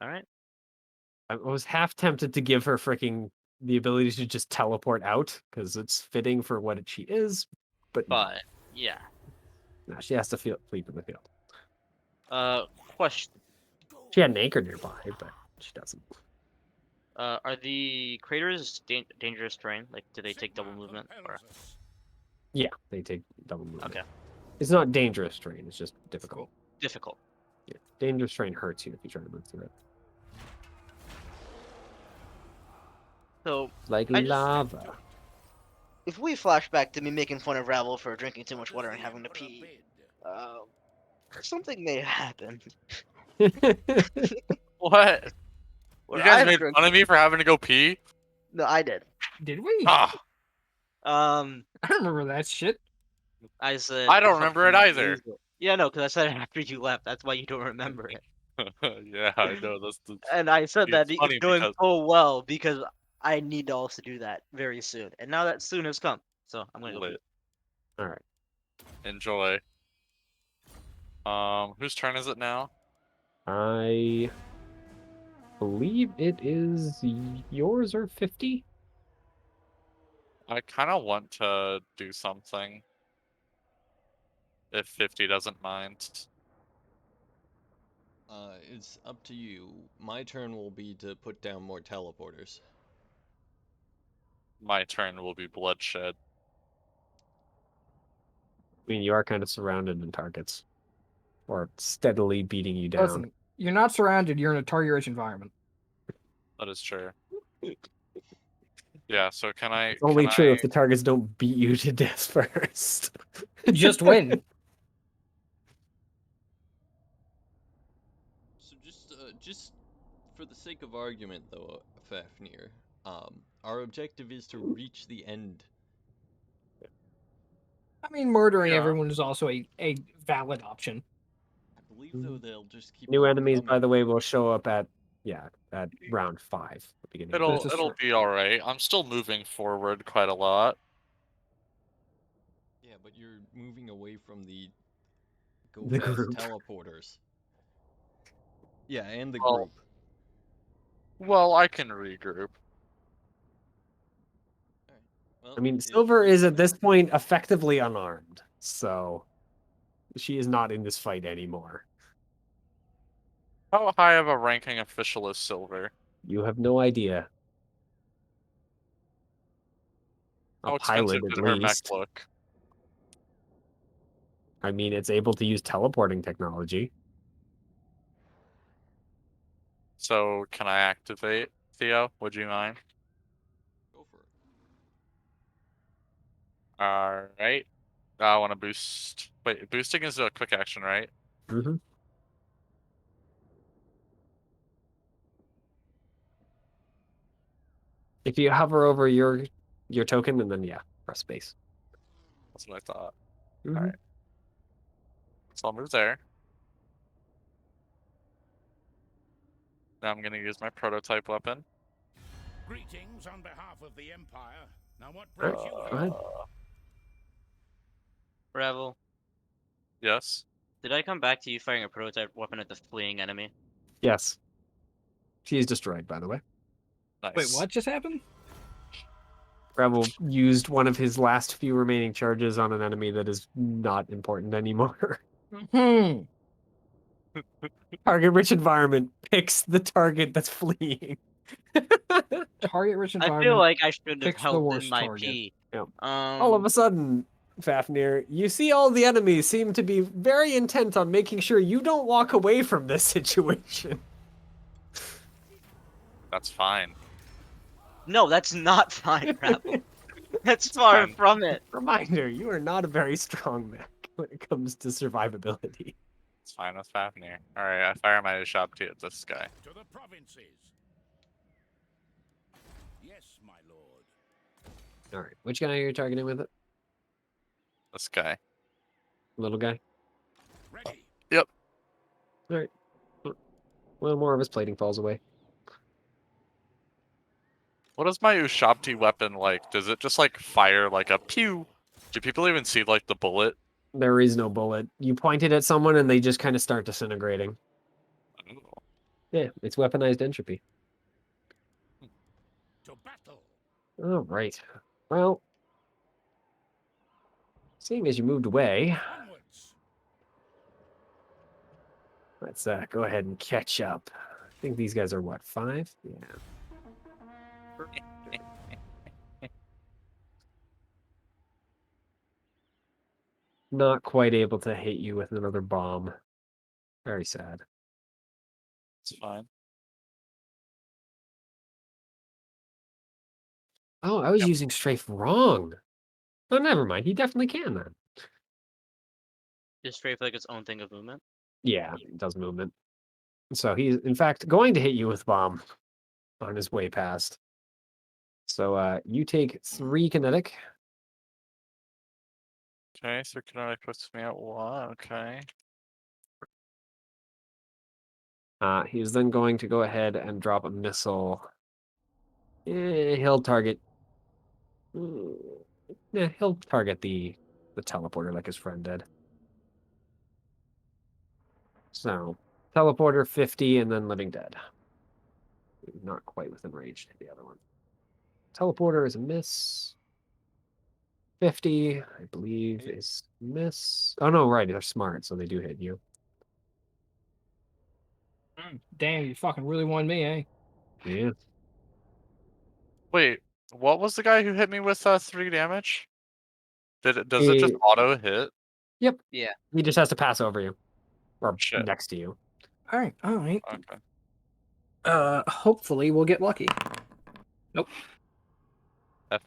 All right. I was half tempted to give her freaking the ability to just teleport out because it's fitting for what she is, but no. But yeah. No, she has to flee from the field. Question. She had an anchor nearby, but she doesn't. Are the craters dangerous terrain? Like, do they take double Sigma movement? Or compels us. Yeah, they take double movement. okay, It's not dangerous terrain, it's just difficult. difficult. Yeah. Dangerous terrain hurts you if you try to move through it. So Like I just- lava. If we flash back to me making fun of Ravel for drinking too much water and having to pee, something may happen. What? When You guys I've made drunk- fun of me for having to go pee? No, I did. Did we? Ah, Um, I don't remember that shit. I said I don't fucking remember it either. laser. Yeah, no, because I said it after you left. That's why you don't remember it. Yeah, I know. and I said that It's it's funny doing because so well because I need to also do that very soon. And now that soon has come. So I'm gonna go pee. lit. Alright. Enjoy. Whose turn is it now? I believe it is yours or 50? I kind of want to do something. If 50 doesn't mind. It's up to you. My turn will be to put down more teleporters. My turn will be bloodshed. I mean, you are kind of surrounded in targets. Or steadily beating you down. Listen, you're not surrounded. You're in a target-rich environment. That is true. Yeah, so can I... It's only true if the targets don't beat you to death first. Just win. So just for the sake of argument, though, Fafnir, our objective is to reach the end. I mean, murdering Yeah. everyone is also a valid option. I believe, though, they'll just keep New on enemies, by coming. the way, will show up at round 5. The beginning. of This is It'll true. be alright. I'm still moving forward quite a lot. Yeah, but you're moving away from the The go-fast group. teleporters. Yeah, and the Well, group. Well, I can regroup. Well, I mean, if Silver you is at wanna- this point effectively unarmed, so she is not in this fight anymore. How high of a ranking official is Silver? You have no idea. A How expensive pilot, at did her mech least. look? I mean, it's able to use teleporting technology. So, can I activate, Theo? Would you mind? Go for it. Alright. I want to boost... Wait, boosting is a quick action, right? Mm-hmm. If you hover over your token, and then press space. That's what I thought. Mhm. Alright. So I'll move there. Now I'm gonna use my prototype weapon. Greetings on behalf of the Empire. Now what Alright, brings you go here? ahead. Ravel, Yes. did I come back to you firing a prototype weapon at the fleeing enemy? Yes. She is destroyed, by the way. Nice. Wait, what just happened? Rebel used one of his last few remaining charges on an enemy that is not important anymore. Hmm. Target-rich environment picks the target that's fleeing. Target-rich I feel environment. like I should have picks the held in worst my target. pee. Yep. All of a sudden, Fafnir, you see all the enemies seem to be very intent on making sure you don't walk away from this situation. That's fine. No, that's not fine, Ravel. That's far fine. from it. Reminder, you are not a very strong mech when it comes to survivability. It's fine with Fafnir. Alright, I fire my shop to at this guy. To the provinces. Yes, my lord. All right, which guy are you targeting with it? This guy. Little guy? Ready. Yep. All right. Well, more of his plating falls away. What is my Ushabti weapon like? Does it just like fire like a pew? Do people even see like the bullet? There is no bullet. You point it at someone and they just kind of start disintegrating. Ooh. Yeah, it's weaponized entropy. To battle. All right. Well, seeing as you moved away, Onwards. let's go ahead and catch up. I think these guys are what, 5? Yeah. Not quite able to hit you with another bomb. Very sad. It's fine. Oh, I was Yep. using strafe wrong. Oh, never mind. He definitely can then. Just strafe like its own thing of movement. Yeah, it does movement. So he's in fact going to hit you with bomb on his way past. So you take 3 kinetic. Okay, so kinetic puts me at 1. Okay. He's then going to go ahead and drop a missile. He'll target. Yeah, he'll target the teleporter like his friend did. So teleporter 50 and then living dead. Not quite within range to the other one. Teleporter is a miss. 50, I believe, is miss. Oh no, right, they're smart, so they do hit you. Damn, you fucking really won me, eh? Yeah. Wait, what was the guy who hit me with 3 damage? Does it just auto hit? Yep. Yeah. He just has to pass over you. Or Shit. next to you. All right, all right. Okay. Hopefully we'll get lucky. Nope. F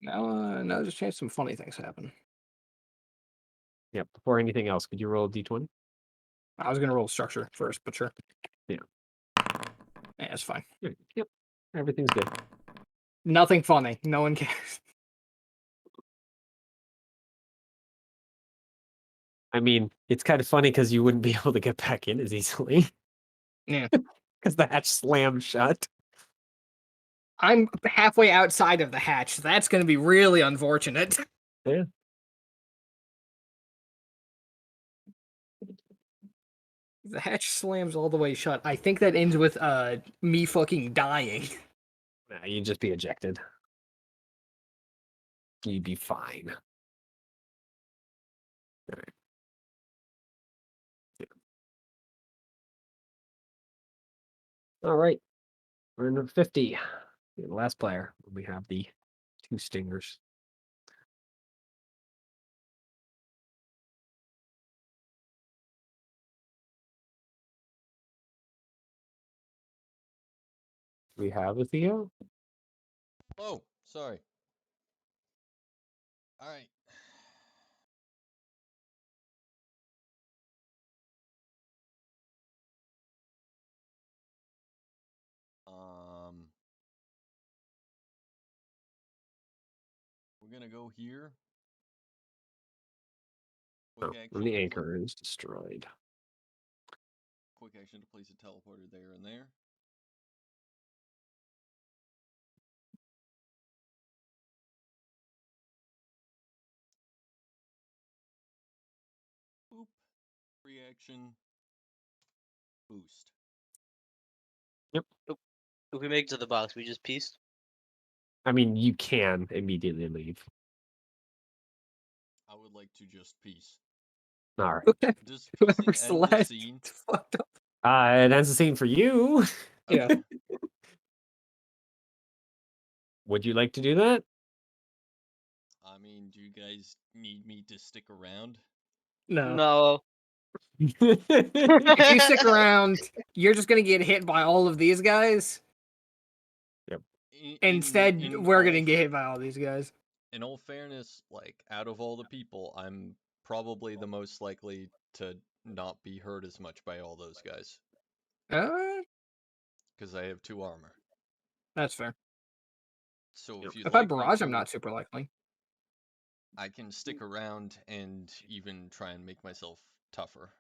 Now there's a chance some funny things happen. Yep. Before anything else, could you roll a d20? I was gonna roll structure first, but sure. Yeah. Yeah, it's fine. Yep. Everything's good. Nothing funny. No one cares. I mean, it's kind of funny because you wouldn't be able to get back in as easily. Yeah. Because the hatch slammed shut. I'm halfway outside of the hatch. So that's gonna be really unfortunate. Yeah. The hatch slams all the way shut. I think that ends with me fucking dying. Nah, you'd just be ejected. You'd be fine. All right. All right. We're in 50. The last player. We have the 2 stingers. We have a Theo. Oh, sorry. All right. Um, we're we're gonna go here. Oh, Quick and action. the anchor is destroyed. Quick action to place a teleporter there and there. Boop. Free action. Boost. If we make it to the box, we just pieced. I mean, you can immediately leave. I would like to just piece. All right. Okay. Does Whoever piecing end the selects, scene? it's fucked up. It ends the scene for you. Yeah. Okay. Would you like to do that? I mean, do you guys need me to stick around? No. No. If you stick around, you're just gonna get hit by all of these guys. Instead, In we're all gonna get hit by all these guys. In all fairness, like, out of all the people, I'm probably the most likely to not be hurt as much by all those guys. Uh, Because I have 2 armor. that's fair. So if you'd If I like me barrage, to, I'm not super likely. I can stick around and even try and make myself tougher.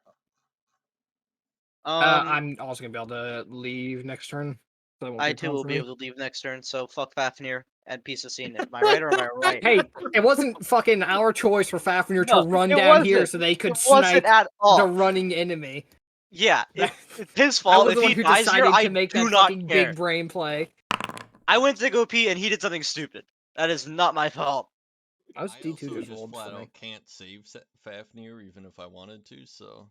I'm also gonna be able to leave next turn. So that won't be I a too problem will for be me. able to leave next turn, so fuck Fafnir and piece of scene. Am I right or am I right? Hey, it wasn't fucking our choice for Fafnir No, to run it down here wasn't. so they could It wasn't snipe at the all. running enemy. Yeah, That- it's his I fault. was If the one he who dies here, decided I to make do that not fucking care. big brain play. I went to go pee and he did something stupid. That is not my fault. I was I D2 also just just rolled flat for me. out can't save Fafnir even if I wanted to, so...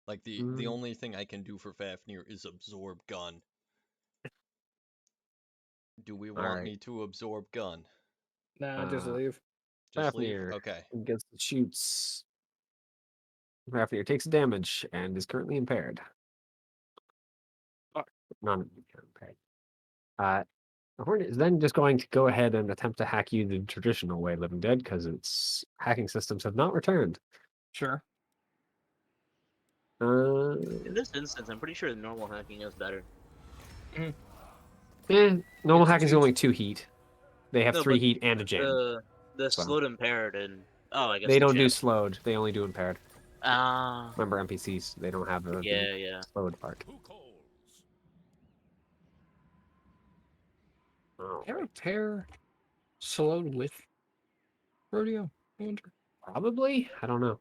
Like, the Mm. only thing I can do for Fafnir is absorb gun. Do we want Alright. me to absorb gun? Nah, just Uh, leave. Just leave? Fafnir Okay. gets the shoots. Fafnir takes damage and is currently impaired. Not impaired. The Hornet is then just going to go ahead and attempt to hack you the traditional way, Living Dead, because its hacking systems have not returned. Sure. In this instance, I'm pretty sure the normal hacking is better. Normal hacking is Institute. only 2 heat. They have No, 3 but heat and a jam. The So. slowed impaired and I guess They the don't do jam. slowed. They only do impaired. Ah, Remember NPCs, they don't have the yeah. slowed part. Who calls? Oh, Can I repair slowed with rodeo? I wonder. probably? I don't know.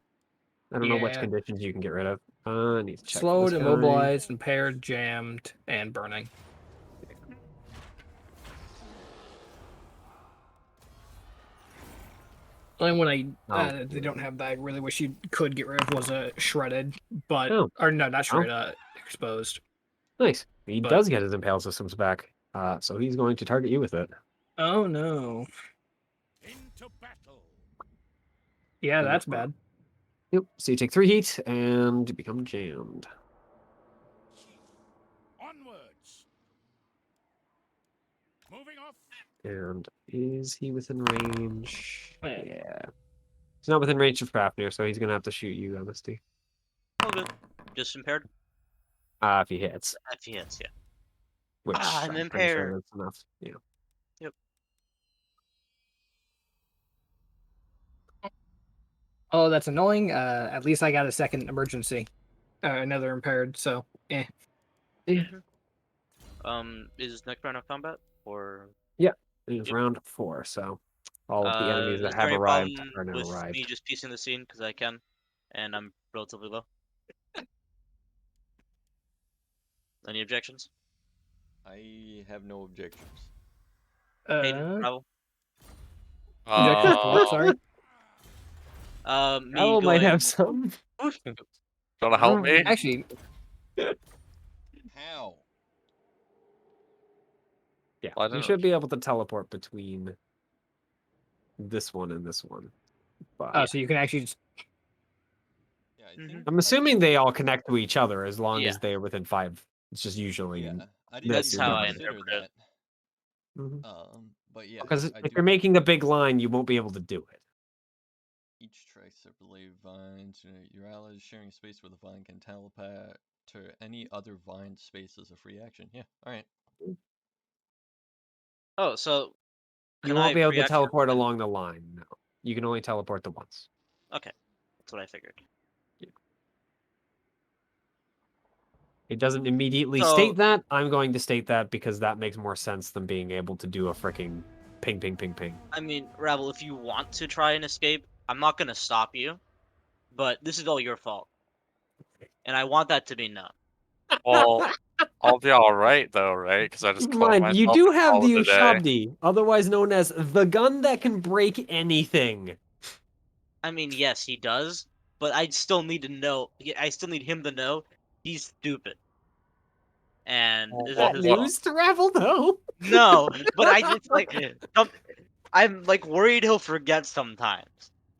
I don't know which Yeah. conditions you can get rid of. I need to check for Slowed, this guy. immobilized, impaired, jammed, and burning. And when they don't have that, I really wish you could get rid of was a shredded, but Oh. or no, not shredded, exposed. Nice. He But- does get his impale systems back. So he's going to target you with it. Oh no. Into battle. Yeah, that's bad. Yep. So you take 3 heat and you become jammed. Onwards. Moving off. And is he within range? Yeah. Yeah. He's not within range of Fafnir, so he's gonna have to shoot you, Honesty. All good. Just impaired. If he hits. If he hits, yeah. Which I'm I'm pretty sure impaired. that's enough. Yeah. Oh, that's annoying. At least I got a second emergency. Another impaired, so Yeah. Is next round of combat or? It is Yep. round 4, so all of the enemies that Is there have any arrived problem are now with arrived. me just piecing the scene because I can, and I'm relatively low? Any objections? I have no objections. Paeden, Travel? objections to what? Sorry. Me Owl might going. have some. Gonna help me? Actually, How? Yeah, Well, I you don't should be able to teleport between this one and this one. But oh, so you can actually just Yeah, I Mhm. think. I'm I assuming think- they all connect to each other as long Yeah. as they're within 5. It's just usually. Yeah, I didn't That's even how I consider interpret it. that. Mhm. But yeah, Because I if do. you're making a big line, you won't be able to do it. Each track separately vines. Your allies sharing space with a vine can teleport to any other vine space as a free action. Yeah, alright. Oh, so You Can won't I be able to reaction teleport weapon? along the line. No, you can only teleport the once. Okay, that's what I figured. It doesn't immediately So- state that. I'm going to state that because that makes more sense than being able to do a freaking ping, ping, ping, ping. I mean, Rabble, if you want to try and escape, I'm not gonna stop you, but this is all your fault, and I want that to be known. Well, I'll be all right though, right? Because I just Keep in clone mind, myself you do and have call the it a day. Ushabti, otherwise known as the gun that can break anything. I mean, yes, he does, but I still need to know. I still need him to know he's stupid. And Well, is That that his well, fault? news to Ravel, though. No, but I just like I'm like worried he'll forget sometimes.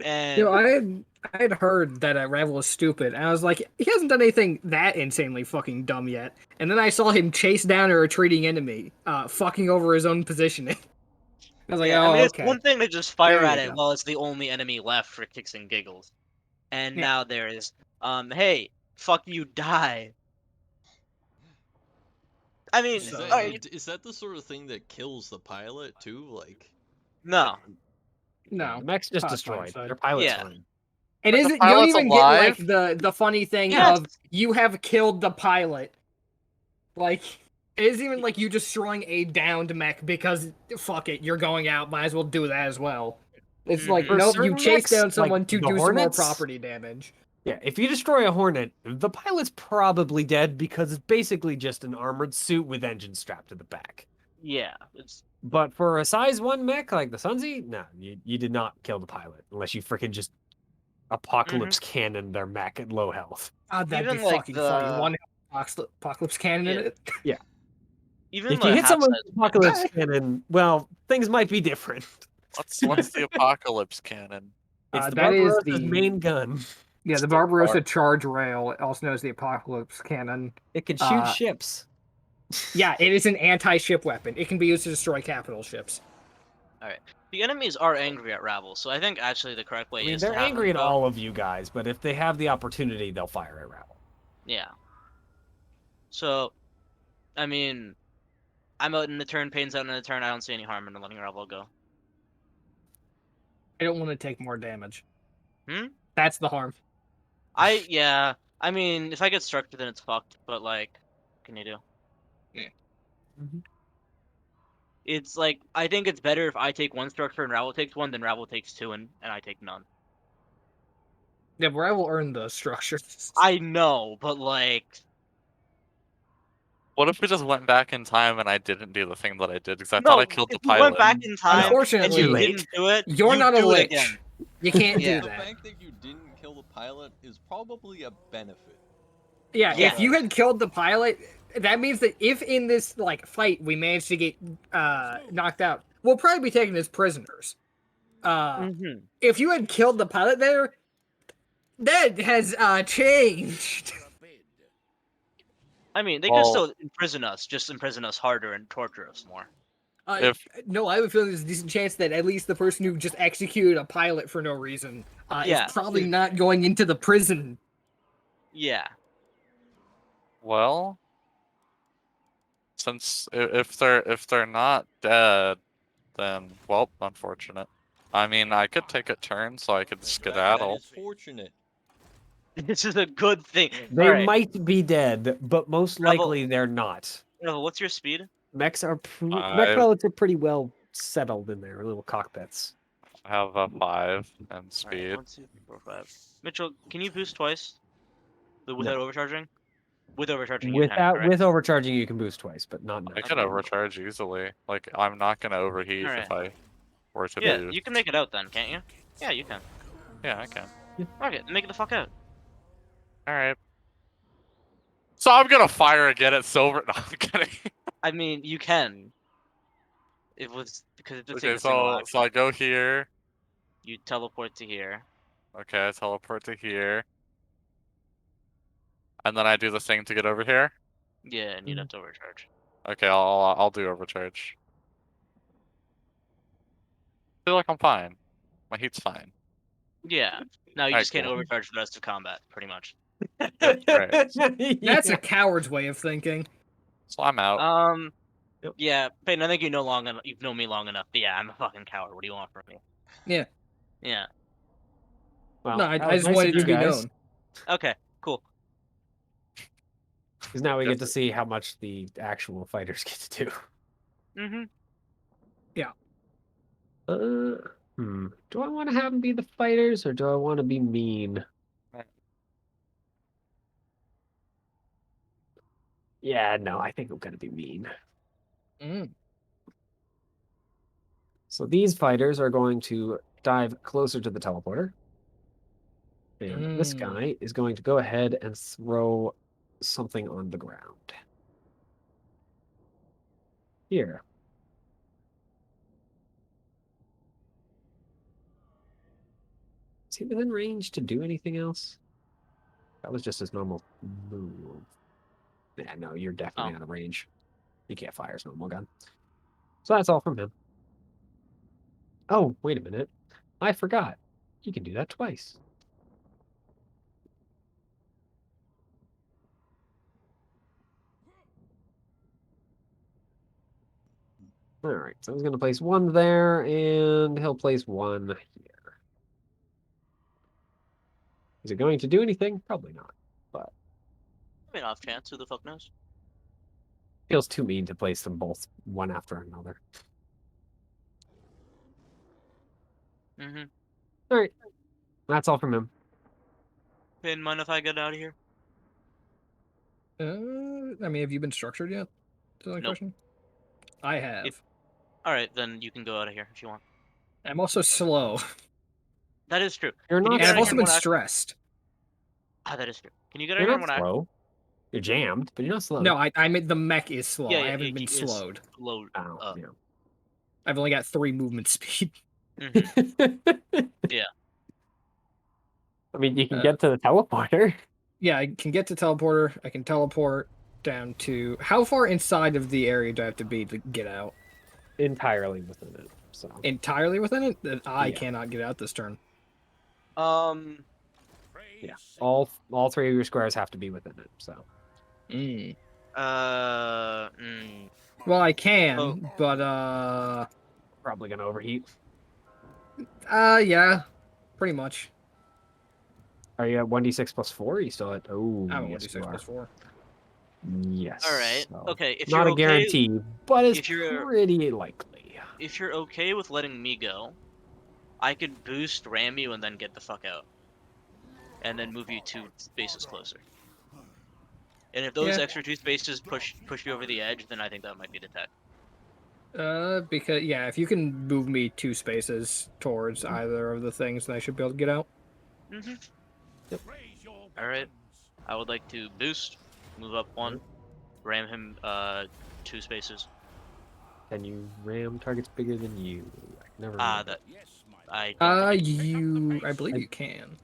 And You know, I had heard that Ravel was stupid, and I was like, he hasn't done anything that insanely fucking dumb yet. And then I saw him chase down a retreating enemy, fucking over his own positioning. I was like, yeah, I oh, mean, it's okay. one thing to just fire There you at it go. while it's the only enemy left for kicks and giggles. And Yeah. now there is, hey, fuck you, die. I mean, Is So- that alright, is that the sort of thing that kills the pilot too? Like, no, No. The mech's just Pilot's destroyed. fine. Their pilot's Yeah. fine. It But the isn't. You don't pilot's even get like alive? the funny thing Yes. of you have killed the pilot. Like it isn't even like you destroying a downed mech because fuck it, you're going out. Might as well do that as well. It's like For nope, you certain chase mechs, down like someone to the do some more Hornets- property damage. Yeah, if you destroy a Hornet, the pilot's probably dead because it's basically just an armored suit with engines strapped to the back. yeah, it's But for a size 1 mech like the Sunzi, no, you did not kill the pilot unless you freaking just apocalypse cannon their mech at low health. God, that'd Even, be like, fucking funny. the- One apocalypse cannon in Yeah. it. even If the you hit someone half-size with apocalypse cannon, well, things might be different. What's the apocalypse cannon? It's the that is Barbarossa's the- main gun. Yeah, the Still Barbarossa far. charge rail, also known as the apocalypse cannon. It can shoot Uh, ships. Yeah, it is an anti-ship weapon. It can be used to destroy capital ships. The enemies are angry at Rabble, so I think actually the correct way I mean, is they're to have angry them at go. all of you guys, but if they have the opportunity, they'll fire at Rabble. Yeah. So, I mean, I'm out in the turn, Pain's out in the turn. I don't see any harm in letting Rabble go. I don't want to take more damage. Hmm? That's the harm. Yeah. I mean, if I get struck, then it's fucked. But like, what can you do? Yeah. It's like I think it's better if I take one structure and Rabble takes one than Rabble takes two and I take none. Yeah, but I will earn the structure. I know, but like, What if we just went back in time and I didn't do the thing that I did because I no. thought I killed the If you went pilot? back in time and Unfortunately, you Too late. didn't do it, You're you not a do it lich. again. You can't Yeah. do the that. fact that you didn't kill the pilot is probably a benefit. Yeah, Yeah. if you had killed the pilot, that means that if in this like fight we manage to get knocked out, we'll probably be taken as prisoners. Mm-hmm. If you had killed the pilot there, that has changed. I mean, they Well- can still imprison us, just imprison us harder and torture us more. If- No, I would feel there's a decent chance that at least the person who just executed a pilot for no reason Yeah. is probably not going into the prison. Yeah. Well, since if they're not dead, then well, unfortunate. I mean, I could take a turn so I could That skedaddle. is fortunate. This is a good thing. They Alright, might be dead, but most Rebel- likely they're not. Rebel, what's your speed? Mech Five. pilots are pretty well settled in their little cockpits. I have a 5 and Alright, speed. 1, 2, 3, 4, 5. Mitchell, can you boost twice? Without overcharging? With overcharging, you can, right? With overcharging, you can boost twice, but not I now. can overcharge easily. Like I'm not gonna overheat Alright. if I were to Yeah, boost. you can make it out then, can't you? Yeah, you can. Yeah, I can. Okay, make it the fuck out. All right. So I'm gonna fire again at Silver. No, I'm kidding. I mean, you can. It was because it just Okay, takes a single so action. I go here. You teleport to here. Okay, I teleport to here. And then I do the thing to get over here. Yeah, and you'd have to overcharge. Okay, I'll do overcharge. Feel like I'm fine. My heat's fine. Yeah. No, you Alright, just can't cool. overcharge for the rest of combat, pretty much. Right. That's a coward's way of thinking. So I'm out. Yeah, Peyton, I think you've known me long enough. Yeah, I'm a fucking coward. What do you want from me? Yeah. Yeah. Well, No, I that was just nice wanted of it you to be guys. known. Okay, cool. Because now we get to Just- see how much the actual fighters get to do. Mm-hmm. Do I want to have them be the fighters or do I want to be mean? Yeah, no, I think I'm gonna be mean. Mm. So these fighters are going to dive closer to the teleporter. And this guy is going to go ahead and throw something on the ground. Here. Is he within range to do anything else? That was just his normal move. Yeah, no, you're definitely Oh. out of range. You can't fire his normal gun. So that's all from him. Oh, wait a minute. I forgot. You can do that twice. All right, so he's going to place one there, and he'll place one here. Is it going to do anything? Probably not, but I mean, off chance. Who the fuck knows? feels too mean to place them both one after another. Mm-hmm. All right, that's all from him. Peyton, mind if I get out of here? I mean, have you been structured yet? Is that the Nope. question? I have. All right, then you can go out of here if you want. I'm also slow. That is true. You're Can you not get And out I've of also here been when I- stressed. Ah, that is true. Can you get out You're of here not when I? slow. You're jammed, but you're not slow. No, I mean the mech is slow. Yeah, I yeah, haven't been it is slowed. Load. Oh, yeah. I've only got 3 movement speed. Mm-hmm. Yeah. I mean, you can Uh, get to the teleporter. Yeah, I can get to teleporter. I can teleport down to... How far inside of the area do I have to be to get out? Entirely within it. So Entirely within it? Then I Yeah. cannot get out this turn. yeah, all 3 of your squares have to be within it. So Mm. Well, I can, Oh. but probably gonna overheat. yeah, pretty much. Are you at 1d6 plus 4? Are you still at? Oh, I'm yes, you 1d6 are. plus 4. Yes. All right. So, Okay. If not you're a okay, guarantee, but it's if you're- pretty likely. if you're okay with letting me go, I could boost ram you and then get the fuck out, and then move you 2 spaces closer. And if those Yeah. extra 2 spaces push you over the edge, then I think that might be the tech. Because, yeah, if you can move me 2 spaces towards either of the things, then I should be able to get out. Mm-hmm. All right. I would like to boost, move up 1, ram him 2 spaces. Can you ram targets bigger than you? I can never Ah, remember. that I don't think I believe you can.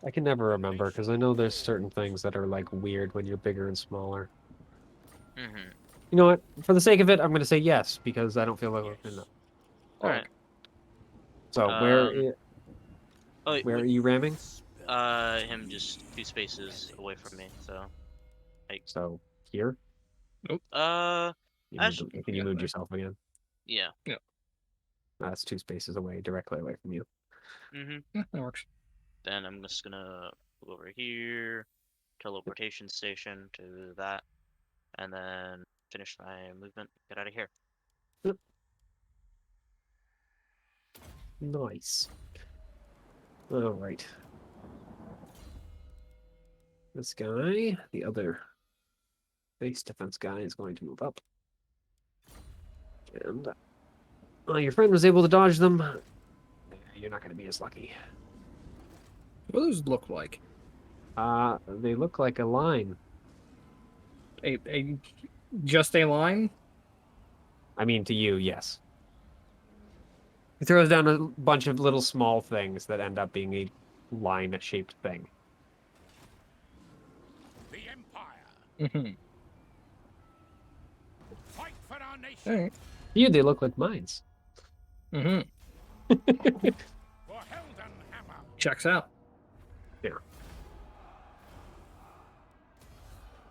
I can never remember because I know there's certain things that are like weird when you're bigger and smaller. Mm-hmm. You know what? For the sake of it, I'm going to say yes because I don't feel like we're enough. All right. So Oh, wait, where are you ramming? him just 2 spaces away from me. So, So here. actually, Can you move yourself again? yeah. That's 2 spaces away, directly away from you. Mm-hmm. Yeah, that works. Then I'm just gonna go over here, teleportation station to that, and then finish my movement. Get out of here. Nice. All right. This guy, the other base defense guy, is going to move up. And your friend was able to dodge them. You're not going to be as lucky. What do those look like? They look like a line. Just a line? I mean, to you, yes. He throws down a bunch of little small things that end up being a line-shaped thing. The Empire. Mm-hmm. Fight for our nation. Alright. To you, they look like mines. Mm-hmm. For Heldenhammer. Checks out. Yeah.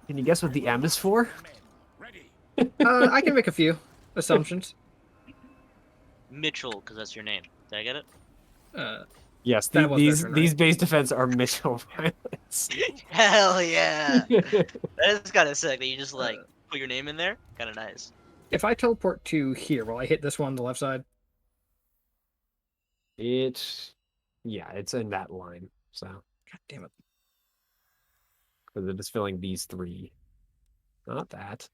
Can you guess what the M is for? Men ready. I can make a few assumptions. Mitchell, because that's your name. Did I get it? Yes, That was their turn, these right? base defense are Mitchell violets. Hell yeah! That is kind of sick that you just like put your name in there. Kind of nice. If I teleport to here, will I hit this one on the left side? Yeah, it's in that line. So, God damn it. because it is filling these three. Not that.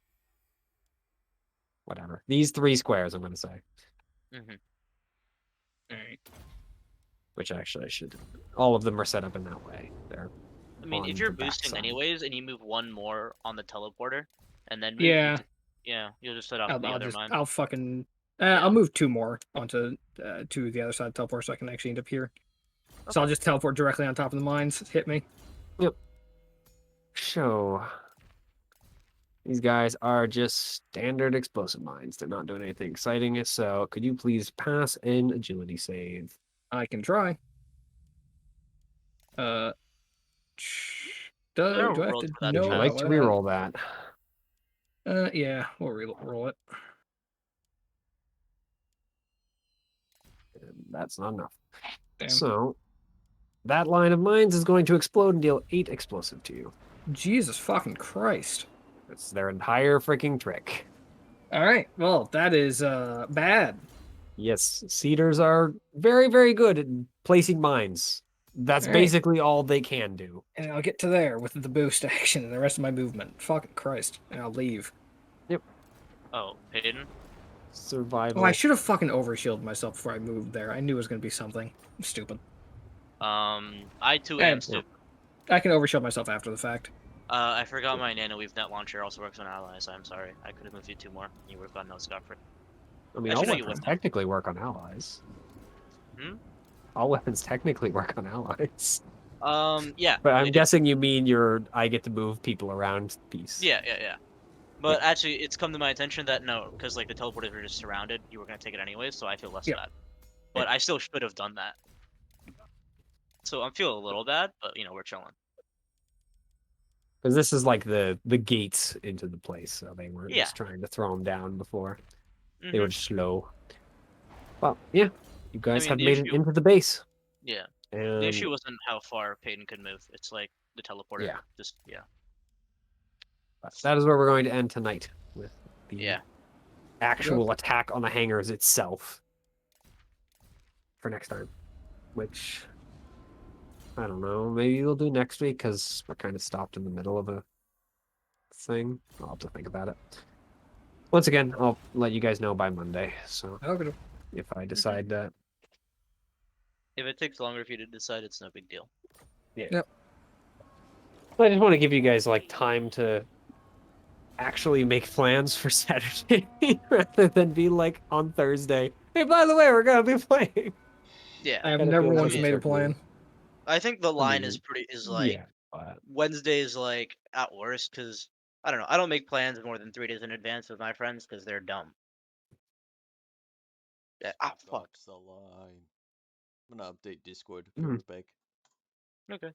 Whatever. These three squares, I'm going to say. Mm-hmm. Alright. Which actually I should. All of them are set up in that way. They're I mean, on if you're the boosting backside. anyways, and you move one more on the teleporter, and then move, Yeah. yeah, you'll just set off the other mine. I'll fucking Yeah. I'll move two more onto to the other side of the teleport so I can actually end up here. So I'll just teleport directly on top of the mines. Hit me. Yep. So these guys are just standard explosive mines. They're not doing anything exciting. So could you please pass an agility save? I can try. Do I have rolled to for that Would you know check. like to reroll that? Yeah, we'll roll it. That's not enough. Damn. So that line of mines is going to explode and deal 8 explosive to you. Jesus fucking Christ. That's their entire freaking trick. Alright, well, that is bad. Yes, cedars are very, very good at placing mines. That's All right. basically all they can do. And I'll get to there with the boost action and the rest of my movement. Fucking Christ. And I'll leave. Oh, Paeden. Survival. Oh, I should have fucking overshielded myself before I moved there. I knew it was going to be something. I'm stupid. I too Eh, am stupid. I can overshield myself after the fact. I forgot my nanoweave net launcher also works on allies. I'm sorry. I could have moved you two more. You would have gotten no scot-free. I mean, Actually, all no, you weapons wouldn't. technically work on allies. Hmm? All weapons technically work on allies. Yeah. But I'm they do. guessing you mean I get to move people around piece. Yeah. But actually, it's come to my attention that no, because like the teleporters were just surrounded, you were gonna take it anyways, so I feel less Yep. bad. But I still should have done that. So I'm feeling a little bad, but you know, we're chilling. Because this is like the gates into the place, so they weren't Yeah. just trying to throw them down before. They Mhm. were slow. Well, yeah, you guys mean, have the made it issue- into the base. Yeah. And The issue wasn't how far Paeden could move. It's like the teleporter. Yeah. Just that is where we're going to end tonight with the Yeah. actual attack on the hangars itself for next time. Which I don't know. Maybe we'll do next week because we're kind of stopped in the middle of a thing. I'll have to think about it. Once again, I'll let you guys know by Monday. So Okay. if I decide that, If it takes longer for you to decide, it's no big deal. Yep. I just want to give you guys like time to actually make plans for Saturday rather than be like on Thursday. Hey, by the way, we're gonna be playing. Yeah. I have Kinda never feels once like made a jerk move. plan. I think the line mean, is like Yeah, but Wednesday is like at worst because I don't know. I don't make plans more than 3 days in advance with my friends because they're dumb. Yeah. Ah, fuck. That's the line. I'm gonna update Discord. Be Mhm. right back. Okay.